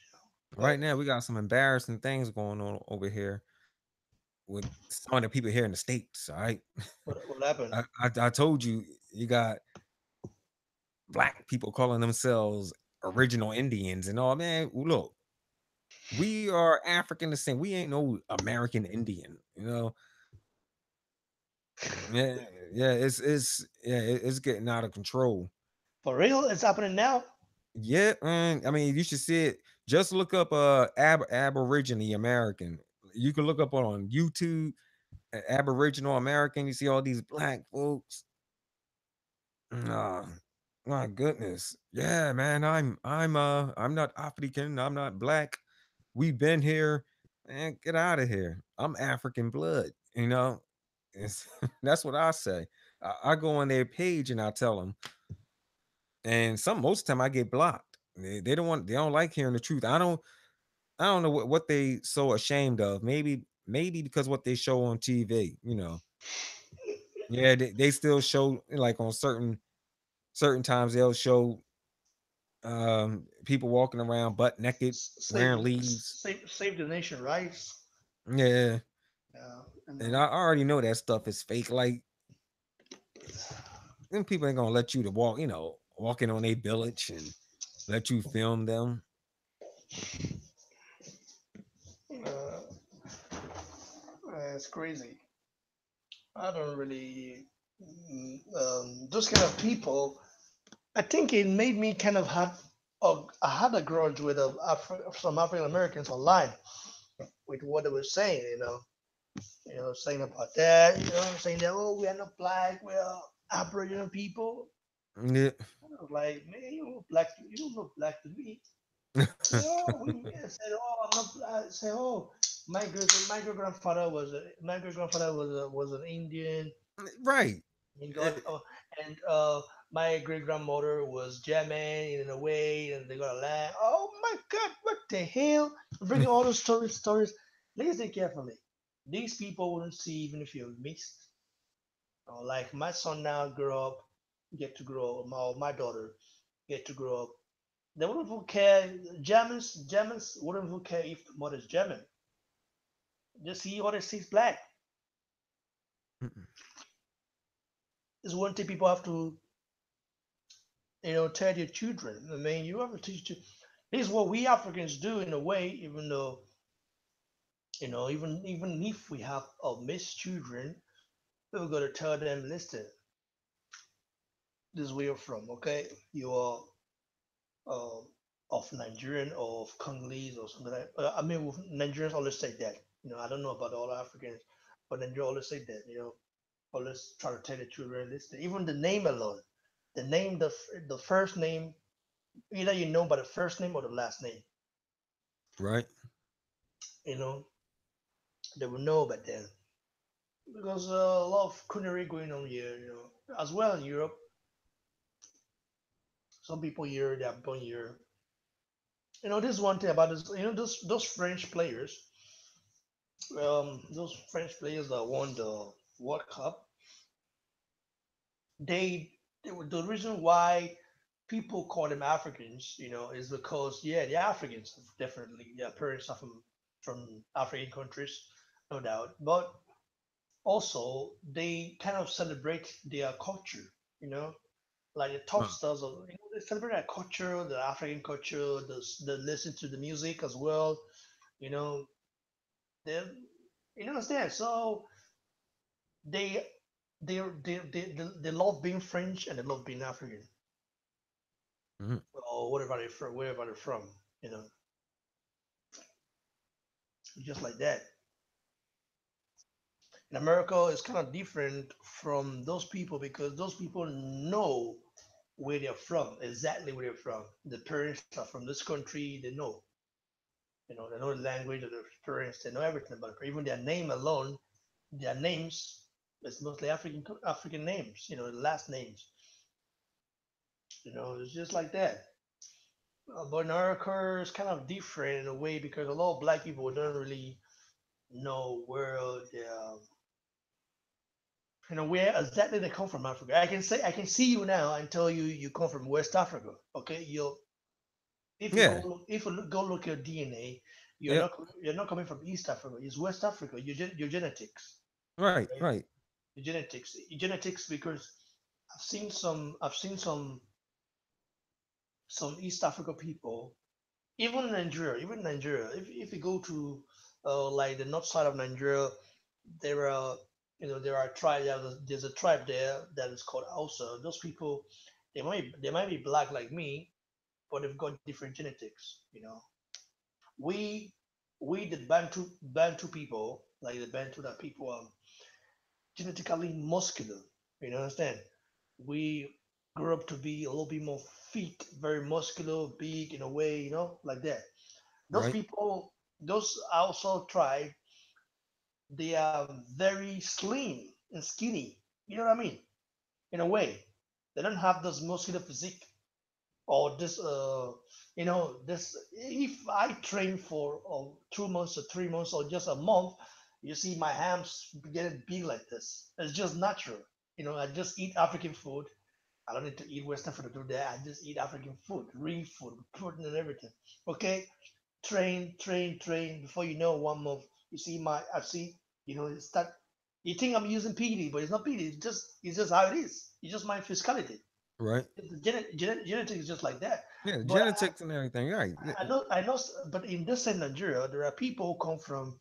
right but now we got some embarrassing things going on over here with some of the people here in the states. All right, what happened? I told you you got black people calling themselves original Indians and all. Man, look, we are African descent. We ain't no American Indian. Yeah, yeah, it's getting out of control. For real, it's happening now. Yeah, man. I mean, you should see it. Just look up Aborigine American. You can look up on YouTube Aboriginal American. You see all these black folks. Nah, my goodness. Yeah, man. I'm not African. I'm not black. We've been here. Man, get out of here. I'm African blood. It's, that's what I say. I go on their page and I tell them, and most of the time I get blocked. They don't like hearing the truth. I don't know what they so ashamed of. Maybe because what they show on TV. Yeah, they still show like on certain times they'll show people walking around butt naked wearing leaves. Save the nation, right? Yeah, Yeah, and I already know that stuff is fake. Like them people ain't gonna let you to walk, walking on a village and let you film them. uh, it's crazy. I don't really, those kind of people. I think it made me kind of I had a grudge with some African Americans online with what they were saying, saying about that, saying that, oh, we are not black, we are Aboriginal people. Yeah. I was like, man, you look black to me. We said, oh, I'm not black. I said, oh, my great grandfather was an Indian. Right. And Eh, got and my great grandmother was German in a way, and they got a land. Oh my God, what the hell? Bringing all those stories. Listen carefully. These people wouldn't see even if you mixed. Like my son now get to grow up. My daughter get to grow up. They wouldn't even care. Germans wouldn't even care if the mother's German. Just see what they see is black. mm-mm. Is one thing people have to tell your children. I mean, you have to teach. This is what we Africans do in a way, even though even if we have missed children, we're gonna tell them, listen, this is where you're from, okay? You are uh, of Nigerian or of Congolese or something like. I mean, Nigerians always say that. I don't know about all Africans, but Nigerians always say that. Always try to tell the children, listen, even the name alone, the name, the first name, either by the first name or the last name. Right. You know, they will know about then because a lot of culinary going on here, as well in Europe. Some people here they are born here. This is one thing about this. Those French players, those French players that won the World Cup, they were the reason why. people call them Africans, is because yeah, the Africans definitely their parents are from African countries, no doubt. But also they kind of celebrate their culture, you know, like the top Uh, stars of they celebrate their culture, the African culture, the listen to the music as well, you know, they understand. So they they love being French and they love being African mhm. or wherever they're from, you know, just like that. In America, it's kind of different from those people because those people know where they're from, exactly where they're from. The parents are from this country, they know the language of their parents, they know everything about it. Even their name alone, their names, it's mostly African names, the last names. It's just like that. But in America, it's kind of different in a way because a lot of black people don't really know where exactly they come from Africa. I can see you now and tell you you come from West Africa. Okay, Yeah. if you go look at your DNA, Yep. you're not coming from East Africa. It's West Africa. Your genetics, Right. right? Right. Your genetics because I've seen some East Africa people, even Nigeria. If you go to like the north side of Nigeria, there are there are tribe there's a tribe there that is called Hausa. Those people they might be black like me, but they've got different genetics. We we the Bantu people, like the Bantu that people are genetically muscular. Understand? We grew up to be a little bit more fit, very muscular, big in a way, like that. Those Right. people, those also tribe, they are very slim and skinny. You know what I mean? In a way, they don't have this muscular physique or this. This. If I train for 2 months or 3 months or just a month, you see my hams getting big like this. It's just natural. I just eat African food. I don't need to eat Western food to do that. I just eat African food, real food, with protein and everything. Okay, train, train, train. Before you know, 1 month, you see I see, it's that you think I'm using PD, but it's not PD. It's just how it is. It's just my physicality. Right. Genetics is just like that. Yeah. But Genetics and everything. Right. I know, but in this side Nigeria, there are people who come from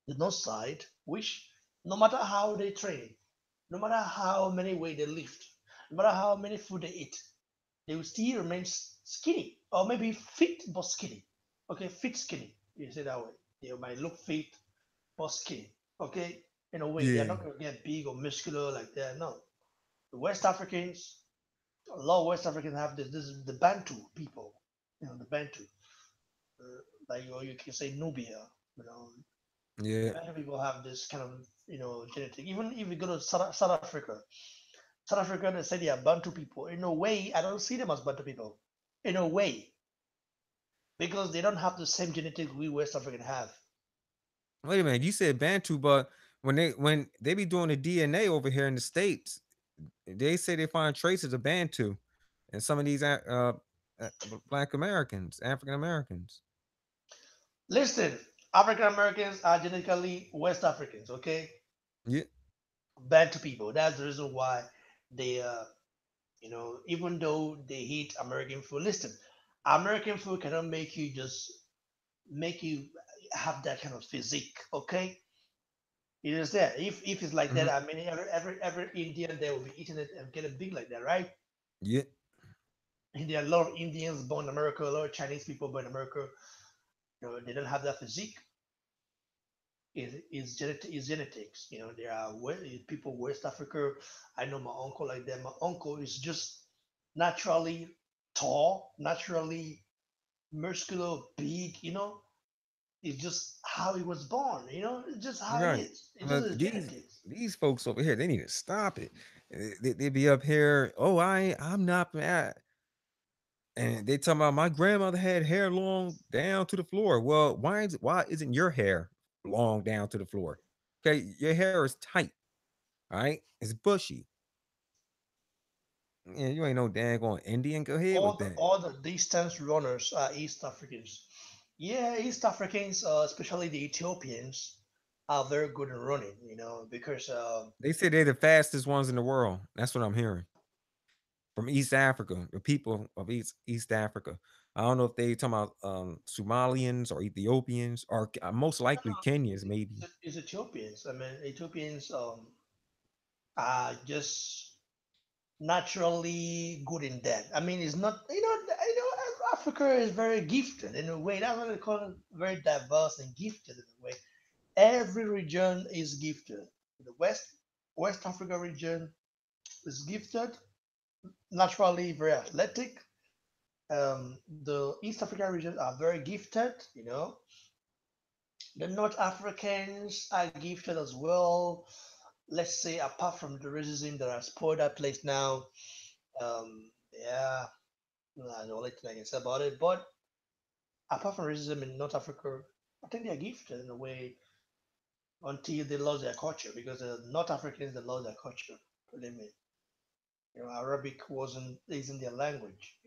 the north side, which no matter how they train, no matter how many weight they lift, no matter how many food they eat, they will still remain skinny or maybe fit but skinny. Okay, fit skinny. You say that way. They might look fit but skinny. Okay, in a way, they're Yeah. not gonna get big or muscular like that. No, the West Africans, a lot of West Africans have this. This is the Bantu people. The Bantu, like or you can say Nubia. You know, Yeah. Bantu people have this kind of genetic. Even if you go to South Africa, South Africa, they say they are Bantu people. In a way, I don't see them as Bantu people. In a way, because they don't have the same genetic we West African have. Wait a minute. You said Bantu, but when they be doing the DNA over here in the states, they say they find traces of Bantu and some of these Black Americans, African Americans. Listen, African Americans are genetically West Africans, okay? Yeah. Bantu people. That's the reason why they, even though they eat American food, listen, American food cannot make you have that kind of physique, okay? You understand? If it's like that, Mhm. I mean, every Indian there will be eating it and getting big like that, right? Yeah. And there are a lot of Indians born in America, a lot of Chinese people born in America. They don't have that physique. Is genetics. There are people West Africa. I know my uncle like that. My uncle is just naturally tall, naturally muscular, big. It's just how he was born. It's just how it Right. is. It's just But his genetics. these folks over here, they need to stop it. They be up here. Oh, I'm not mad. And they talking about my grandmother had hair long down to the floor. Well, why isn't your hair long down to the floor? Okay, your hair is tight. All right, it's bushy. Yeah, you ain't no daggone Indian. Go ahead with that. All the distance runners are East Africans. Yeah, East Africans, especially the Ethiopians, are very good in running. Because They say they're the fastest ones in the world. That's what I'm hearing from East Africa, the people of East Africa. I don't know if they talking about Somalians or Ethiopians or most likely Kenyans, maybe. it's Ethiopians. I mean, Ethiopians are just naturally good in that. I mean, it's not Africa is very gifted in a way. That's what they call it, very diverse and gifted in a way. Every region is gifted. The West Africa region is gifted, naturally very athletic. The East African region are very gifted. The North Africans are gifted as well. Let's say apart from the racism that has spoiled that place now, yeah, I know nothing I can say about it. But apart from racism in North Africa, I think they are gifted in a way until they lost their culture because the North Africans they lost their culture. Believe me, Arabic wasn't isn't their language,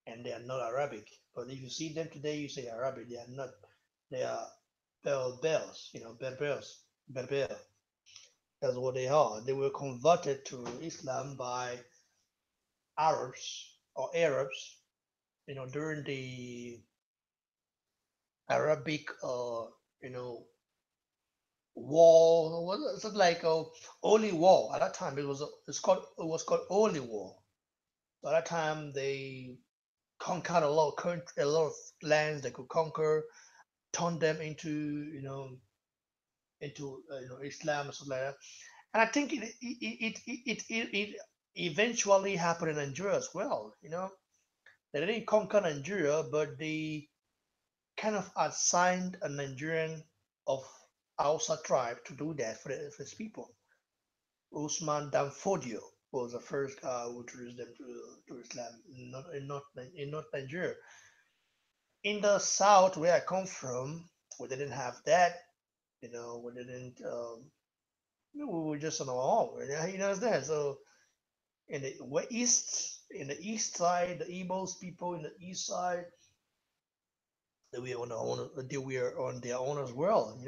and they are not Arabic. But if you see them today, you say Arabic. They are not. They are Berbers, Berber. That's what they are. They were converted to Islam by Arabs, during the Arabic, you know, war. Was it like a holy war at that time? It was called holy war. At that time, they conquered a lot of lands they could conquer, turned them into Islam and stuff like that. And I think it eventually happened in Nigeria as well. They didn't conquer Nigeria, but they kind of assigned a Nigerian of Hausa tribe to do that for his people. Usman Danfodio was the first guy who introduced them to Islam in North Nigeria. In the south, where I come from, we didn't have that. We didn't. We were just on our own. That. So in the east side, the Igbos people in the east side, they were on their own as well.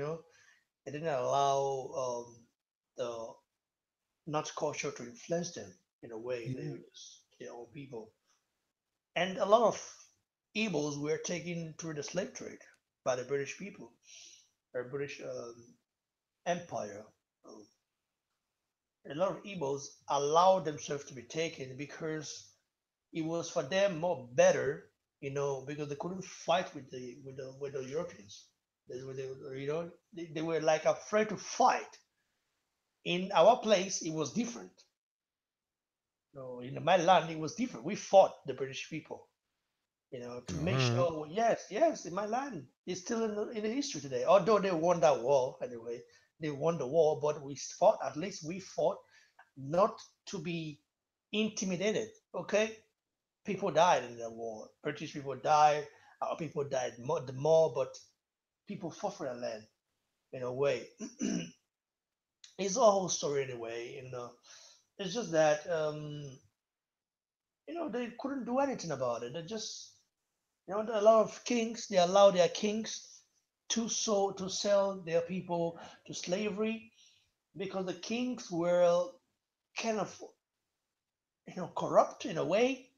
They didn't allow the North culture to influence them in a way. They Yeah. were just their own people, and a lot of Igbos were taken through the slave trade by the British people, or British Empire. Um, a lot of Igbos allowed themselves to be taken because it was for them more better, because they couldn't fight with the Europeans. They were like afraid to fight. In our place, it was different. In my land, it was different. We fought the British people, to All make right. sure. Yes, yes, in my land, it's still in the history today. Although they won that war anyway, they won the war, but we fought. At least we fought not to be intimidated. Okay, people died in the war. British people died. Our people died more, but people fought for their land in a way. It's a whole story anyway. It's just that they couldn't do anything about it. They just a lot of kings they allow their kings to sell their people to slavery because the kings were kind of corrupt in a way.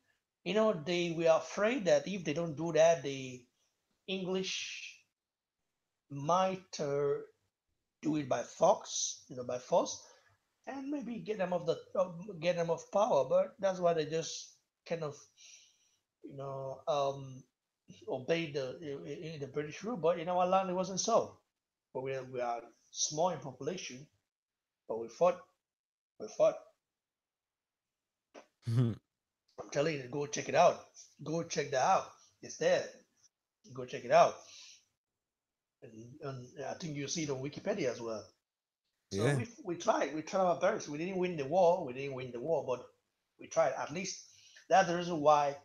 They were afraid that if they don't do that, the English might do it by force, and maybe get them off power. But that's why they just kind of you know um, obeyed the British rule. But in our land, it wasn't so. But we are small in population, but we fought. We fought. I'm telling you, go check it out. Go check that out. It's there. Go check it out. And I think you see it on Wikipedia as well. So Yeah. we tried. We tried our best. We didn't win the war. We didn't win the war, but we tried. At least that's the reason why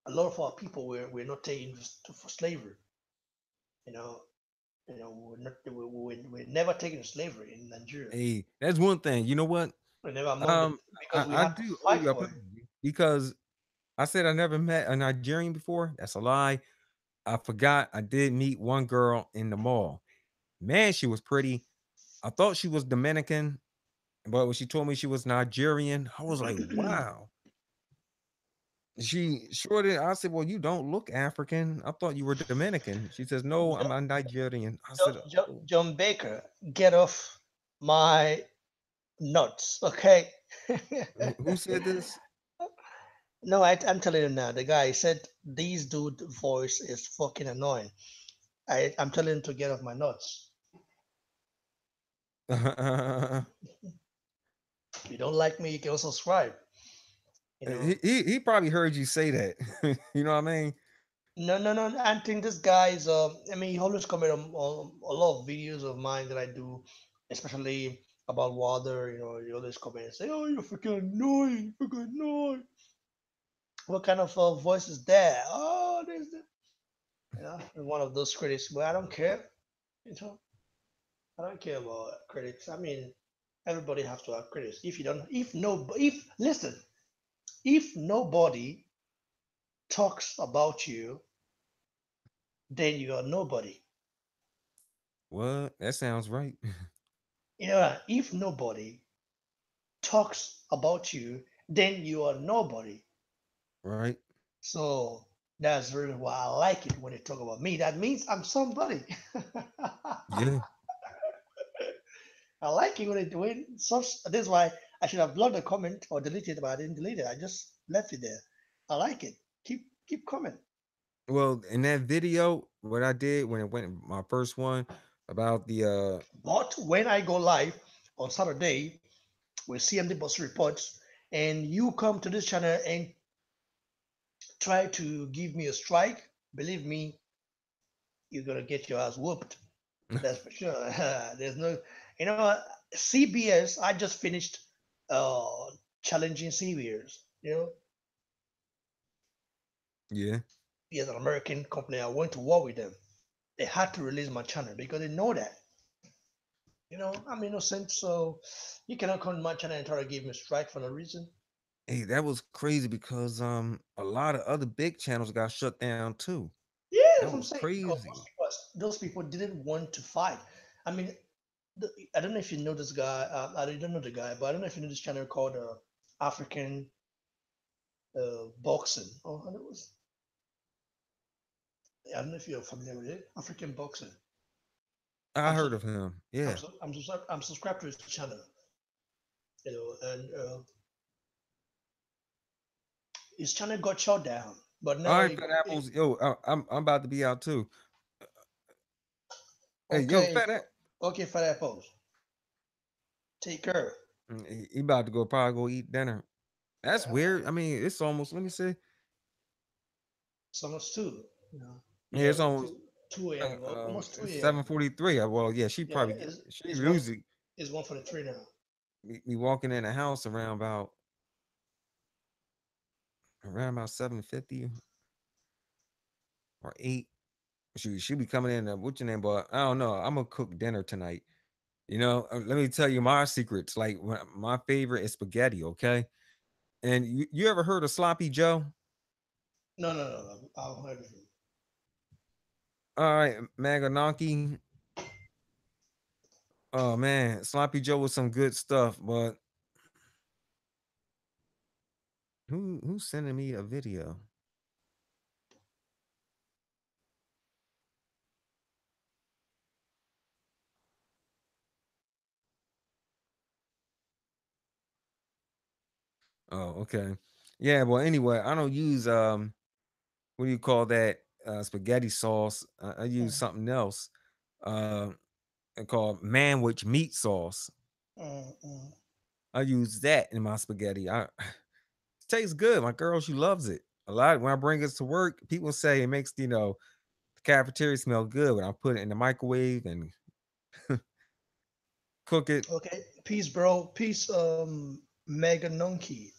a lot of our people were not taken for slavery. You know, we're never taken to slavery in Nigeria. Hey, that's one thing. You know what? We never among the Um, because we I had to do owe fight you for it. apology because I said I never met a Nigerian before. That's a lie. I forgot I did meet one girl in the mall. Man, she was pretty. I thought she was Dominican, but when she told me she was Nigerian, I was like, wow. She sure did. I said, well, you don't look African. I thought you were Dominican. She says, no, I'm a Nigerian. I said, oh, John Baker, get off my nuts, okay? who said this? No, I'm telling you now. The guy said this dude voice is fucking annoying. I'm telling him to get off my nuts. If you don't like me, you can subscribe. You know. He probably heard you say that. You know what I mean? No, no, no. I think this guy is. I mean, he always comment on a lot of videos of mine that I do, especially about water. You know, he always comment and say, "Oh, you're freaking annoying, freaking annoying." What kind of voice is that? Oh, there's the, you know, one of those critics. But I don't care. You know, I don't care about critics. I mean, everybody has to have critics. If you don't, if no, if listen, if nobody talks about you, then you are nobody. What? That sounds right. You know, if nobody talks about you, then you are nobody. Right? So that's really why I like it when they talk about me. That means I'm somebody. Yeah. I like it when they do it. Such this is why I should have blocked the comment or deleted it, but I didn't delete it. I just left it there. I like it. Keep comment. Well, in that video, what I did when it went my first one about the But when I go live on Saturday with CMD Bus Reports, and you come to this channel and try to give me a strike, believe me, you're gonna get your ass whooped. That's for sure. There's no, you know, CBS. I just finished uh challenging CBS. You know, yeah. as an American company, I went to war with them. They had to release my channel because they know that. You know, I'm innocent, so you cannot come to my channel and try to give me a strike for no reason. Hey, that was crazy because a lot of other big channels got shut down too. Yeah, That that's what was I'm saying. Because crazy. those people didn't want to fight. I mean, I don't know if you know this guy. I don't know the guy, but I don't know if you know this channel called African Boxing. Oh, and it was. I don't know if you're familiar with it. African Boxing. I I'm heard so of him. Yeah. I'm subscribed to his channel. You know, and his channel got shut down, but All now right, Fat Apples. Yo, I'm about to be out too. Hey, yo, okay, Fat okay, for that post. Take care. He about to go probably go eat dinner. That's weird. I mean, it's almost. Let me see. It's almost two. You know, Yeah, yeah, it's almost 2 a.m. Almost 2 a.m. 7:43. Well, yeah, she Yeah, probably it's she it's one usually it's 1:43 now. be walking in the house around about 7:50 or 8. She be coming in. What's your name? But I don't know. I'm gonna cook dinner tonight. You know, let me tell you my secrets. Like my favorite is spaghetti. Okay, and you ever heard of sloppy Joe? No, no, no, no. I'll have it. All right, Maganaki. Oh man, sloppy Joe was some good stuff. But who's sending me a video? Oh, okay. Yeah, well, anyway, I don't use what do you call that? Spaghetti sauce. I use something else. Uh called manwich meat sauce. Mm, mm. I use that in my spaghetti. It tastes good. My girl, she loves it. A lot when I bring it to work, people say it makes the cafeteria smell good when I put it in the microwave and cook it. Okay, peace, bro. Peace, Mega Nunky.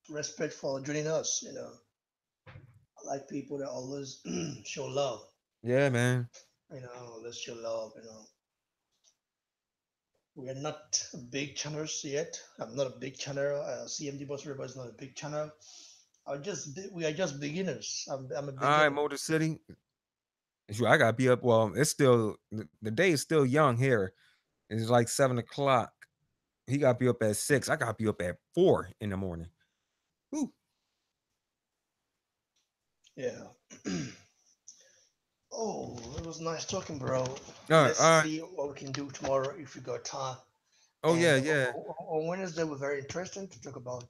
Respect for joining us. You know, I like people that always show love. Yeah, man. You know, let's show love. You know, We are not big channels yet. I'm not a big channel. CMD Boss Report is not a big channel. We are just beginners. I'm a All right, beginner. Motor City. Sure, I gotta be up. Well, it's still the day is still young here. It's like 7 o'clock. He got to be up at 6. I got to be up at 4 in the morning. Whew. Yeah. Oh, it was nice talking, bro. All right, Let's all right. see what we can do tomorrow if we got time. Oh yeah, And yeah. on Wednesday, we're very interesting to talk about.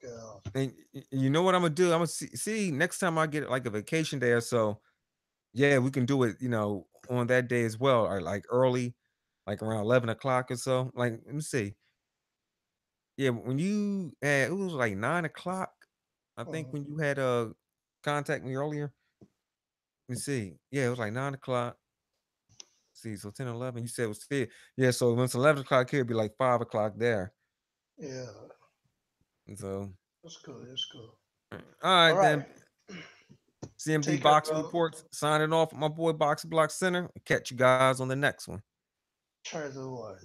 And you know what I'm gonna do? I'm gonna see next time I get like a vacation day or so. Yeah, we can do it. On that day as well, or like early, like around 11 o'clock or so. Like, let me see. Yeah, when you had it was like 9 o'clock. I think Mhm. when you had contact me earlier. Let me see. Yeah, it was like 9 o'clock. See, so 10, 11. You said it was 10. Yeah, so when it's 11 o'clock here, it'd be like 5 o'clock there. Yeah, And so, that's cool. That's cool. all All right right. then. CMD Take care, Boxing bro. Reports signing off with my boy Boxing Block Center. Catch you guys on the next one. Try the one.